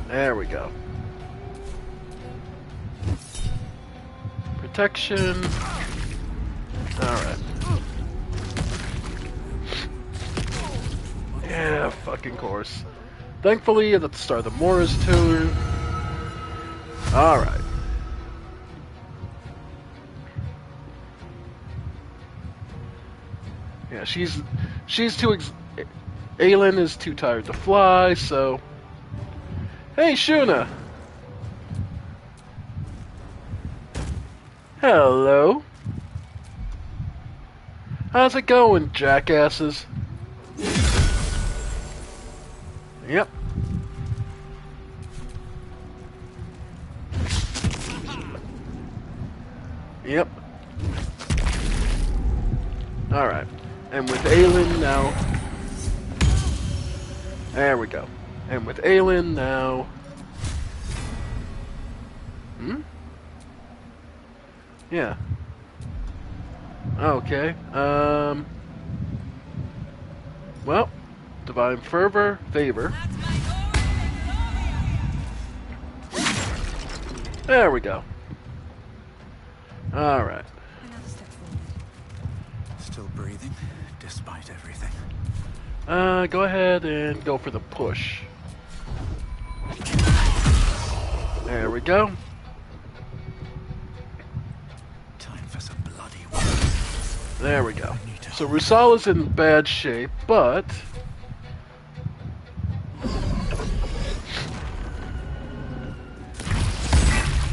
There we go. Protection. Alright. Yeah, fucking course. Thankfully, at the start of the Mora's turn. Alright. Yeah, she's too Aelin is too tired to fly, so... Hey, Shuna! Hello. How's it going, jackasses? Yep. Yep. Alright. And with Aelin now... There we go. And with Aelin now... Hmm? Yeah. Okay. Well, Divine Fervor, Favor. There we go. Alright. Still breathing, despite everything. Go ahead and go for the push. There we go. Time for some bloody work. There we go. So Rusala's in bad shape, but...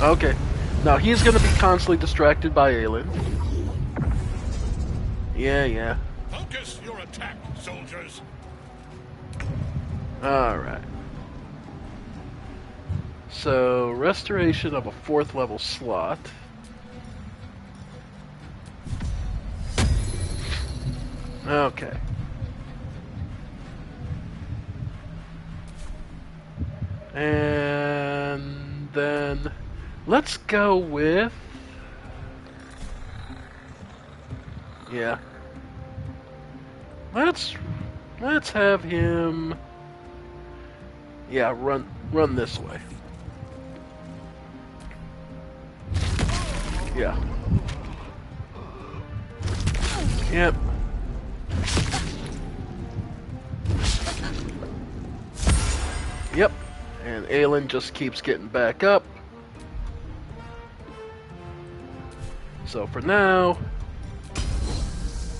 Okay. Now he's gonna be constantly distracted by Aelin. Yeah. Focus your attack, soldiers! Alright. So, restoration of a 4th level slot. Okay. And then let's go with... Yeah. Let's have him... Yeah, run this way. Yeah. Yep. Yep. And Aelin just keeps getting back up. So for now,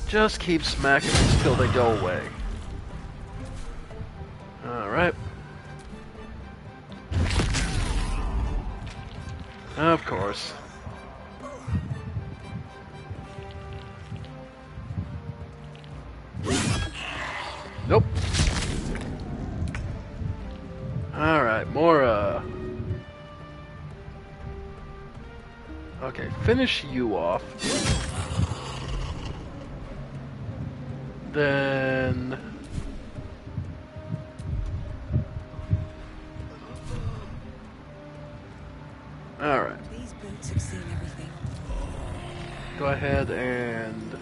just keep smacking these till they go away. Alright. Of course. Nope. finish you off, then alright. These boots have seen everything. Go ahead and...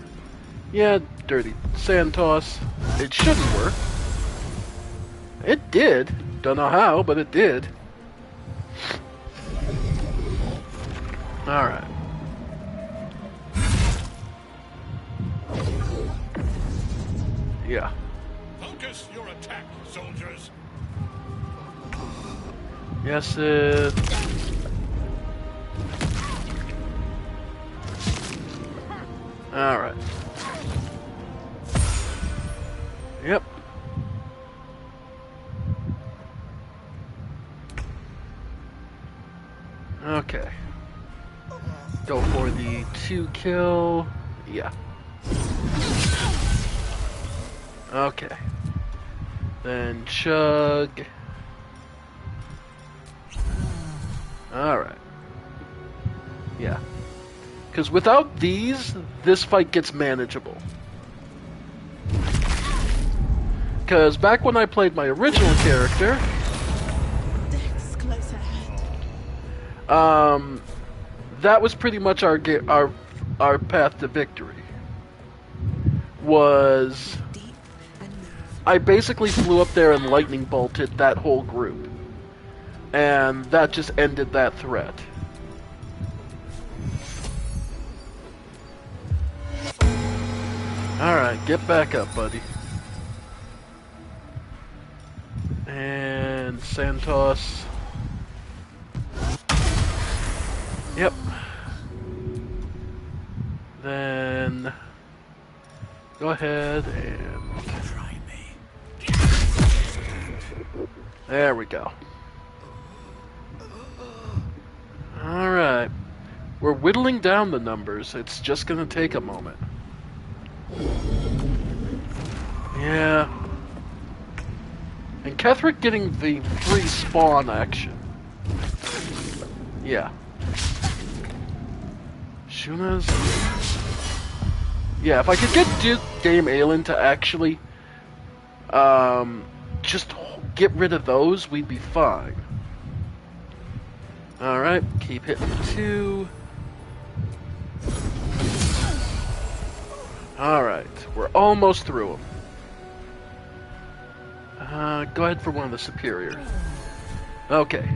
yeah, dirty sand toss. It shouldn't work. It did. Don't know how, but it did. Alright. Yeah. Focus your attack, soldiers. Yes, it... alright. Yep. Okay. Go for the 2 kill. Yeah. Okay. Then chug. Alright. Yeah. Because without these, this fight gets manageable. Because back when I played my original character, that was pretty much our path to victory. Was I basically flew up there and lightning bolted that whole group, and that just ended that threat. Alright, get back up, buddy. And Santos. Yep. Then go ahead and try me. There we go. Alright. We're whittling down the numbers. It's just gonna take a moment. Yeah. And Ketherick getting the free spawn action. Yeah. Shuna's... yeah, if I could get Dame Aelin to actually just get rid of those, we'd be fine. Alright, keep hitting 2. Alright, we're almost through them. Go ahead for one of the superior. Okay.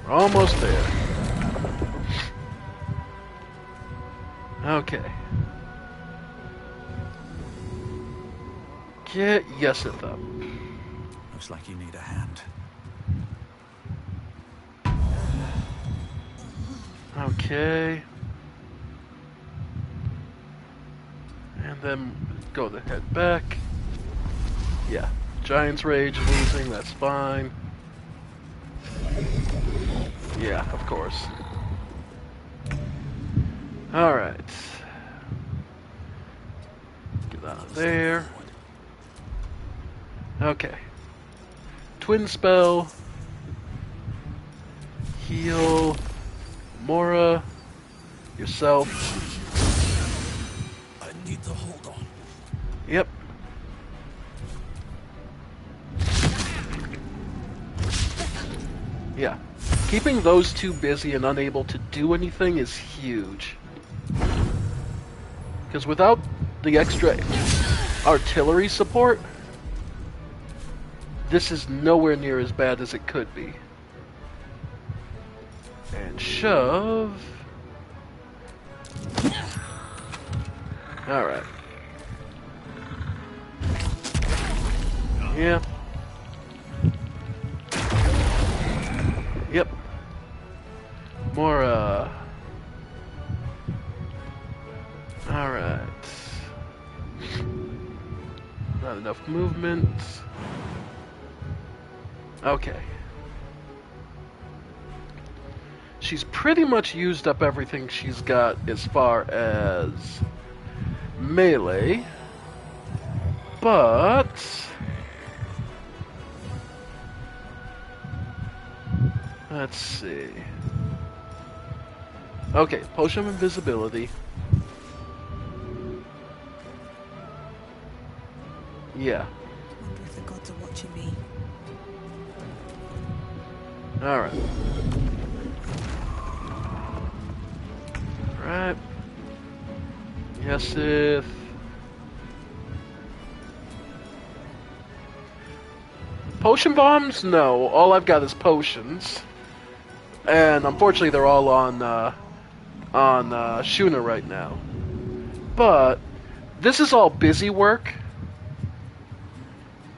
We're almost there. Okay. Get Yeseth up. Looks like you need a hand. Okay. And then go the head back. Yeah. Giant's Rage losing, that's fine. Yeah, of course. Alright. Get out of there. Okay. Twin spell. Heal. Mora. Yourself. I need to hold on. Yep. Yeah. Keeping those two busy and unable to do anything is huge. Because without the extra artillery support, this is nowhere near as bad as it could be. And shove. Alright. Yeah. Yep. More, alright. Not enough movement. Okay. She's pretty much used up everything she's got as far as melee. But let's see. Okay, potion of invisibility. Yeah. Wonder if the gods are watching me. Alright. Right. Yes, Sith. Potion bombs? No. All I've got is potions. And unfortunately they're all on Shuna right now. But this is all busy work.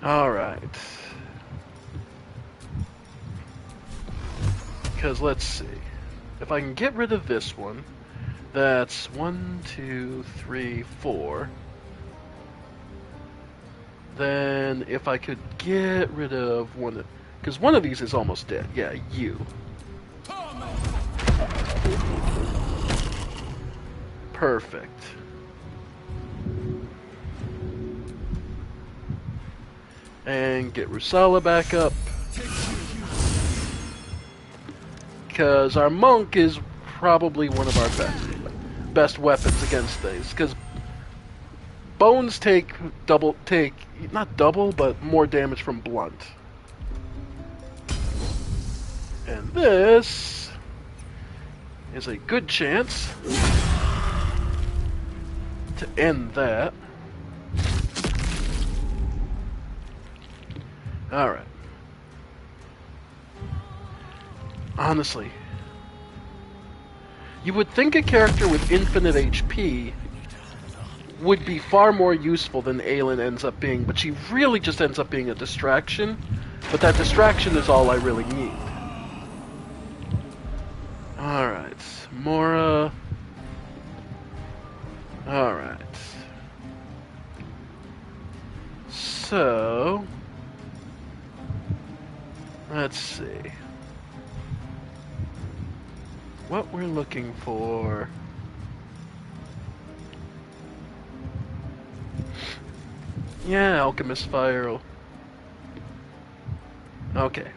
Alright. Because let's see. If I can get rid of this one, that's 1, 2, 3, 4. Then if I could get rid of one, because one of these is almost dead. Yeah, you. Perfect. And get Rusala back up. Because our monk is probably one of our best weapons against these. Because bones not double, but more damage from blunt. And this is a good chance to end that. Alright. Honestly, you would think a character with infinite HP would be far more useful than Aelin ends up being, but she really just ends up being a distraction. But that distraction is all I really need. Alright, Mora. Alright. So, let's see. What we're looking for. Yeah, Alchemist Fire. Okay.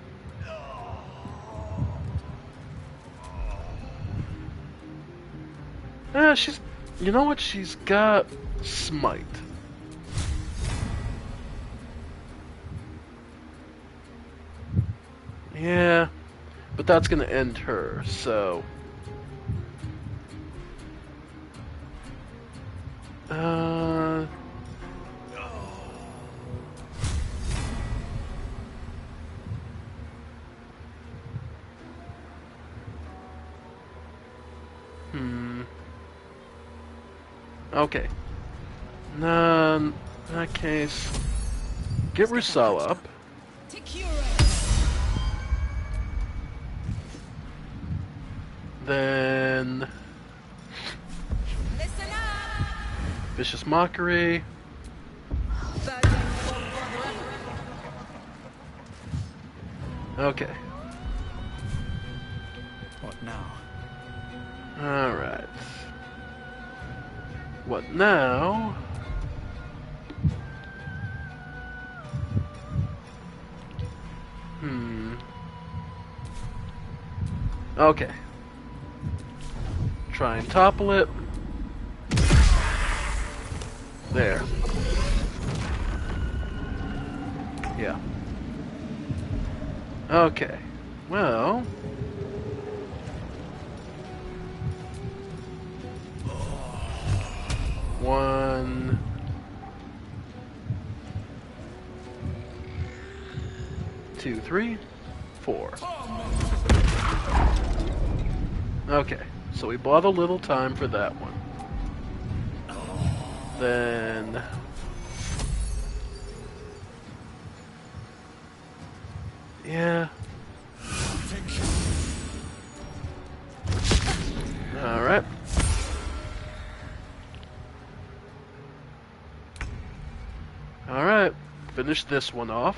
She's... You know what? She's got Smite. Yeah, but that's gonna end her, so... Okay. In that case, get Rusala up. Then... Vicious Mockery. Okay. What now? Alright. What now? Okay. Try and topple it. There. Yeah. Okay. Well... One... Two, three, four. Okay, so we bought a little time for that one. Then... Yeah. Alright. Alright, finish this one off.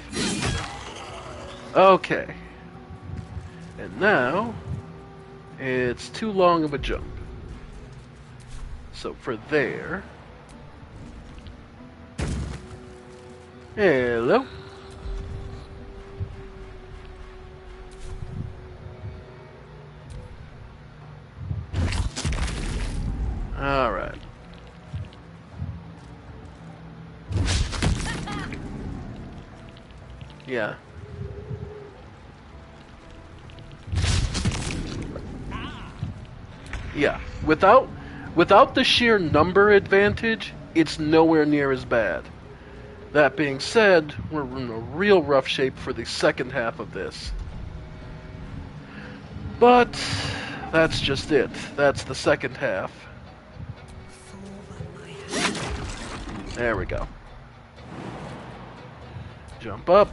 Okay. And now, it's too long of a jump. So for there... Hello? Yeah. Yeah. Without the sheer number advantage, it's nowhere near as bad. That being said, we're in a real rough shape for the second half of this. But that's just it. That's the second half. There we go. Jump up.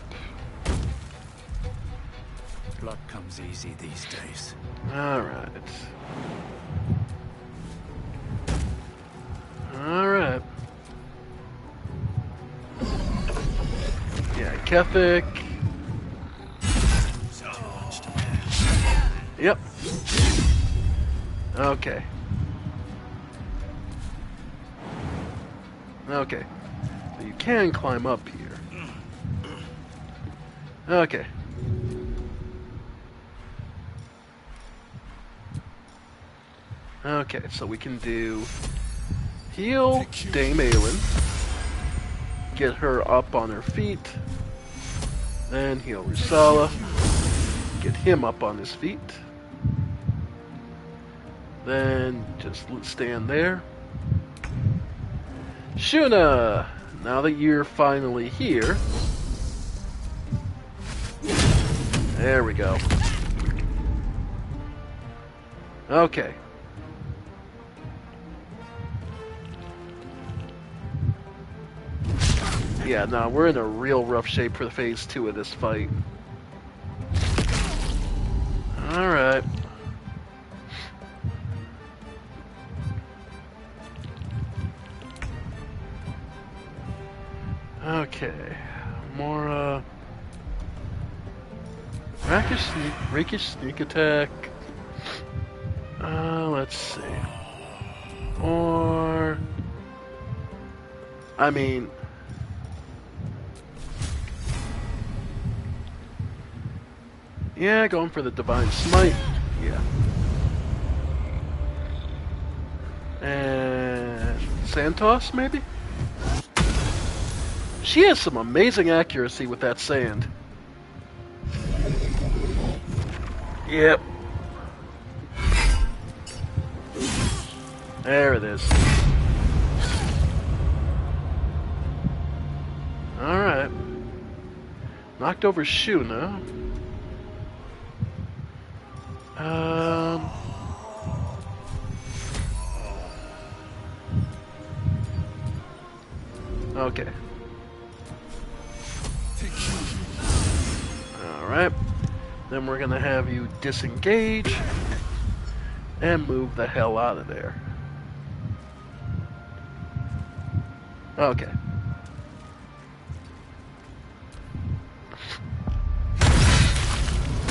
Luck comes easy these days. Alright. Alright. Yeah, Kethic. Yep. Okay. Okay. You can climb up here. Okay. Okay, so we can do heal Dame Aelin, get her up on her feet, then heal Rusala, get him up on his feet, then just stand there. Shuna, now that you're finally here, there we go. Okay. Yeah, no, we're in a real rough shape for phase 2 of this fight. Alright. Okay. More, rakish sneak attack. Let's see. Or... I mean... Yeah, going for the Divine Smite. Yeah. And... Santos, maybe? She has some amazing accuracy with that sand. Yep. There it is. Alright. Knocked over Shuna. Okay. Alright. Then we're gonna have you disengage and move the hell out of there. Okay.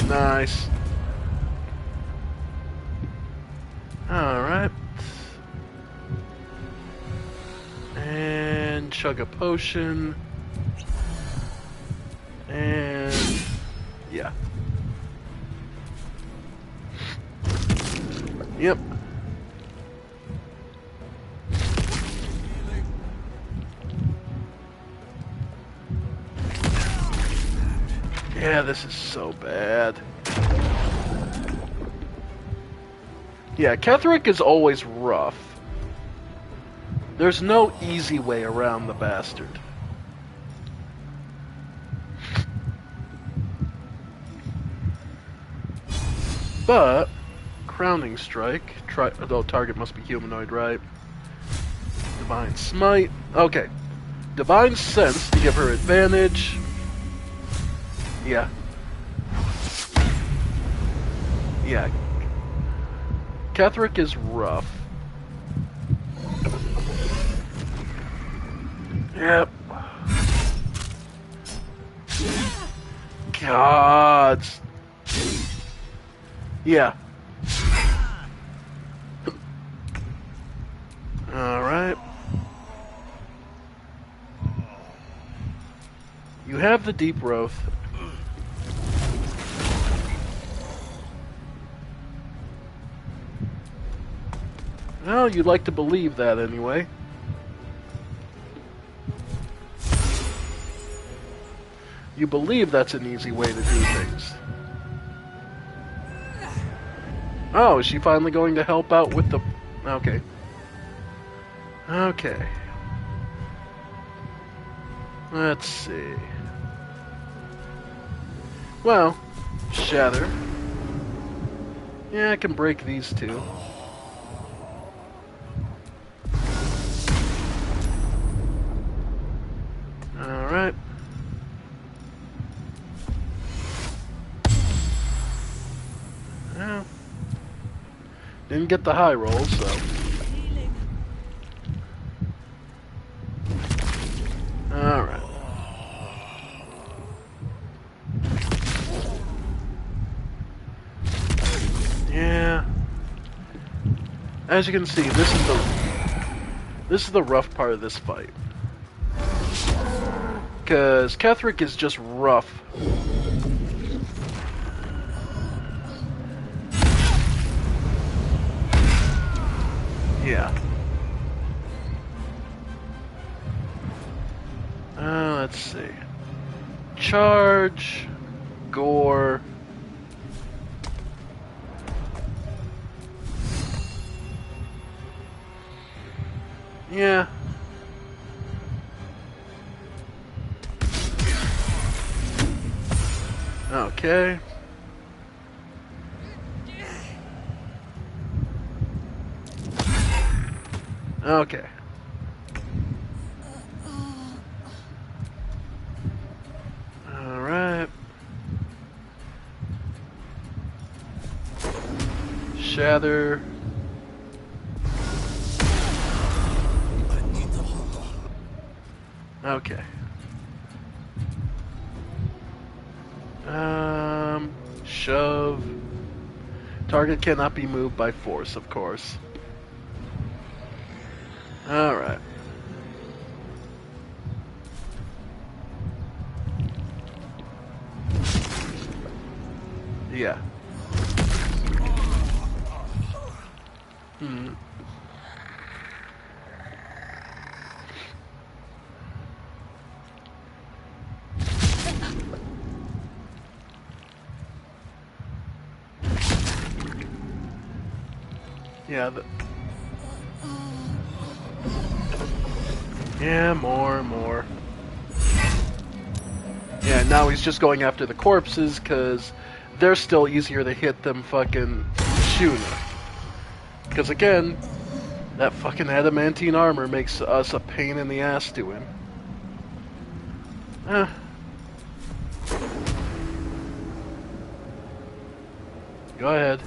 Nice. Alright. And chug a potion. And yeah. Yep. Yeah, this is so bad. Yeah, Ketheric is always rough. There's no easy way around the bastard. But, Crowning Strike, though target must be humanoid, right? Divine Smite, okay. Divine Sense to give her advantage. Yeah. Yeah. Ketheric is rough. Yep. God. Yeah. Alright. You have the Deep Growth. Well, you'd like to believe that anyway. You believe that's an easy way to do things. Oh, is she finally going to help out with the... Okay. Okay. Let's see. Well, shatter. Yeah, I can break these two. Alright. Well, didn't get the high roll, so... Alright. Yeah. As you can see, this is the rough part of this fight. Because Ketherick is just rough. Yeah. Let's see. Charge, gore. Yeah. Okay. Okay. Alright. Shatter. Okay. Shove. Target cannot be moved by force, of course. Alright. Yeah. Hmm. Yeah, yeah, more. Yeah, now he's just going after the corpses, because they're still easier to hit than fucking Shuna. Because again, that fucking adamantine armor makes us a pain in the ass to him. Go ahead.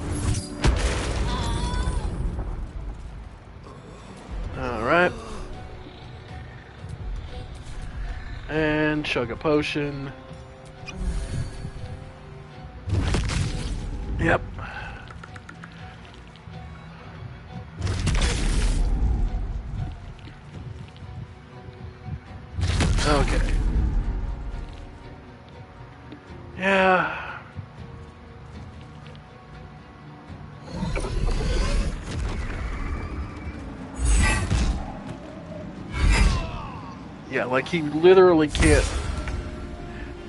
Alright. And chug a potion. Yep. Okay. Yeah. Yeah, like he literally can't.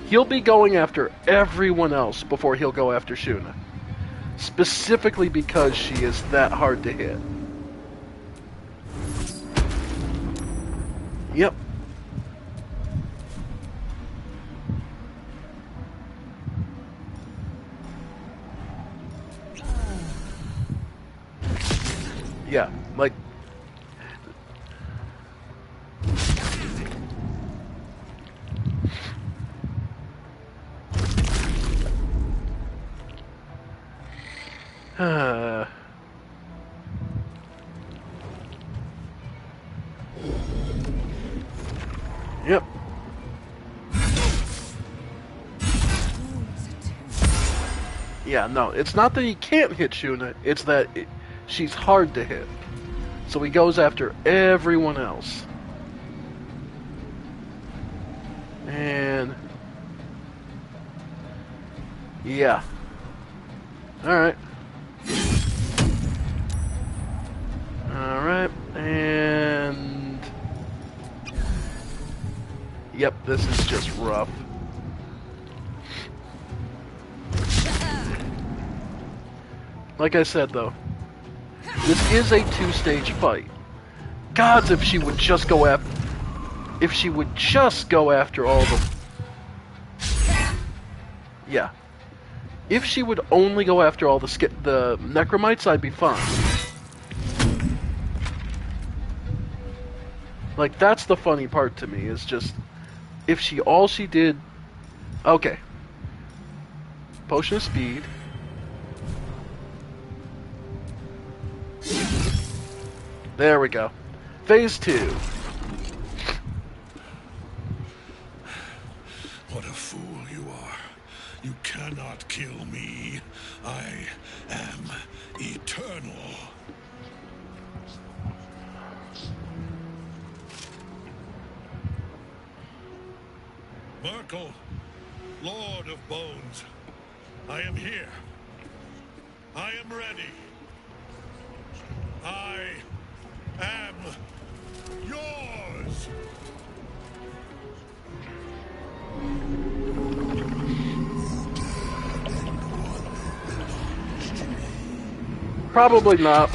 He'll be going after everyone else before he'll go after Shuna. Specifically because she is that hard to hit. Yep. Yeah, like... Yep. Yeah, no, it's not that he can't hit Shuna, it's that she's hard to hit. So he goes after everyone else. And... yeah. Alright. Alright, and... yep, this is just rough. Like I said, though, this is a two-stage fight. Gods, if she would just go after... If she would just go after all the... Yeah. If she would only go after all the necromites, I'd be fine. Like, that's the funny part to me, is just... If all she did... Okay. Potion of speed. There we go. Phase 2. What a fool you are. You cannot kill me. I am eternal. Merkel, Lord of Bones, I am here. I am ready. I am yours. Probably not.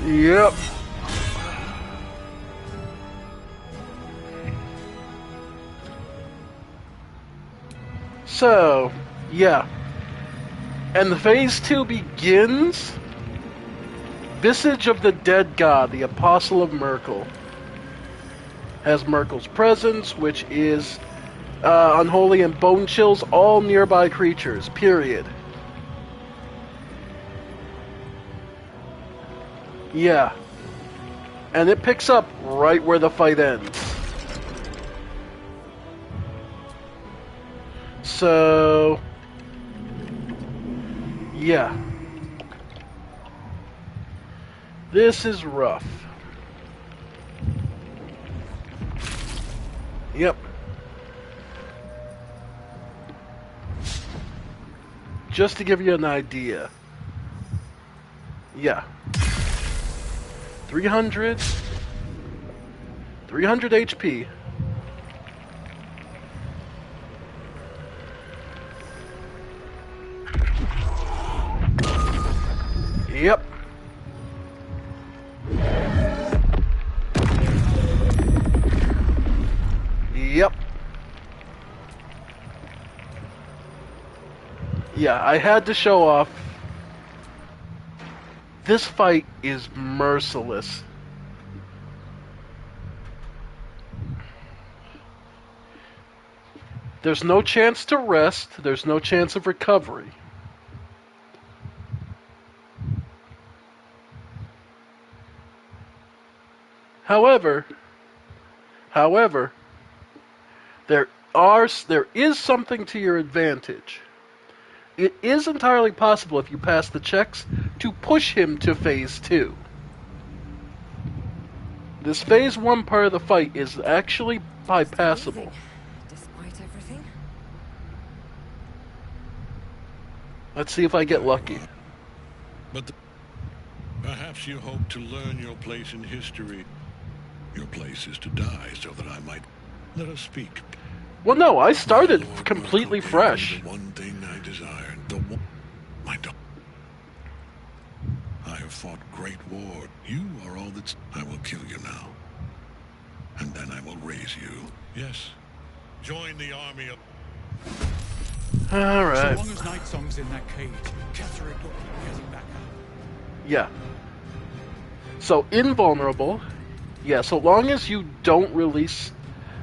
Yep. So, yeah. And the phase 2 begins. Visage of the Dead God, the Apostle of Merkel. Has Merkel's presence, which is unholy and bone chills all nearby creatures, period. Yeah. And it picks up right where the fight ends. So... yeah. This is rough. Yep. Just to give you an idea. Yeah. 300 HP. Yep. Yep. Yeah, I had to show off. This fight is merciless. There's no chance to rest. There's no chance of recovery. However, there is something to your advantage. It is entirely possible, if you pass the checks, to push him to phase 2. This phase 1 part of the fight is actually bypassable. Despite everything. Let's see if I get lucky. But perhaps you hope to learn your place in history. Your place is to die so that I might... Let us speak. Well, no, I started completely fresh. The one thing I desired, the one... My daughter. I have fought great war. You are all that's... I will kill you now. And then I will raise you. Yes. Join the army of... Alright. So long as Night Song's in that cage, Catherine will be getting back up. Yeah. So, invulnerable. Yeah, so long as you don't release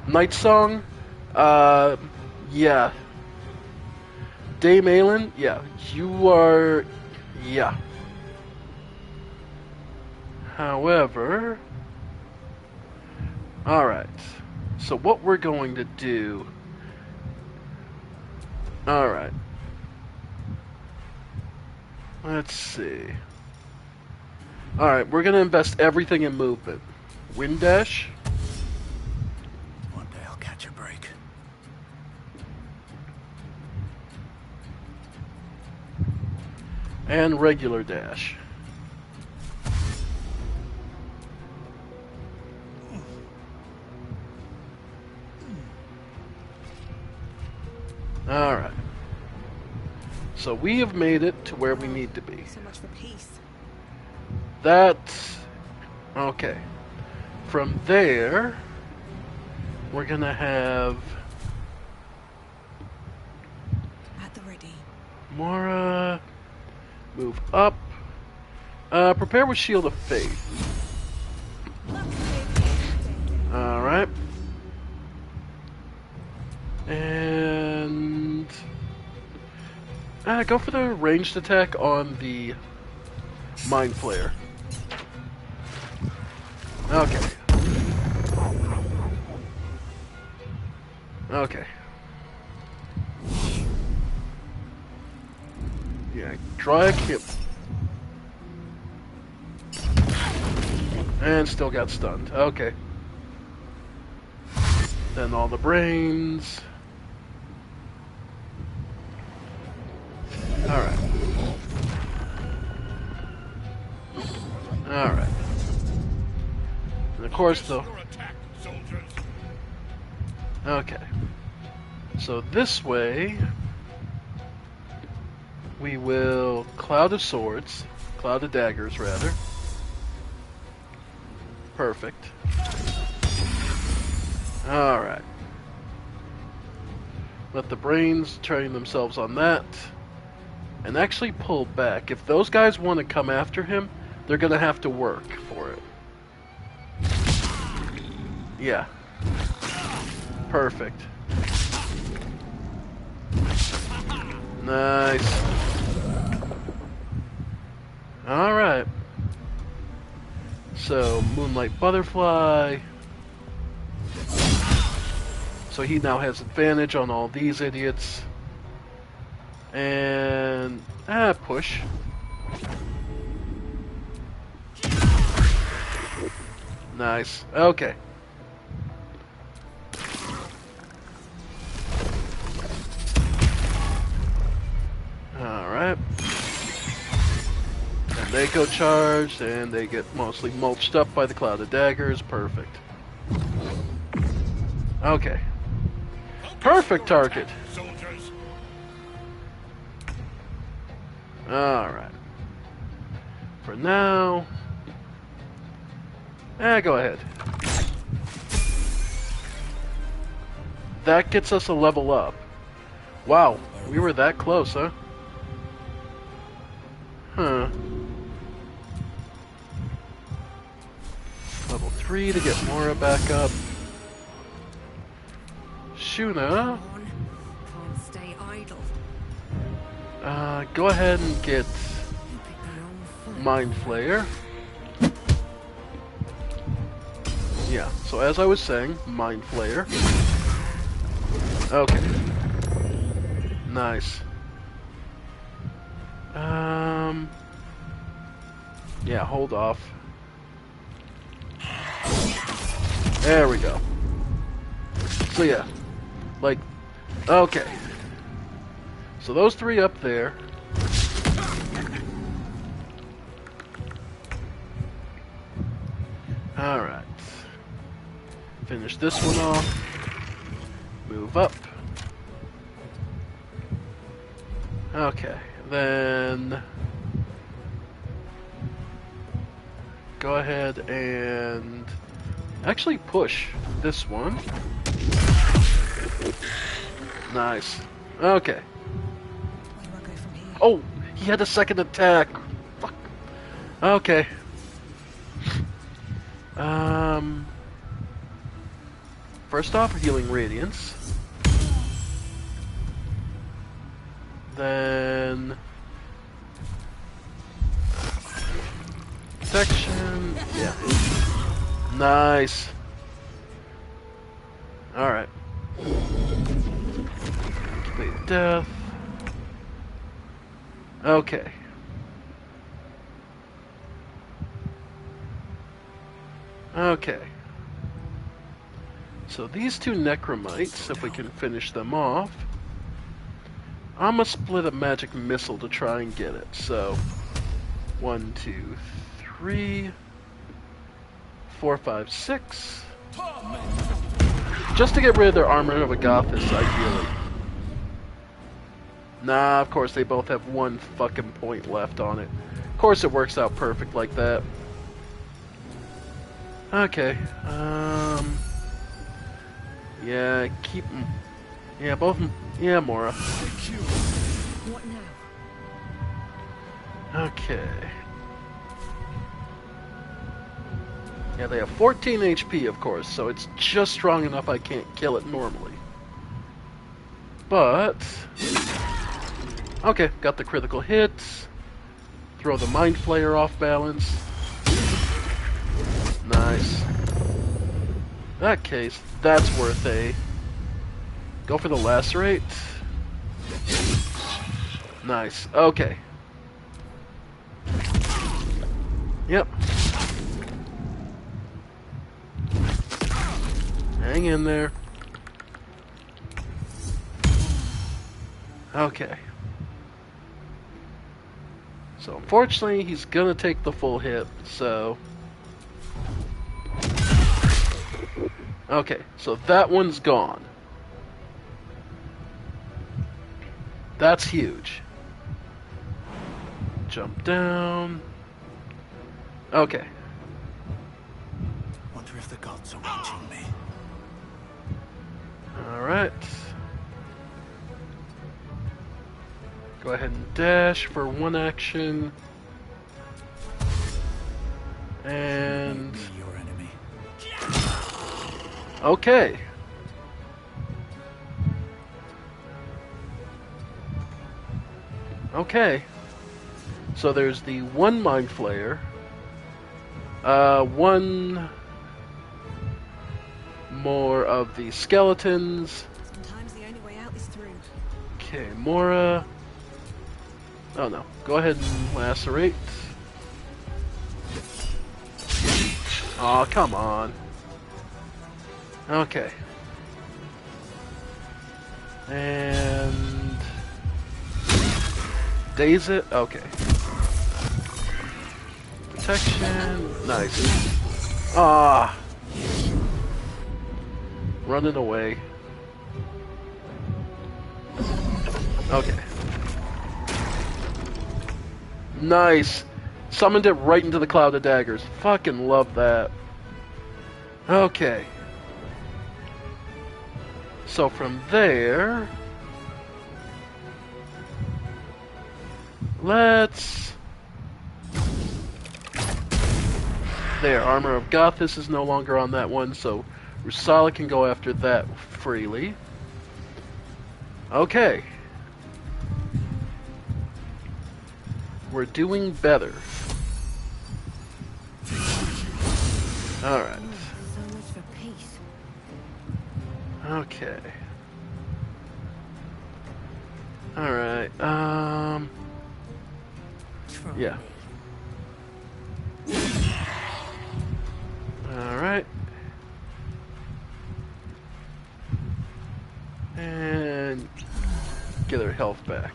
Night Song, yeah. Dame Aelin, yeah, you are, yeah. However, alright, so what we're going to do Alright. Let's see. Alright, we're gonna invest everything in movement. Wind dash. One day I'll catch a break. And regular dash. Alright. So we have made it to where we need to be. So much for peace. That's... okay. From there, we're gonna have... At the ready. Mora... move up. Prepare with Shield of Faith. Alright. And... go for the ranged attack on the Mind Flayer. Okay. Okay. Yeah, draw a kill. And still got stunned. Okay. Then all the brains. Alright. Alright. And of course, though. Okay. So this way, we will Cloud of Swords. Cloud of Daggers, rather. Perfect. Alright. Let the brains train themselves on that. And actually pull back. If those guys want to come after him, they're going to have to work for it. Yeah. Perfect. Nice. Alright. So, Moonlight Butterfly. So he now has advantage on all these idiots. And... push. Nice. Okay. Alright. And they go charged, and they get mostly mulched up by the Cloud of Daggers. Perfect. Okay. Perfect target! Alright. For now... go ahead. That gets us a level up. Wow, we were that close, huh? Huh. Level 3 to get Mora back up. Shuna. Can't stay idle. Go ahead and get Mind Flayer. Yeah, so as I was saying, Mind Flayer. Okay. Nice. Yeah, hold off. There we go. So yeah, like, okay. So those three up there. Alright. Finish this one off. Move up. Okay, then go ahead and actually push this one. Nice. Okay. Oh, he had a second attack. Fuck. Okay. First off, healing radiance. Then protection. Yeah. Nice. All right. Complete death. Okay. Okay. So these two necromites, if we can finish them off, I'm gonna split a magic missile to try and get it. So, 1, 2, 3, 4, 5, 6. Just to get rid of their armor of a Gothis, ideally. Nah, of course they both have 1 fucking point left on it. Of course it works out perfect like that. Okay, yeah, keep... Yeah, both... Yeah, Mora. What now? Okay. Yeah, they have 14 HP, of course, so it's just strong enough I can't kill it normally. But... Okay, got the critical hits. Throw the Mind Flayer off balance. Nice. In that case, that's worth a... Go for the Lacerate. Nice. Okay. Yep. Hang in there. Okay. So unfortunately, he's gonna take the full hit, so... Okay, so that one's gone. That's huge. Jump down. Okay. Wonder if the gods are watching me. Alright. Go ahead and dash for 1 action. And... Your enemy. Okay. Okay. So there's the 1 Mind Flayer. 1 more of the skeletons. Sometimes the only way out is through. Okay, Mora. Oh no. Go ahead and lacerate. Aw, come on. Okay. And... Daze it? Okay. Protection. Nice. Ah. Running away. Okay. Nice. Summoned it right into the cloud of daggers. Fucking love that. Okay. So from there... Let's... There, Armor of Gothis is no longer on that one, so Rusala can go after that freely. Okay. We're doing better. Alright. So much for peace. Okay. Alright, yeah. Alright. And get her health back.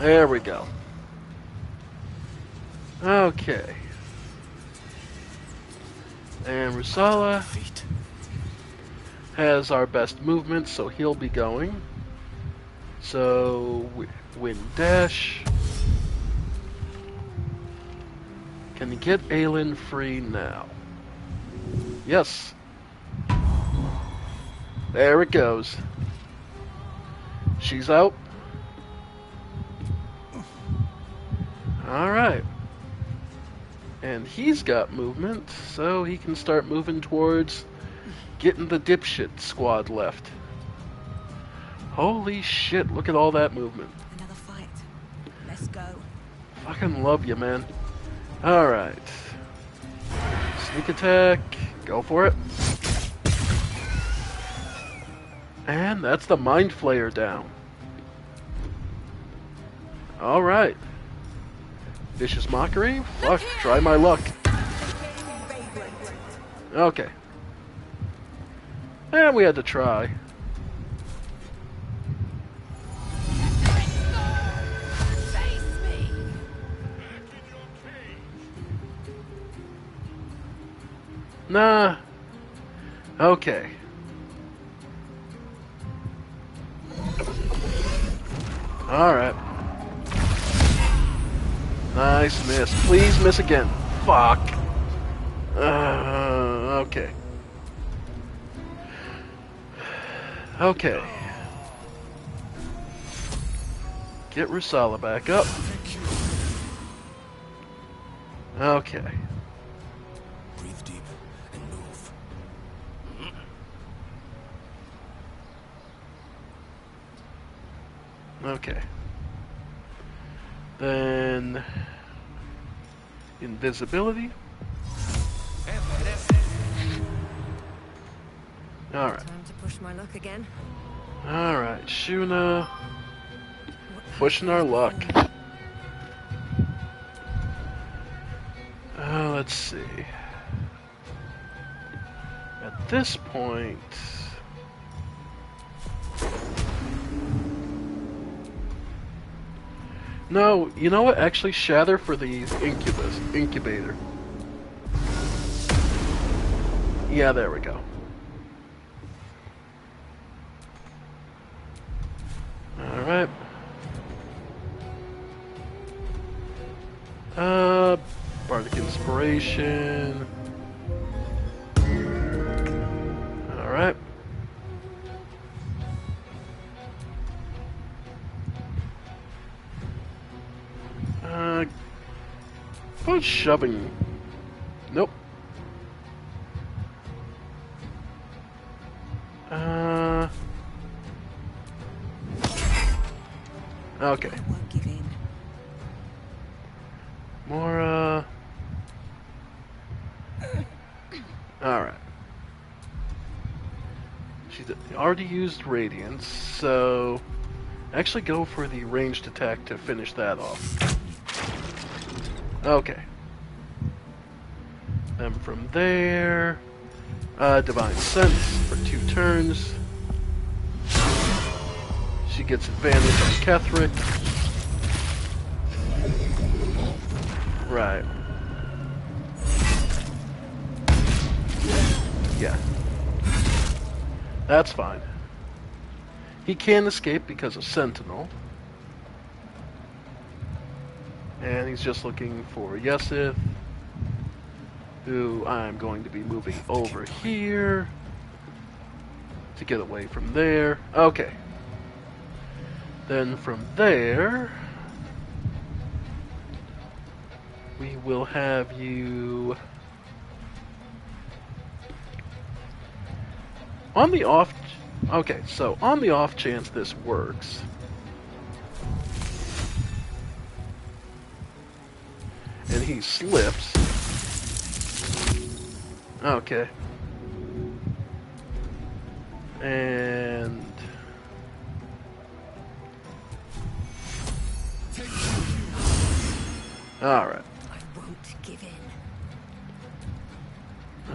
There we go. Okay. And Rusala has our best movement, so he'll be going. So, wind dash. Can you get Aelin free now? Yes. There it goes. She's out. Alright. And he's got movement, so he can start moving towards getting the dipshit squad left. Holy shit, look at all that movement. Another fight. Let's go. Fucking love you, man. Alright. Sneak attack. Go for it. And that's the Mind Flayer down. Alright. Vicious mockery? Fuck, try my luck. Okay. And we had to try. Nah. Okay. Alright. Nice miss. Please miss again. Fuck. Okay. Okay. Get Rusala back up. Okay. Breathe deep and move. Okay. Then invisibility. Alright. Time to push my luck again. Alright, Shuna. Pushing our luck. Let's see. At this point... No, you know what? Actually, Shatter for the incubator. Yeah, there we go. Alright. Bardic Inspiration. Alright. What's shoving? Nope. Okay. More, Alright. She's already used Radiance, so... Actually go for the ranged attack to finish that off. Okay. Then from there... Divine Sense for 2 turns. She gets advantage on Ketheric. Right. Yeah. That's fine. He can escape because of Sentinel. And he's just looking for Yesith, who I'm going to be moving over here to get away from there. Okay. Then from there, we will have you on the off. Okay, so on the off chance this works, and he slips. Okay. And all right. I won't give in.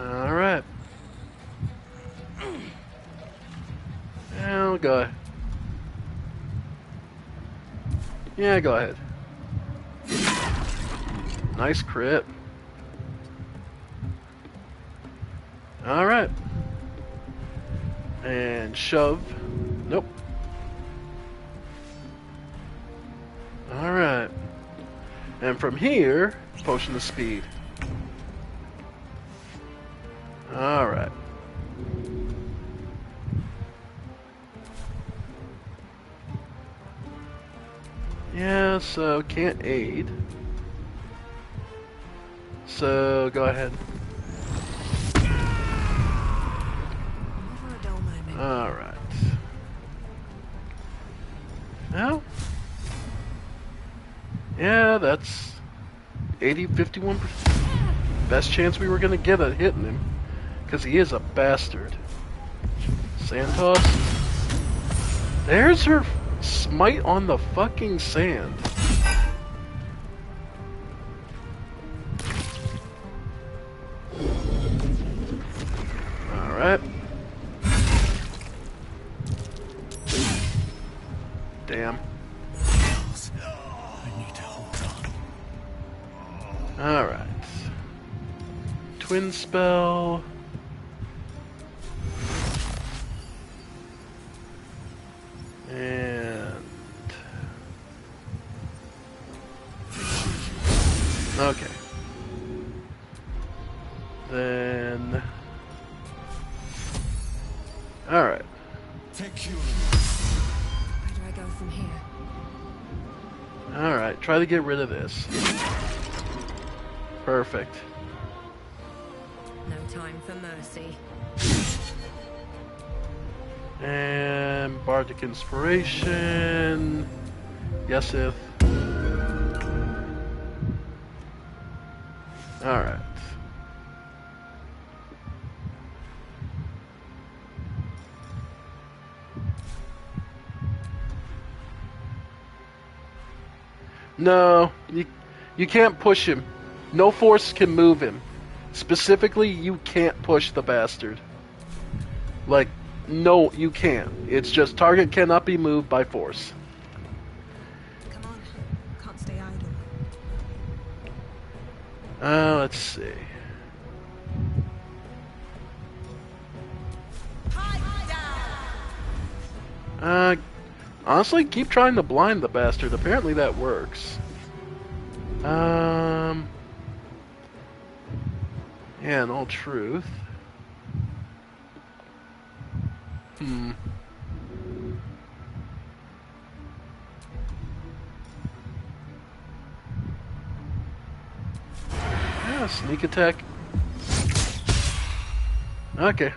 All right. I'll go ahead. Yeah, go ahead. Nice crit. Alright. And shove. Nope. Alright. And from here, potion of speed. Alright. Yeah, so can't aid. So go ahead. Alright. Now? Yeah, that's 51%. Best chance we were gonna get at hitting him. Because he is a bastard. Santos. There's her smite on the fucking sand. Alright. Damn. I need to hold on. Alright. Twin spell. And... okay. Then... alright. Take you. Where do I go from here? Alright, try to get rid of this. Perfect. No time for mercy. And Bardic Inspiration. Yesith. Alright. No, you can't push him. No force can move him. Specifically, you can't push the bastard. Like, no, you can't. It's just target cannot be moved by force. Come on. Can't stay idle. Let's see. Honestly, keep trying to blind the bastard. Apparently that works. Yeah, in all truth. Yeah, sneak attack. Okay.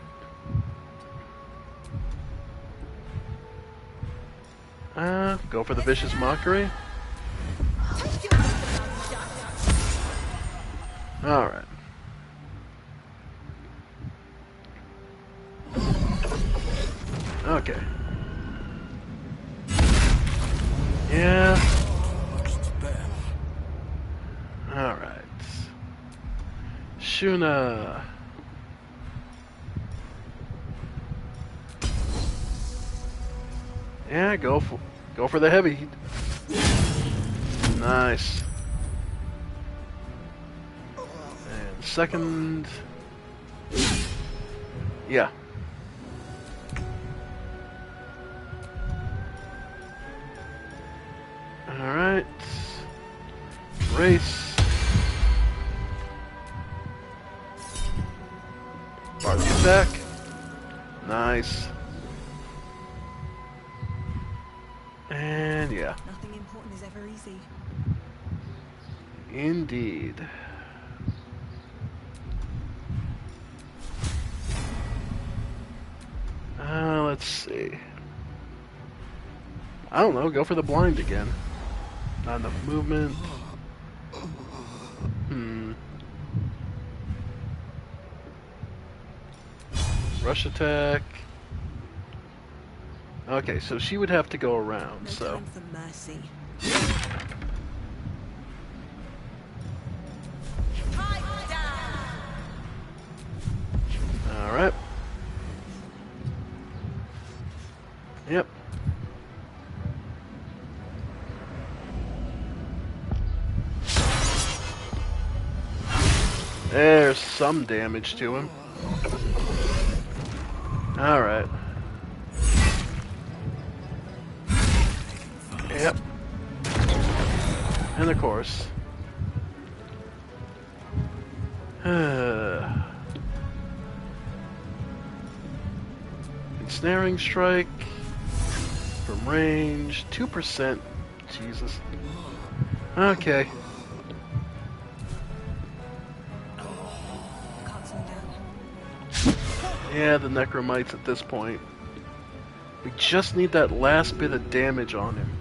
Go for the vicious mockery. Alright. Okay. Yeah. Alright. Shuna. Yeah, go for the heavy. Nice. And second. Yeah. Alright. Race. Barley attack. Nice. And yeah. Nothing important is ever easy. Indeed. Let's see. I don't know, go for the blind again. Not enough movement. Rush attack. Okay, so she would have to go around, No so. time for mercy. Alright. Yep. There's some damage to him. Alright. Yep. And of course. Ensnaring strike. From range. 2%. Jesus. Okay. Yeah, the Necromites at this point. We just need that last bit of damage on him.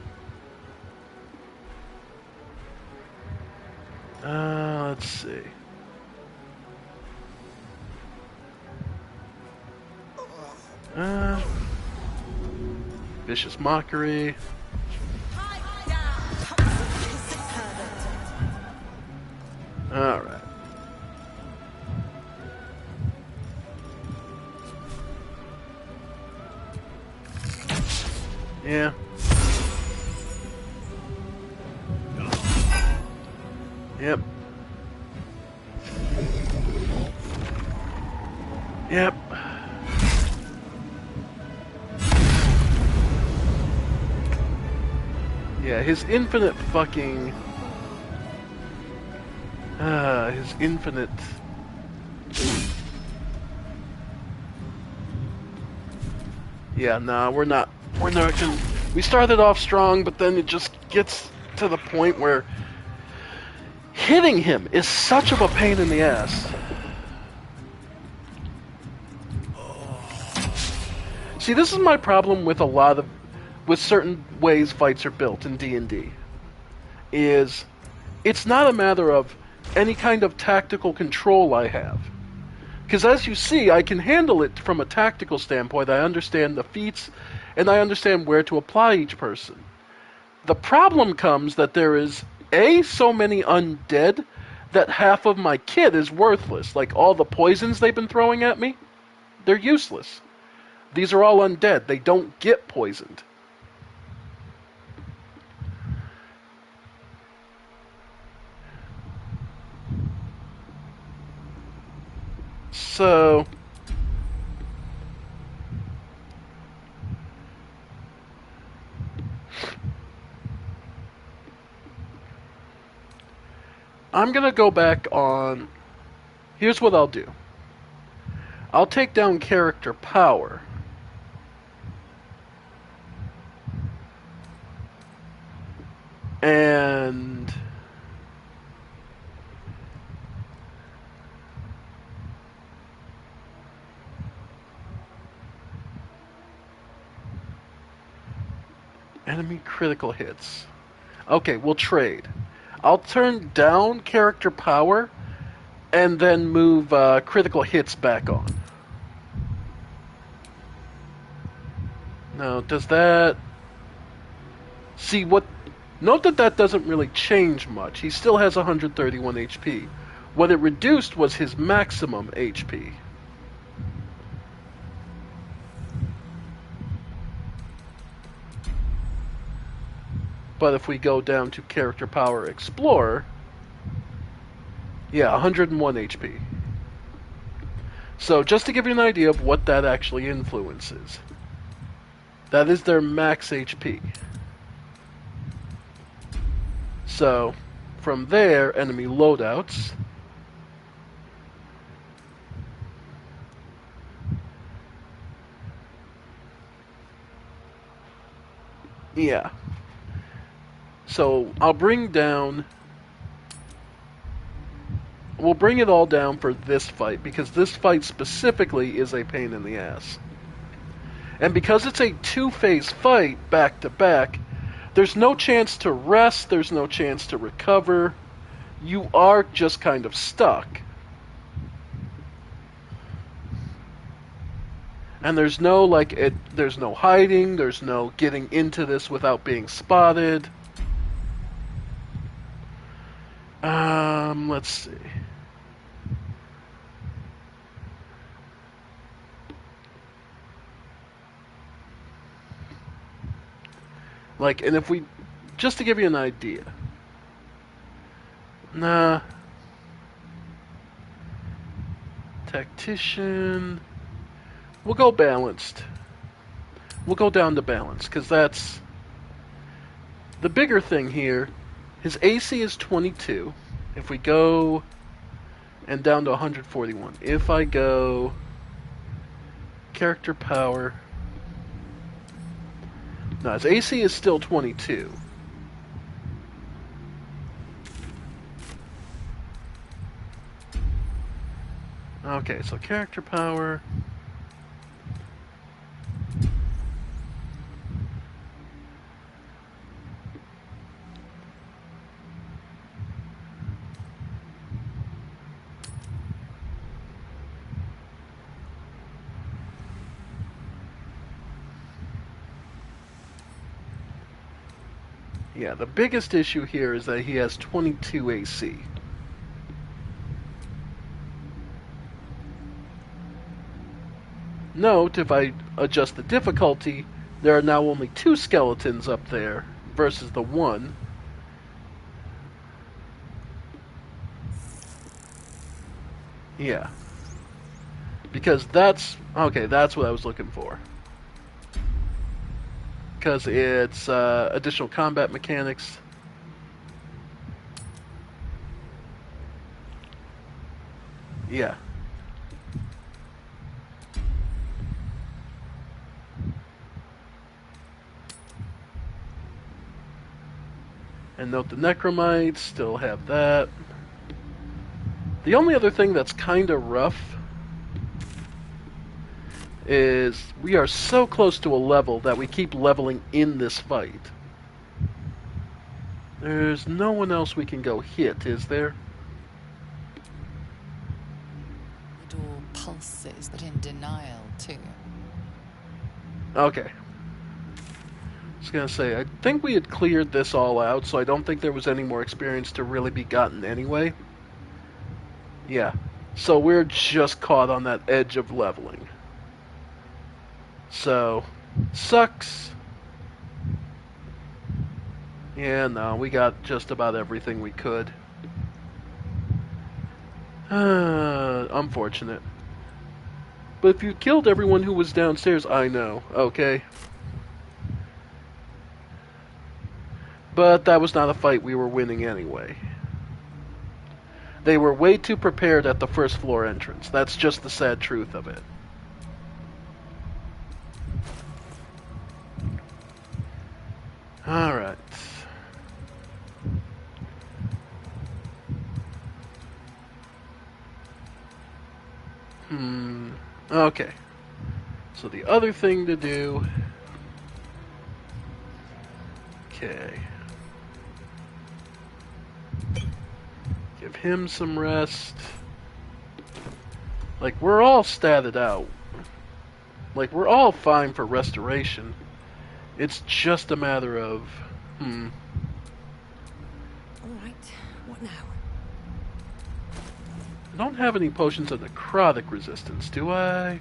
Let's see. Vicious Mockery. Alright. Yeah. Yep. Yep. Yeah, his infinite fucking... his infinite... Yeah, nah, we're not gonna... We started off strong, but then it just gets to the point where hitting him is such of a pain in the ass. See, this is my problem with with certain ways fights are built in D&D. Is it's not a matter of any kind of tactical control I have. Because as you see, I can handle it from a tactical standpoint. I understand the feats, and I understand where to apply each person. The problem comes that there is, A, so many undead that half of my kit is worthless. Like, all the poisons they've been throwing at me, they're useless. These are all undead. They don't get poisoned. So... I'm gonna go back on... Here's what I'll do. I'll take down character power. And... enemy critical hits. Okay, we'll trade. I'll turn down character power and then move critical hits back on. Now, does that... See, what... Note that that doesn't really change much. He still has 131 HP. What it reduced was his maximum HP. But if we go down to Character Power Explorer, yeah, 101 HP. So just to give you an idea of what that actually influences, that is their max HP. So from there, enemy loadouts. Yeah. So I'll bring down... We'll bring it all down for this fight, because this fight specifically is a pain in the ass. And because it's a two-phase fight, back-to-back, there's no chance to rest, there's no chance to recover. You are just kind of stuck. And there's no, there's no hiding, there's no getting into this without being spotted. Let's see. And if we, just to give you an idea. Nah. Tactician. We'll go balanced. We'll go down to balance, because that's the bigger thing here. His AC is 22. If we go and down to 141. If I go character power. No, his AC is still 22. Okay, so character power. Yeah, the biggest issue here is that he has 22 AC. Note, if I adjust the difficulty, there are now only 2 skeletons up there versus the 1. Yeah. Because that's what I was looking for. Because it's additional combat mechanics. Yeah. And note the Necromites still have that. The only other thing that's kind of rough is we are so close to a level that we keep leveling in this fight. There's no one else we can go hit, is there? The door pulses, but in denial, too. Okay. I was gonna say, I think we had cleared this all out, so I don't think there was any more experience to really be gotten anyway. Yeah. So we're just caught on that edge of leveling. So, sucks. Yeah, no, we got just about everything we could. Unfortunate. But if you killed everyone who was downstairs, I know, okay? But that was not a fight we were winning anyway. They were way too prepared at the first floor entrance. That's just the sad truth of it. Alright. Okay. So the other thing to do... Okay. Give him some rest. Like, we're all statted out. Like, we're all fine for restoration. It's just a matter of... Alright, what now? I don't have any potions of necrotic resistance, do I?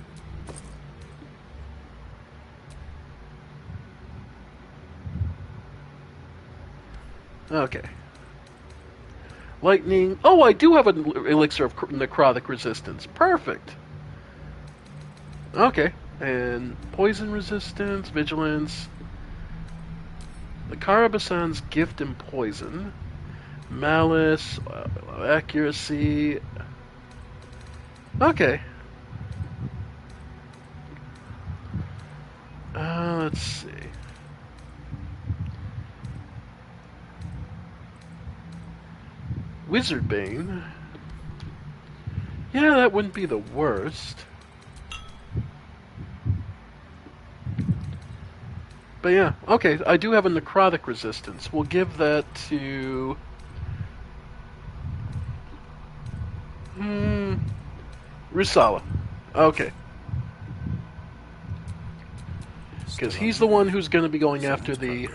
Okay. Lightning. Oh, I do have an elixir of necrotic resistance. Perfect. Okay. And poison resistance, vigilance. The Karabasan's gift and poison. Malice, accuracy. Okay. Let's see. Wizardbane. Yeah, that wouldn't be the worst. But yeah, okay, I do have a necrotic resistance. We'll give that to... Rusala. Okay. Because he's the one who's going to be going after the...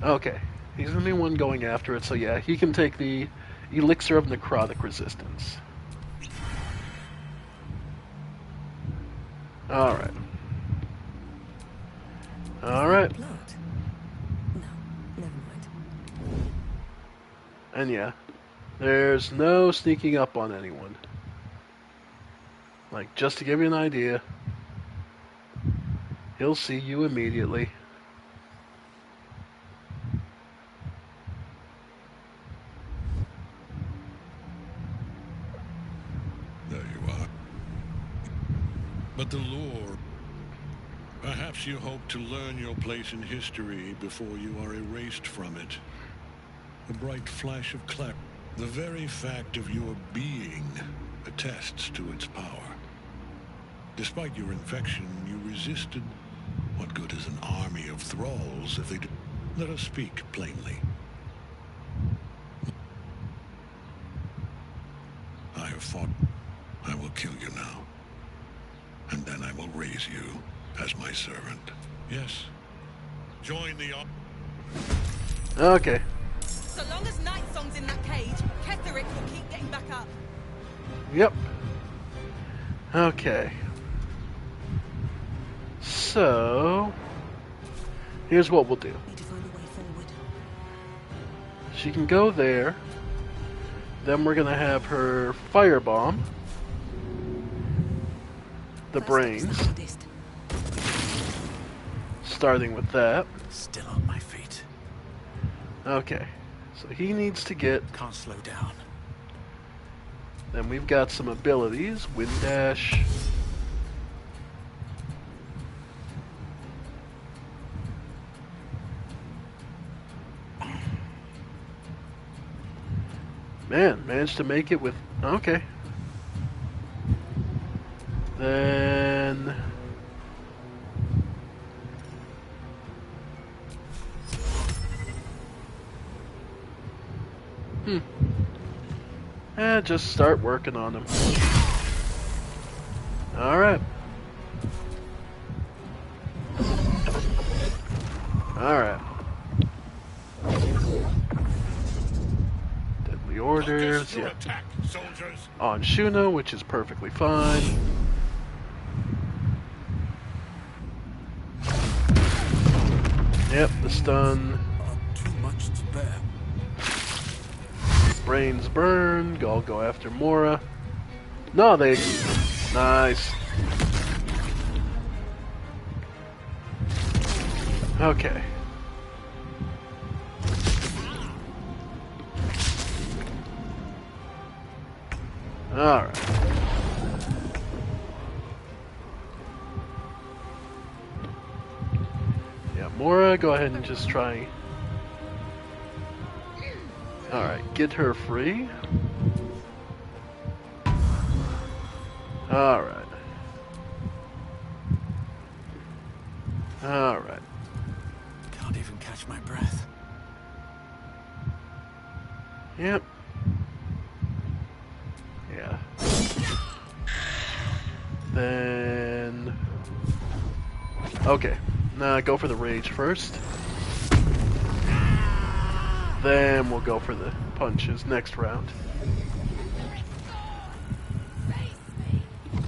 Okay. He's going to be the one going after it, so yeah, he can take the elixir of necrotic resistance. Alright. Alright. No, never mind. And yeah, there's no sneaking up on anyone. Like, just to give you an idea, he'll see you immediately. There you are. But the lore... Perhaps you hope to learn your place in history before you are erased from it. A bright flash of clarity. The very fact of your being attests to its power. Despite your infection, you resisted. What good is an army of thralls if they do? Let us speak plainly. I have fought. I will kill you now. And then I will raise you as my servant. Yes. Join the... Okay. So long as Nightsong's in that cage, Ketheric will keep getting back up. Yep. Okay. So here's what we'll do. Need to find a way forward. She can go there. Then we're gonna have her firebomb the brains. Starting with that. Still on my feet. Okay. So he needs to get... Can't slow down. Then we've got some abilities. Wind dash. Man, managed to make it with... Okay. Then... just start working on them. Alright. Alright. Deadly orders, yeah. Attack, soldiers. On Shuna, which is perfectly fine. Yep, the stun. Too much to bear. Brains burn. I'll go after Mora. No, they... Nice. Okay. Alright. Yeah, Mora, go ahead and just try... Alright, get her free. Alright. Alright. Can't even catch my breath. Yep. Yeah. Then... Okay. Nah, go for the rage first. Then we'll go for the punches next round.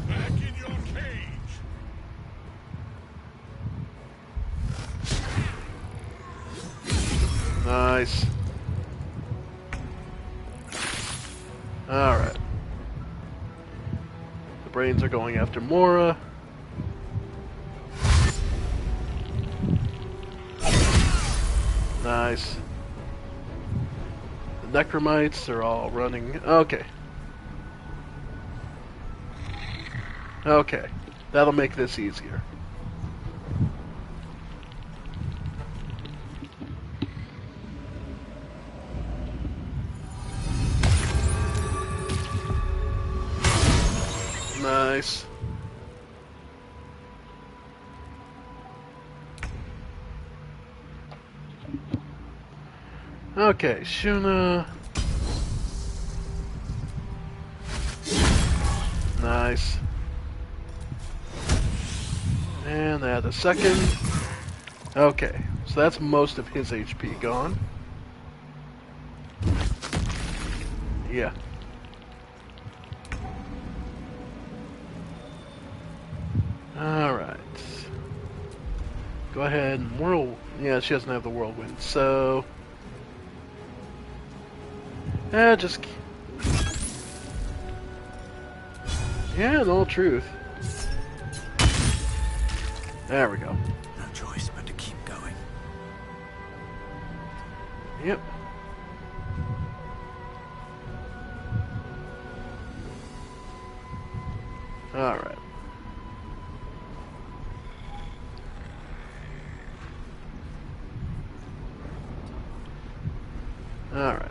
Back in your cage. Nice. Alright. The brains are going after Mora. Nice. The Necromites are all running. Okay. Okay. That'll make this easier. Nice. Okay, Shuna. Nice. And add a second. Okay, so that's most of his HP gone. Yeah. Alright. Go ahead and whirl. Yeah, she doesn't have the whirlwind, so... just... Yeah, in all truth. There we go. No choice but to keep going. Yep. Alright. Alright.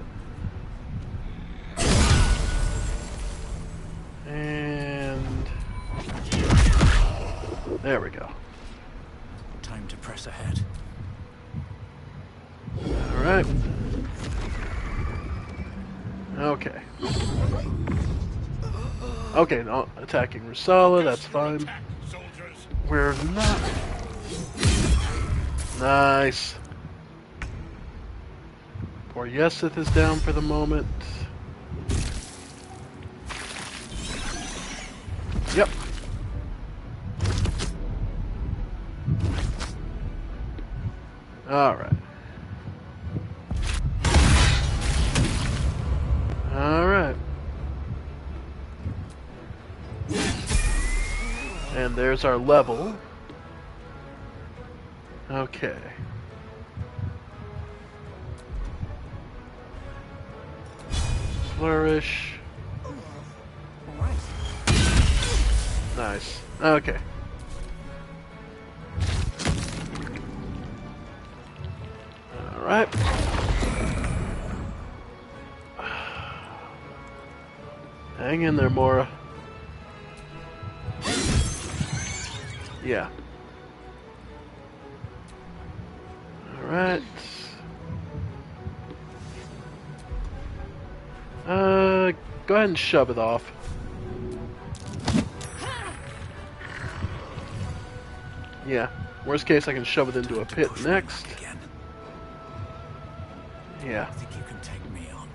And... There we go. Time to press ahead. Alright. Okay. Okay, no, attacking Rusala, that's fine. We're not... Nice. Poor Yesith is down for the moment. Yep. Alright. Alright. And there's our level. Okay. Flourish. Nice. Okay. Alright. Hang in there, Mora. Yeah. Alright. Go ahead and shove it off. Yeah. Worst case, I can shove it into a pit next. Yeah. I think you can take me on.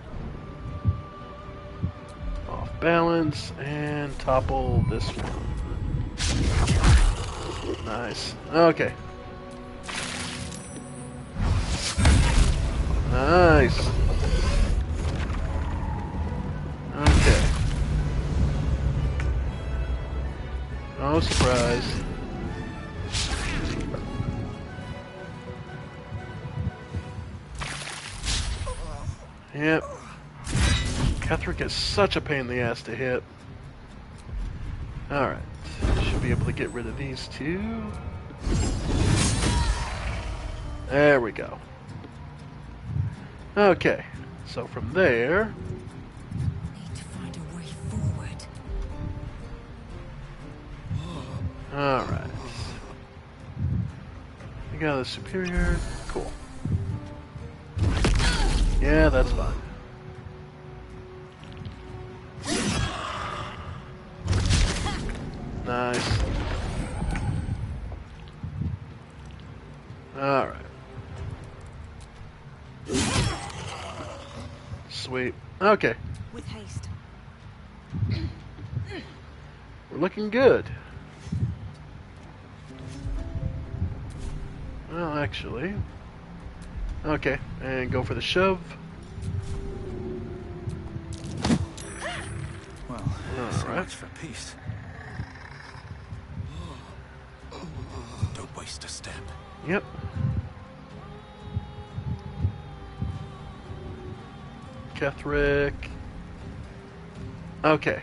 Off balance and topple this one. Nice. Okay. Nice. Okay. No surprise. Yep. Ketherick is such a pain in the ass to hit. Alright. Should be able to get rid of these two. There we go. Okay. So from there... Need to find a way forward. Alright. You got a superior. Cool. Yeah, that's fine. Nice. Alright. Sweet. Okay. With haste. We're looking good. Well, actually... Okay, and go for the shove. Well, so much for peace. Don't waste a step. Yep. Ketherick. Okay.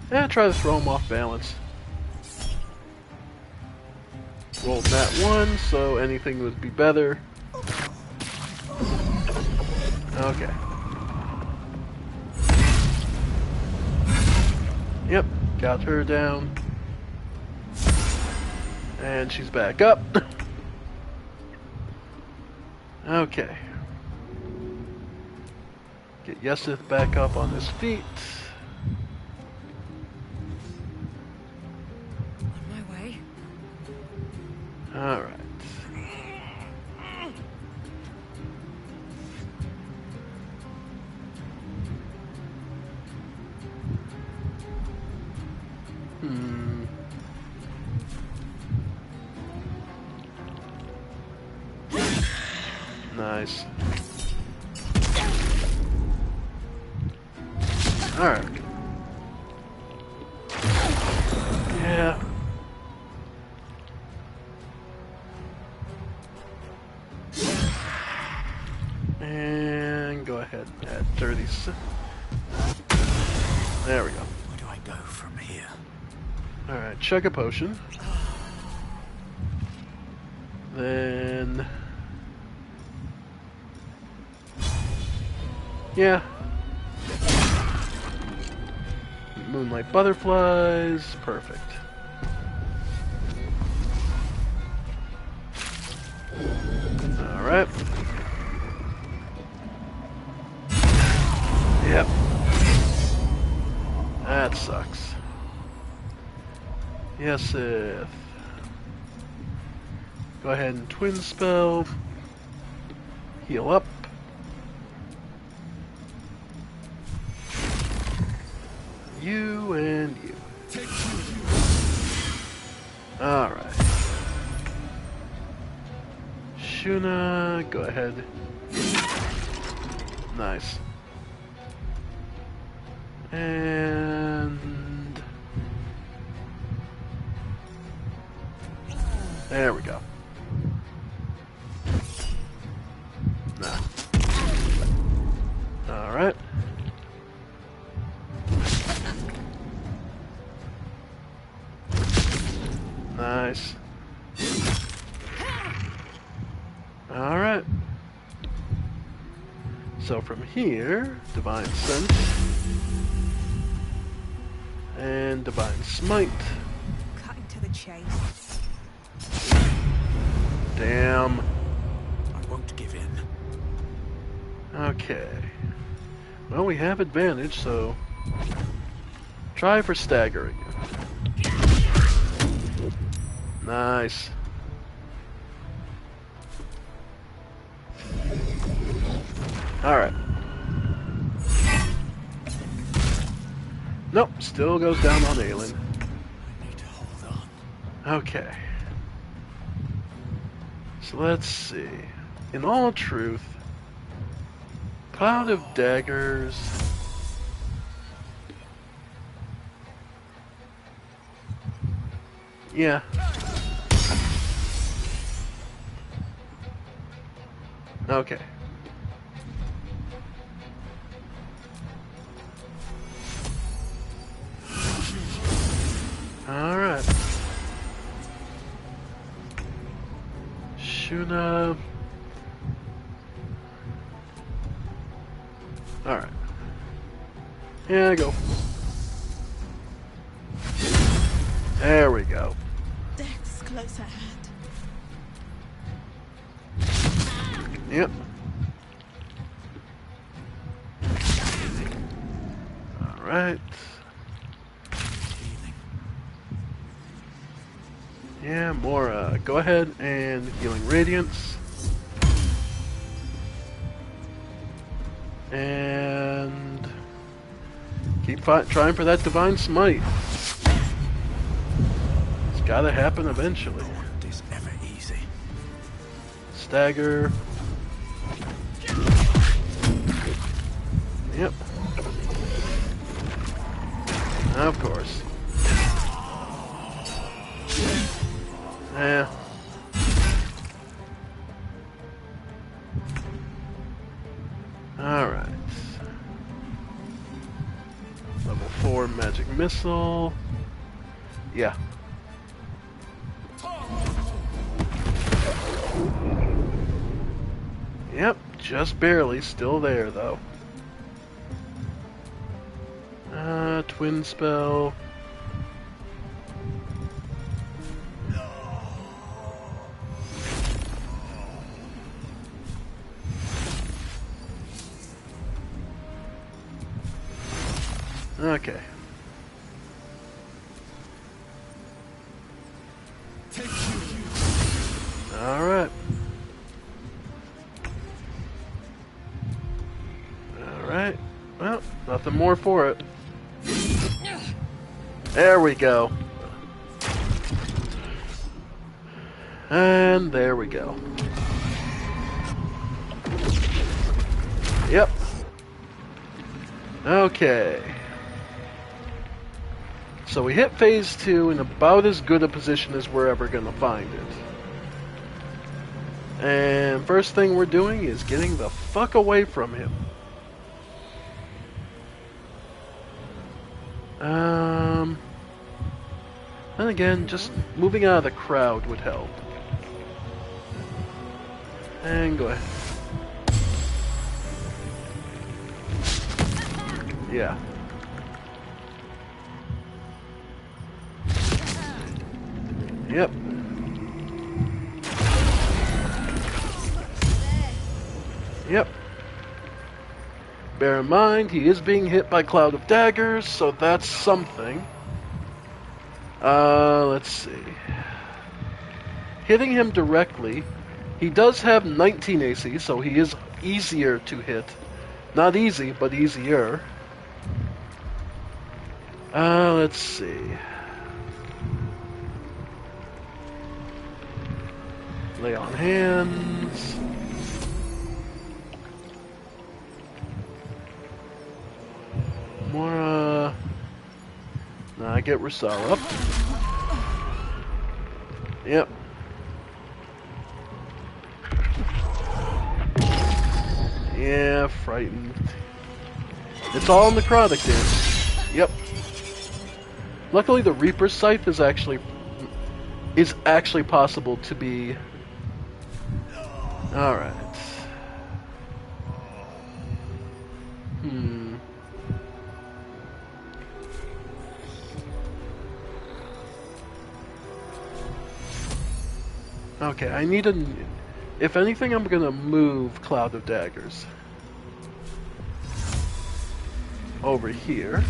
Yeah, try to throw him off balance. Rolled that one, so anything would be better. Okay. Yep, got her down. And she's back up. Okay. Get Yesith back up on his feet. Alright. Nice. Alright. Yeah. And go ahead and add 36. There we go. Where do I go from here? Alright, chug a potion. Then... yeah. Moonlight butterflies. Perfect. Alright. Yep. That sucks. Yesith. Go ahead and twin spell. Heal up. you, and you. Alright. Shuna, go ahead. Nice. And... there we go. Nah. Alright. Nice. Alright. So from here, Divine Sense. And Divine Smite. Cutting to the chase. Damn. I won't give in. Okay. Well, we have advantage, so try for staggering. Nice. Alright. Nope, still goes down on Aelin. I need to hold on. Okay. So let's see. In all truth, Cloud of Daggers. Yeah. Okay. Alright. Shuna. Alright. Yeah, go. There we go. Death's close at hand. Yep. Alright. Yeah, more, go ahead and Healing Radiance. And keep trying for that Divine Smite. It's gotta happen eventually. It is ever easy. Stagger. Yep. Of course. Yeah. Alright. Level 4 magic missile. Yeah. Yep, just barely. Still there, though. Twin spell. Okay. Alright. Alright. Well, nothing more for it. There we go. And there we go. Yep. Okay. So we hit phase 2 in about as good a position as we're ever going to find it. And first thing we're doing is getting the fuck away from him. And again, just moving out of the crowd would help. And go ahead. Yeah. Yep. Yep. Bear in mind, he is being hit by Cloud of Daggers, so that's something. Let's see. Hitting him directly, he does have 19 AC, so he is easier to hit. Not easy, but easier. Let's see. Lay on hands. Mora. Now I get Rusal up. Yep. Yeah, frightened. It's all necrotic damage. Yep. Luckily, the Reaper's Scythe is actually possible to be. All right. Okay, I need a. If anything, I'm gonna move Cloud of Daggers over here.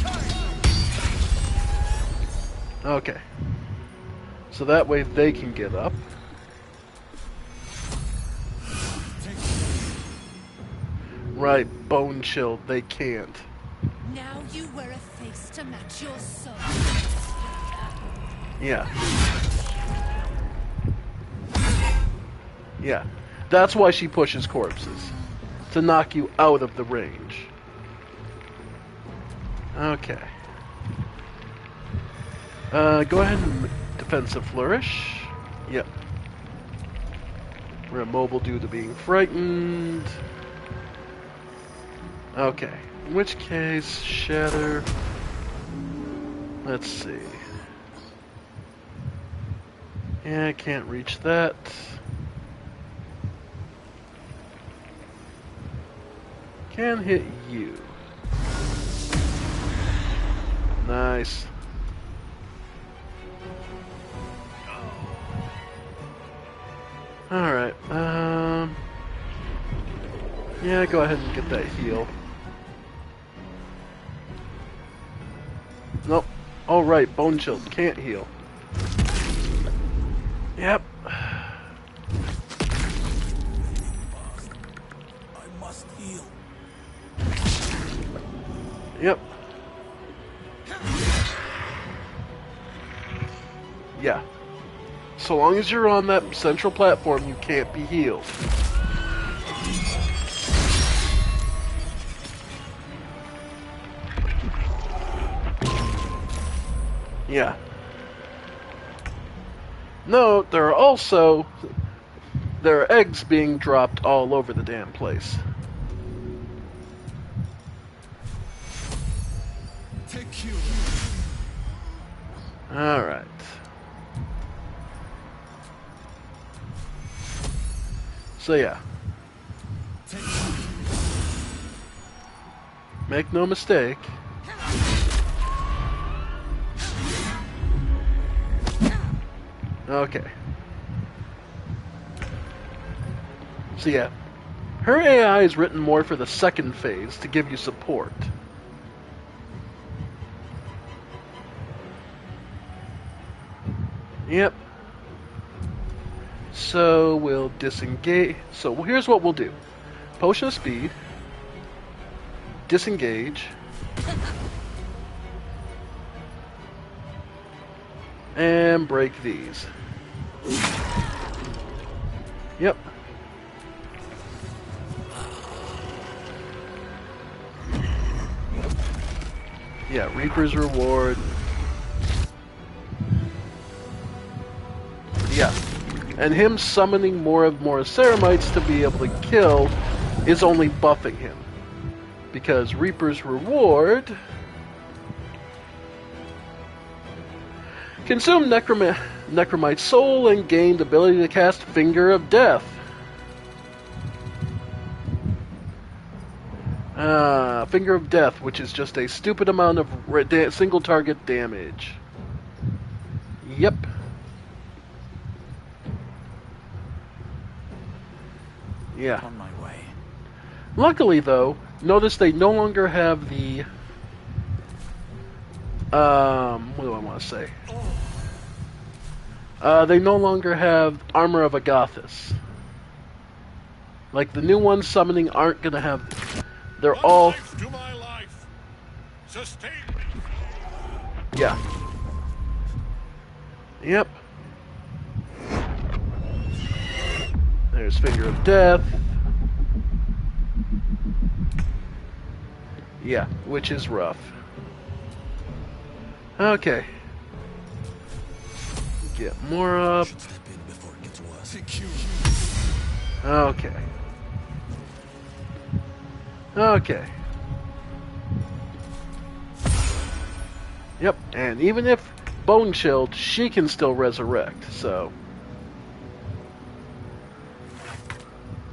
Okay. So that way they can get up. Right, Bone Chill, they can't. Now you wear a face to match your soul. Yeah. Yeah. That's why she pushes corpses. To knock you out of the range. Okay. Go ahead and defensive flourish. Yep. We're immobile due to being frightened. Okay. In which case, shatter. Let's see. Yeah, I can't reach that. Can hit you. Nice. Alright, yeah, go ahead and get that heal. Nope. Oh, right, Bone Chill can't heal. Yep. I must heal. Yep. Yeah. So long as you're on that central platform, you can't be healed. Yeah. No, there are eggs being dropped all over the damn place. Take you. All right. So yeah. Make no mistake. Okay. So yeah. Her AI is written more for the second phase to give you support. Yep. So we'll disengage. So here's what we'll do. Potion of Speed. Disengage. And break these. Yep. Yeah, Reaper's Reward. Yeah. And him summoning more Ceramites to be able to kill is only buffing him. Because Reaper's Reward... Consume Necromite's soul and gain the ability to cast Finger of Death. Finger of Death, which is just a stupid amount of single target damage. Yep. Yeah. On my way. Luckily, though, notice they no longer have the... what do I want to say? They no longer have Armor of Agathis. Like, the new ones summoning aren't gonna have... They're all... To my life. Sustain me. Yeah. Yep. There's Finger of Death. Yeah, which is rough. Okay. Get more up. Okay. Okay. Yep, and even if Bone Chilled, she can still resurrect, so...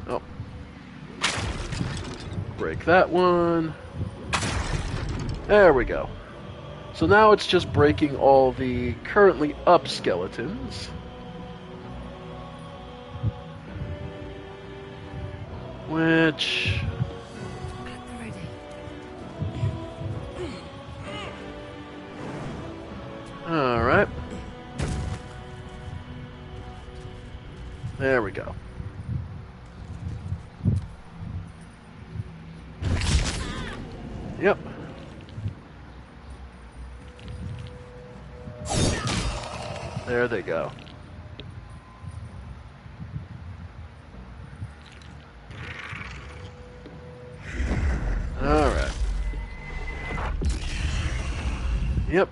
Oh. Break that one. There we go. So now it's just breaking all the currently up skeletons. Which... Alright. There we go. Yep. There they go. Alright. Yep.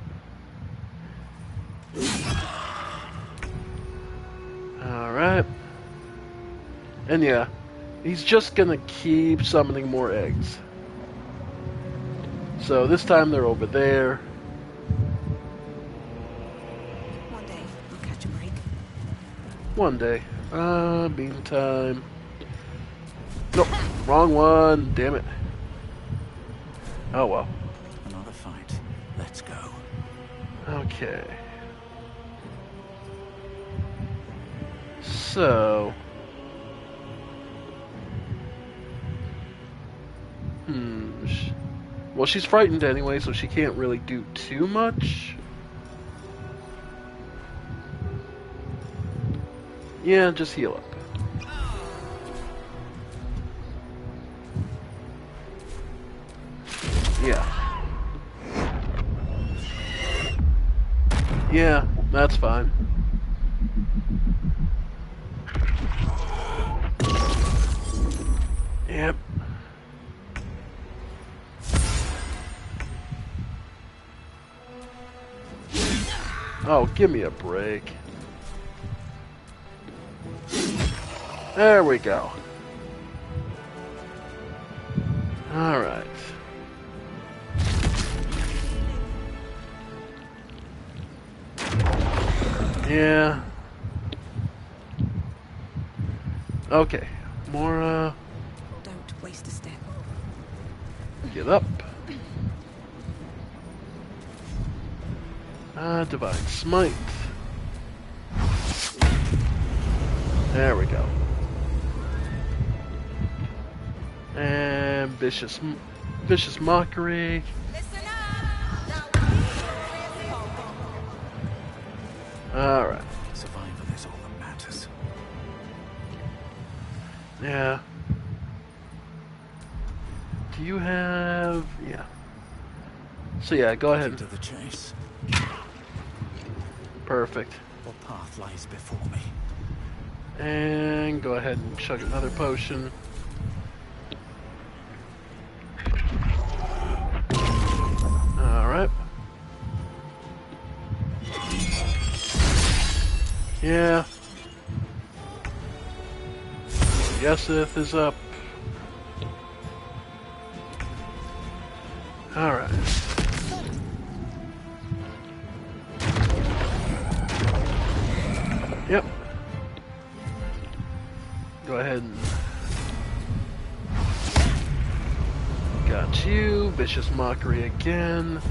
Alright. And yeah, he's just gonna keep summoning more eggs. So this time they're over there. One day, I'll catch a break. One day. Meantime. Nope, wrong one. Damn it. Oh well. Another fight. Let's go. Okay. So. Well, she's frightened anyway, so she can't really do too much. Yeah, just heal up. Yeah. Yeah, that's fine. Yep. Oh, give me a break. There we go. Alright. Yeah. Okay. More, Don't waste a step. Get up. Divine Smite. There we go. And Vicious Mockery. Alright. Survival is all that matters. Yeah. Do you have... Yeah. So yeah, go ahead. To the chase. Perfect. What path lies before me? And go ahead and chug another potion. Alright. Yeah. Yeseth is up. Alright. Yep. Go ahead and... Got you. Vicious Mockery again.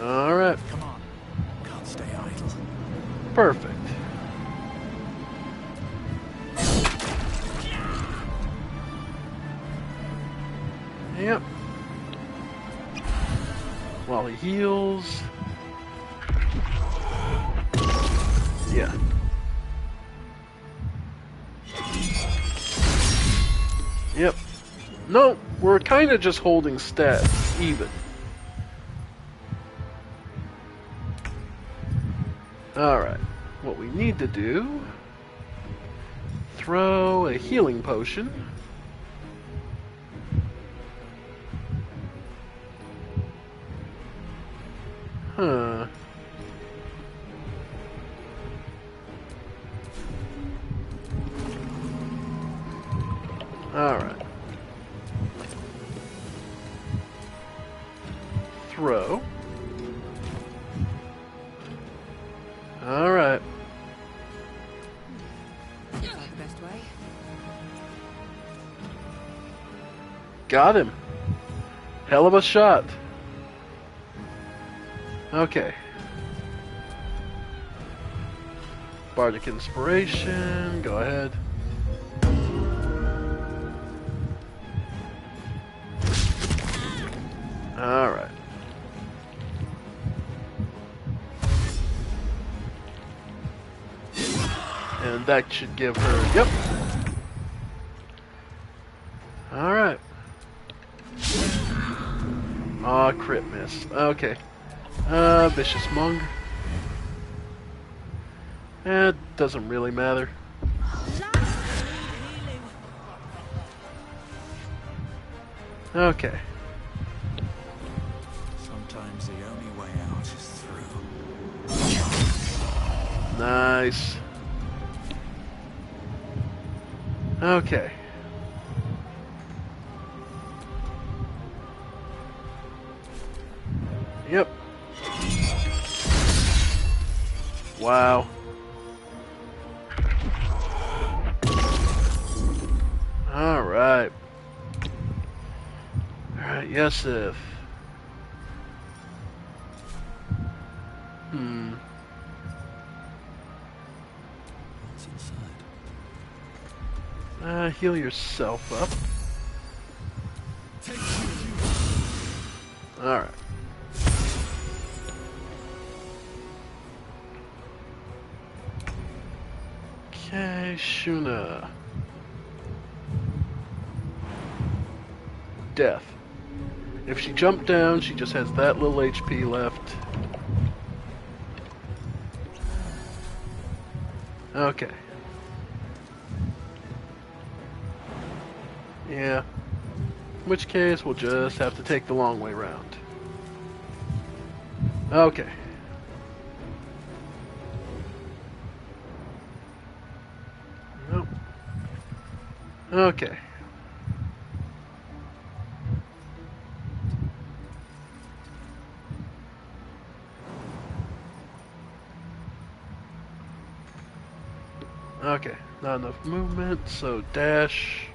Alright. Come on. Can't stay idle. Perfect. Yep. While he heals. Yeah. Yep. No, we're kind of just holding stats even. Alright. What we need to do... throw a healing potion. Huh. Alright. Throw. Alright. Looks like the best way. Got him. Hell of a shot. Okay. Bardic Inspiration. Go ahead. Alright. And that should give her... Yep. Alright. Aw, crit miss. Okay. Vicious Monk. It doesn't really matter. Okay. Sometimes the only way out is through. Nice. Okay. Yep. Wow. Alright. Alright, Yosef. What's inside? Heal yourself up. Alright. Okay, Shuna. Death. If she jumped down, she just has that little HP left. Okay. Yeah. In which case, we'll just have to take the long way round. Okay. Nope. Okay. Okay, not enough movement, so dash.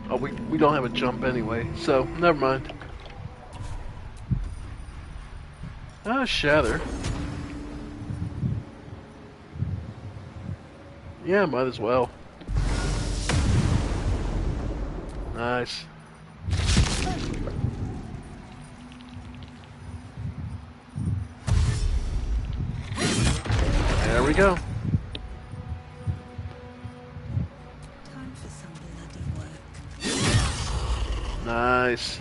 Oh, we don't have a jump anyway, so never mind. Shatter. Yeah, might as well. Nice. There we go. Time for some bloody work. Nice.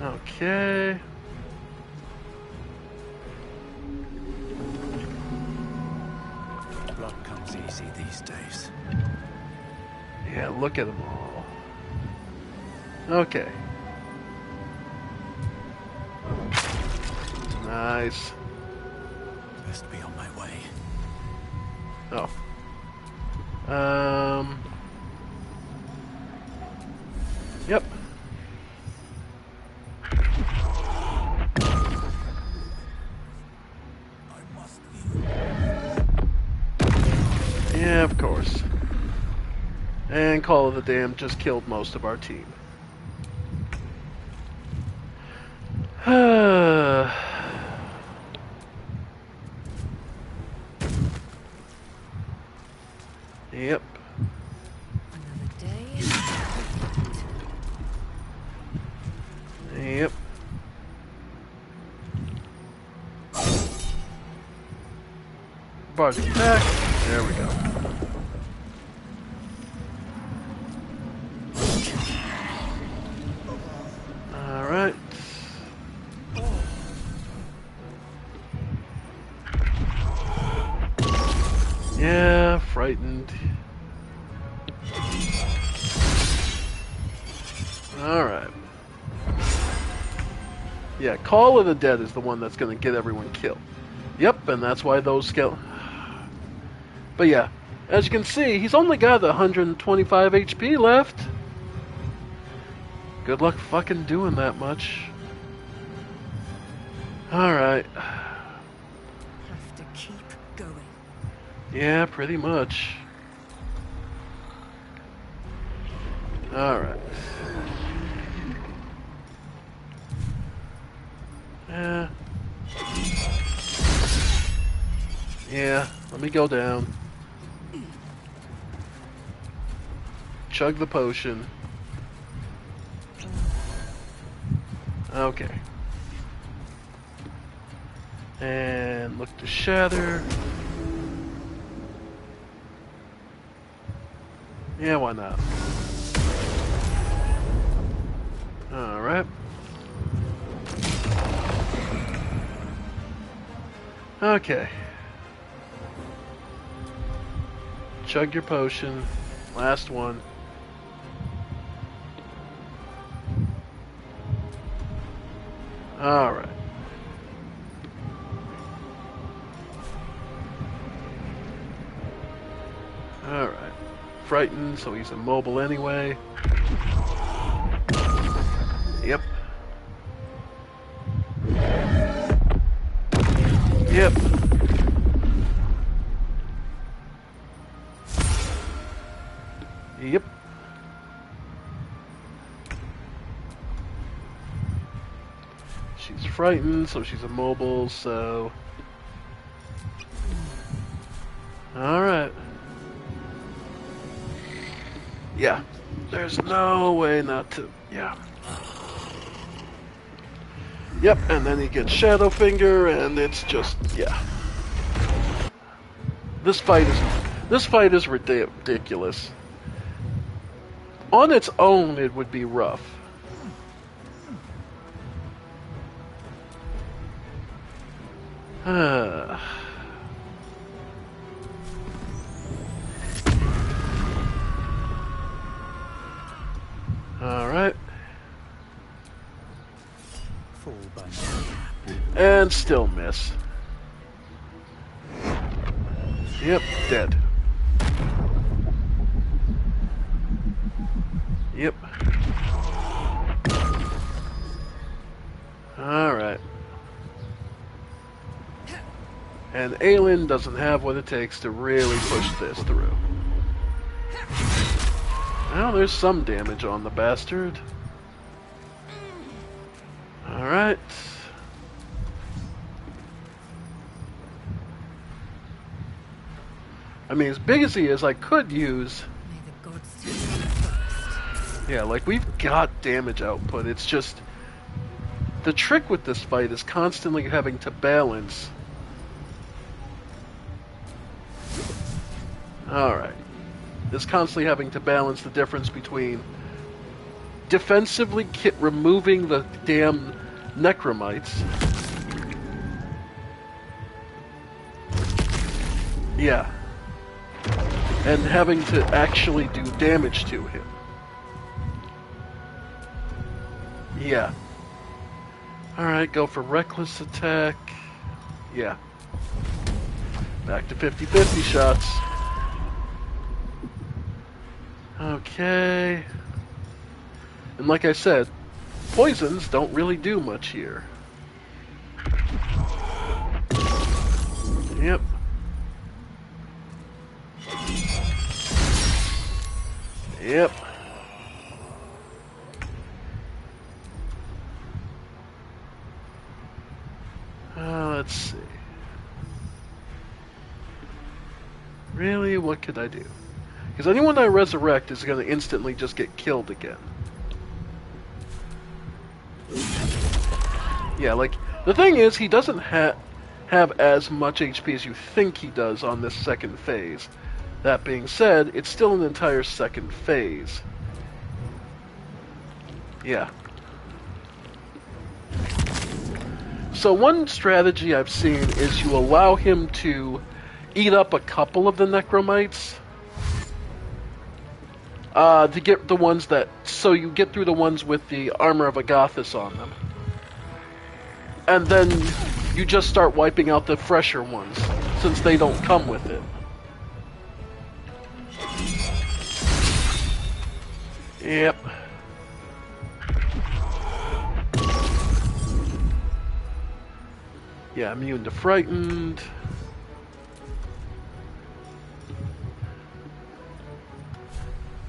Okay. Blood comes easy these days. Yeah, look at them all. Okay. Nice. Best be on my way. Oh. Yep. Yeah, of course. And Call of the Damned just killed most of our team. Yep. Another day. Yep. Bardic attack. There we go. Alright. Yeah, frightened. Alright. Yeah, Call of the Dead is the one that's going to get everyone killed. Yep, and that's why those skeletons... But yeah, as you can see, he's only got 125 HP left. Good luck fucking doing that much. Alright. Have to keep going. Yeah, pretty much. Alright. Yeah. Yeah, let me go down. Chug the potion. Okay. And look to shatter. Yeah, why not? Alright. Okay. Chug your potion. Last one. Alright. Alright. Frightened, so he's immobile anyway. Yep. Yep. Yep. She's frightened, so she's immobile, so... Alright. Yeah. There's no way not to... Yeah. Yep, and then he gets Shadowfinger, and it's just... Yeah. This fight is ridiculous. On its own, it would be rough. Alright. And still miss. Yep, dead. Yep. Alright. And Aelin doesn't have what it takes to really push this through. Well, there's some damage on the bastard. Alright. I mean, as big as he is, I could use... Yeah, like, we've got damage output. It's just... The trick with this fight is constantly having to balance... Alright. Is constantly having to balance the difference between defensively removing the damn necromites. Yeah. And having to actually do damage to him. Yeah. Alright, go for reckless attack. Yeah. Back to 50-50 shots. Okay. And like I said, poisons don't really do much here. Yep. Yep. Let's see. Really, what could I do? Because anyone I resurrect is going to instantly just get killed again. Yeah, like, the thing is, he doesn't have as much HP as you think he does on this second phase. That being said, it's still an entire second phase. Yeah. So one strategy I've seen is you allow him to eat up a couple of the necromites to get the ones that... So you get through the ones with the armor of Agathis on them. And then you just start wiping out the fresher ones, since they don't come with it. Yep. Yeah, immune to frightened.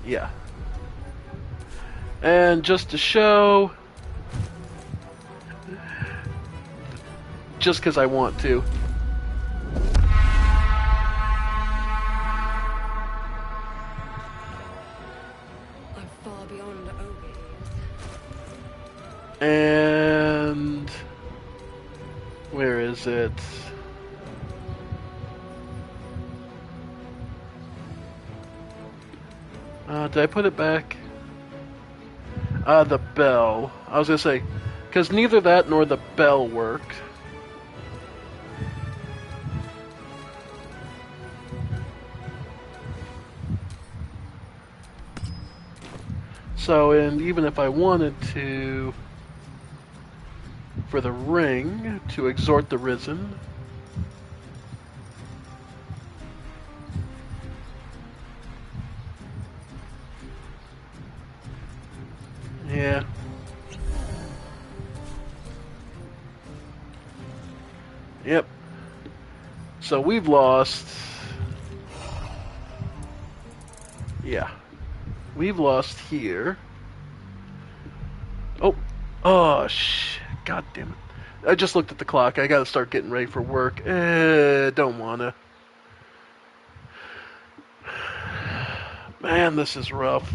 Yeah. And just to show... Just because I want to. I'm far beyond ogre. And... Where is it? Did I put it back? The bell. I was gonna say, because neither that nor the bell worked. So, and even if I wanted to, for the ring, to exhort the risen, yeah. Yep. So we've lost, yeah. We've lost here. Oh, God damn it. I just looked at the clock. I gotta start getting ready for work. Don't wanna. Man, this is rough.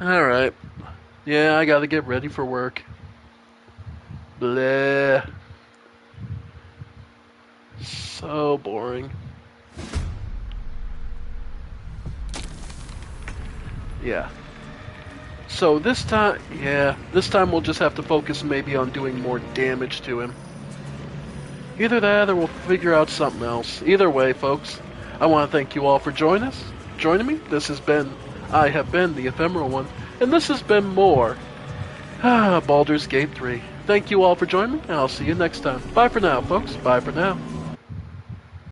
Alright. Yeah, I gotta get ready for work. Bleh. So boring. Yeah. So this time we'll just have to focus maybe on doing more damage to him. Either that or we'll figure out something else. Either way, folks, I want to thank you all for joining me. I have been the Ephemeral One, and this has been more Baldur's Gate 3. Thank you all for joining me, and I'll see you next time. Bye for now, folks. Bye for now.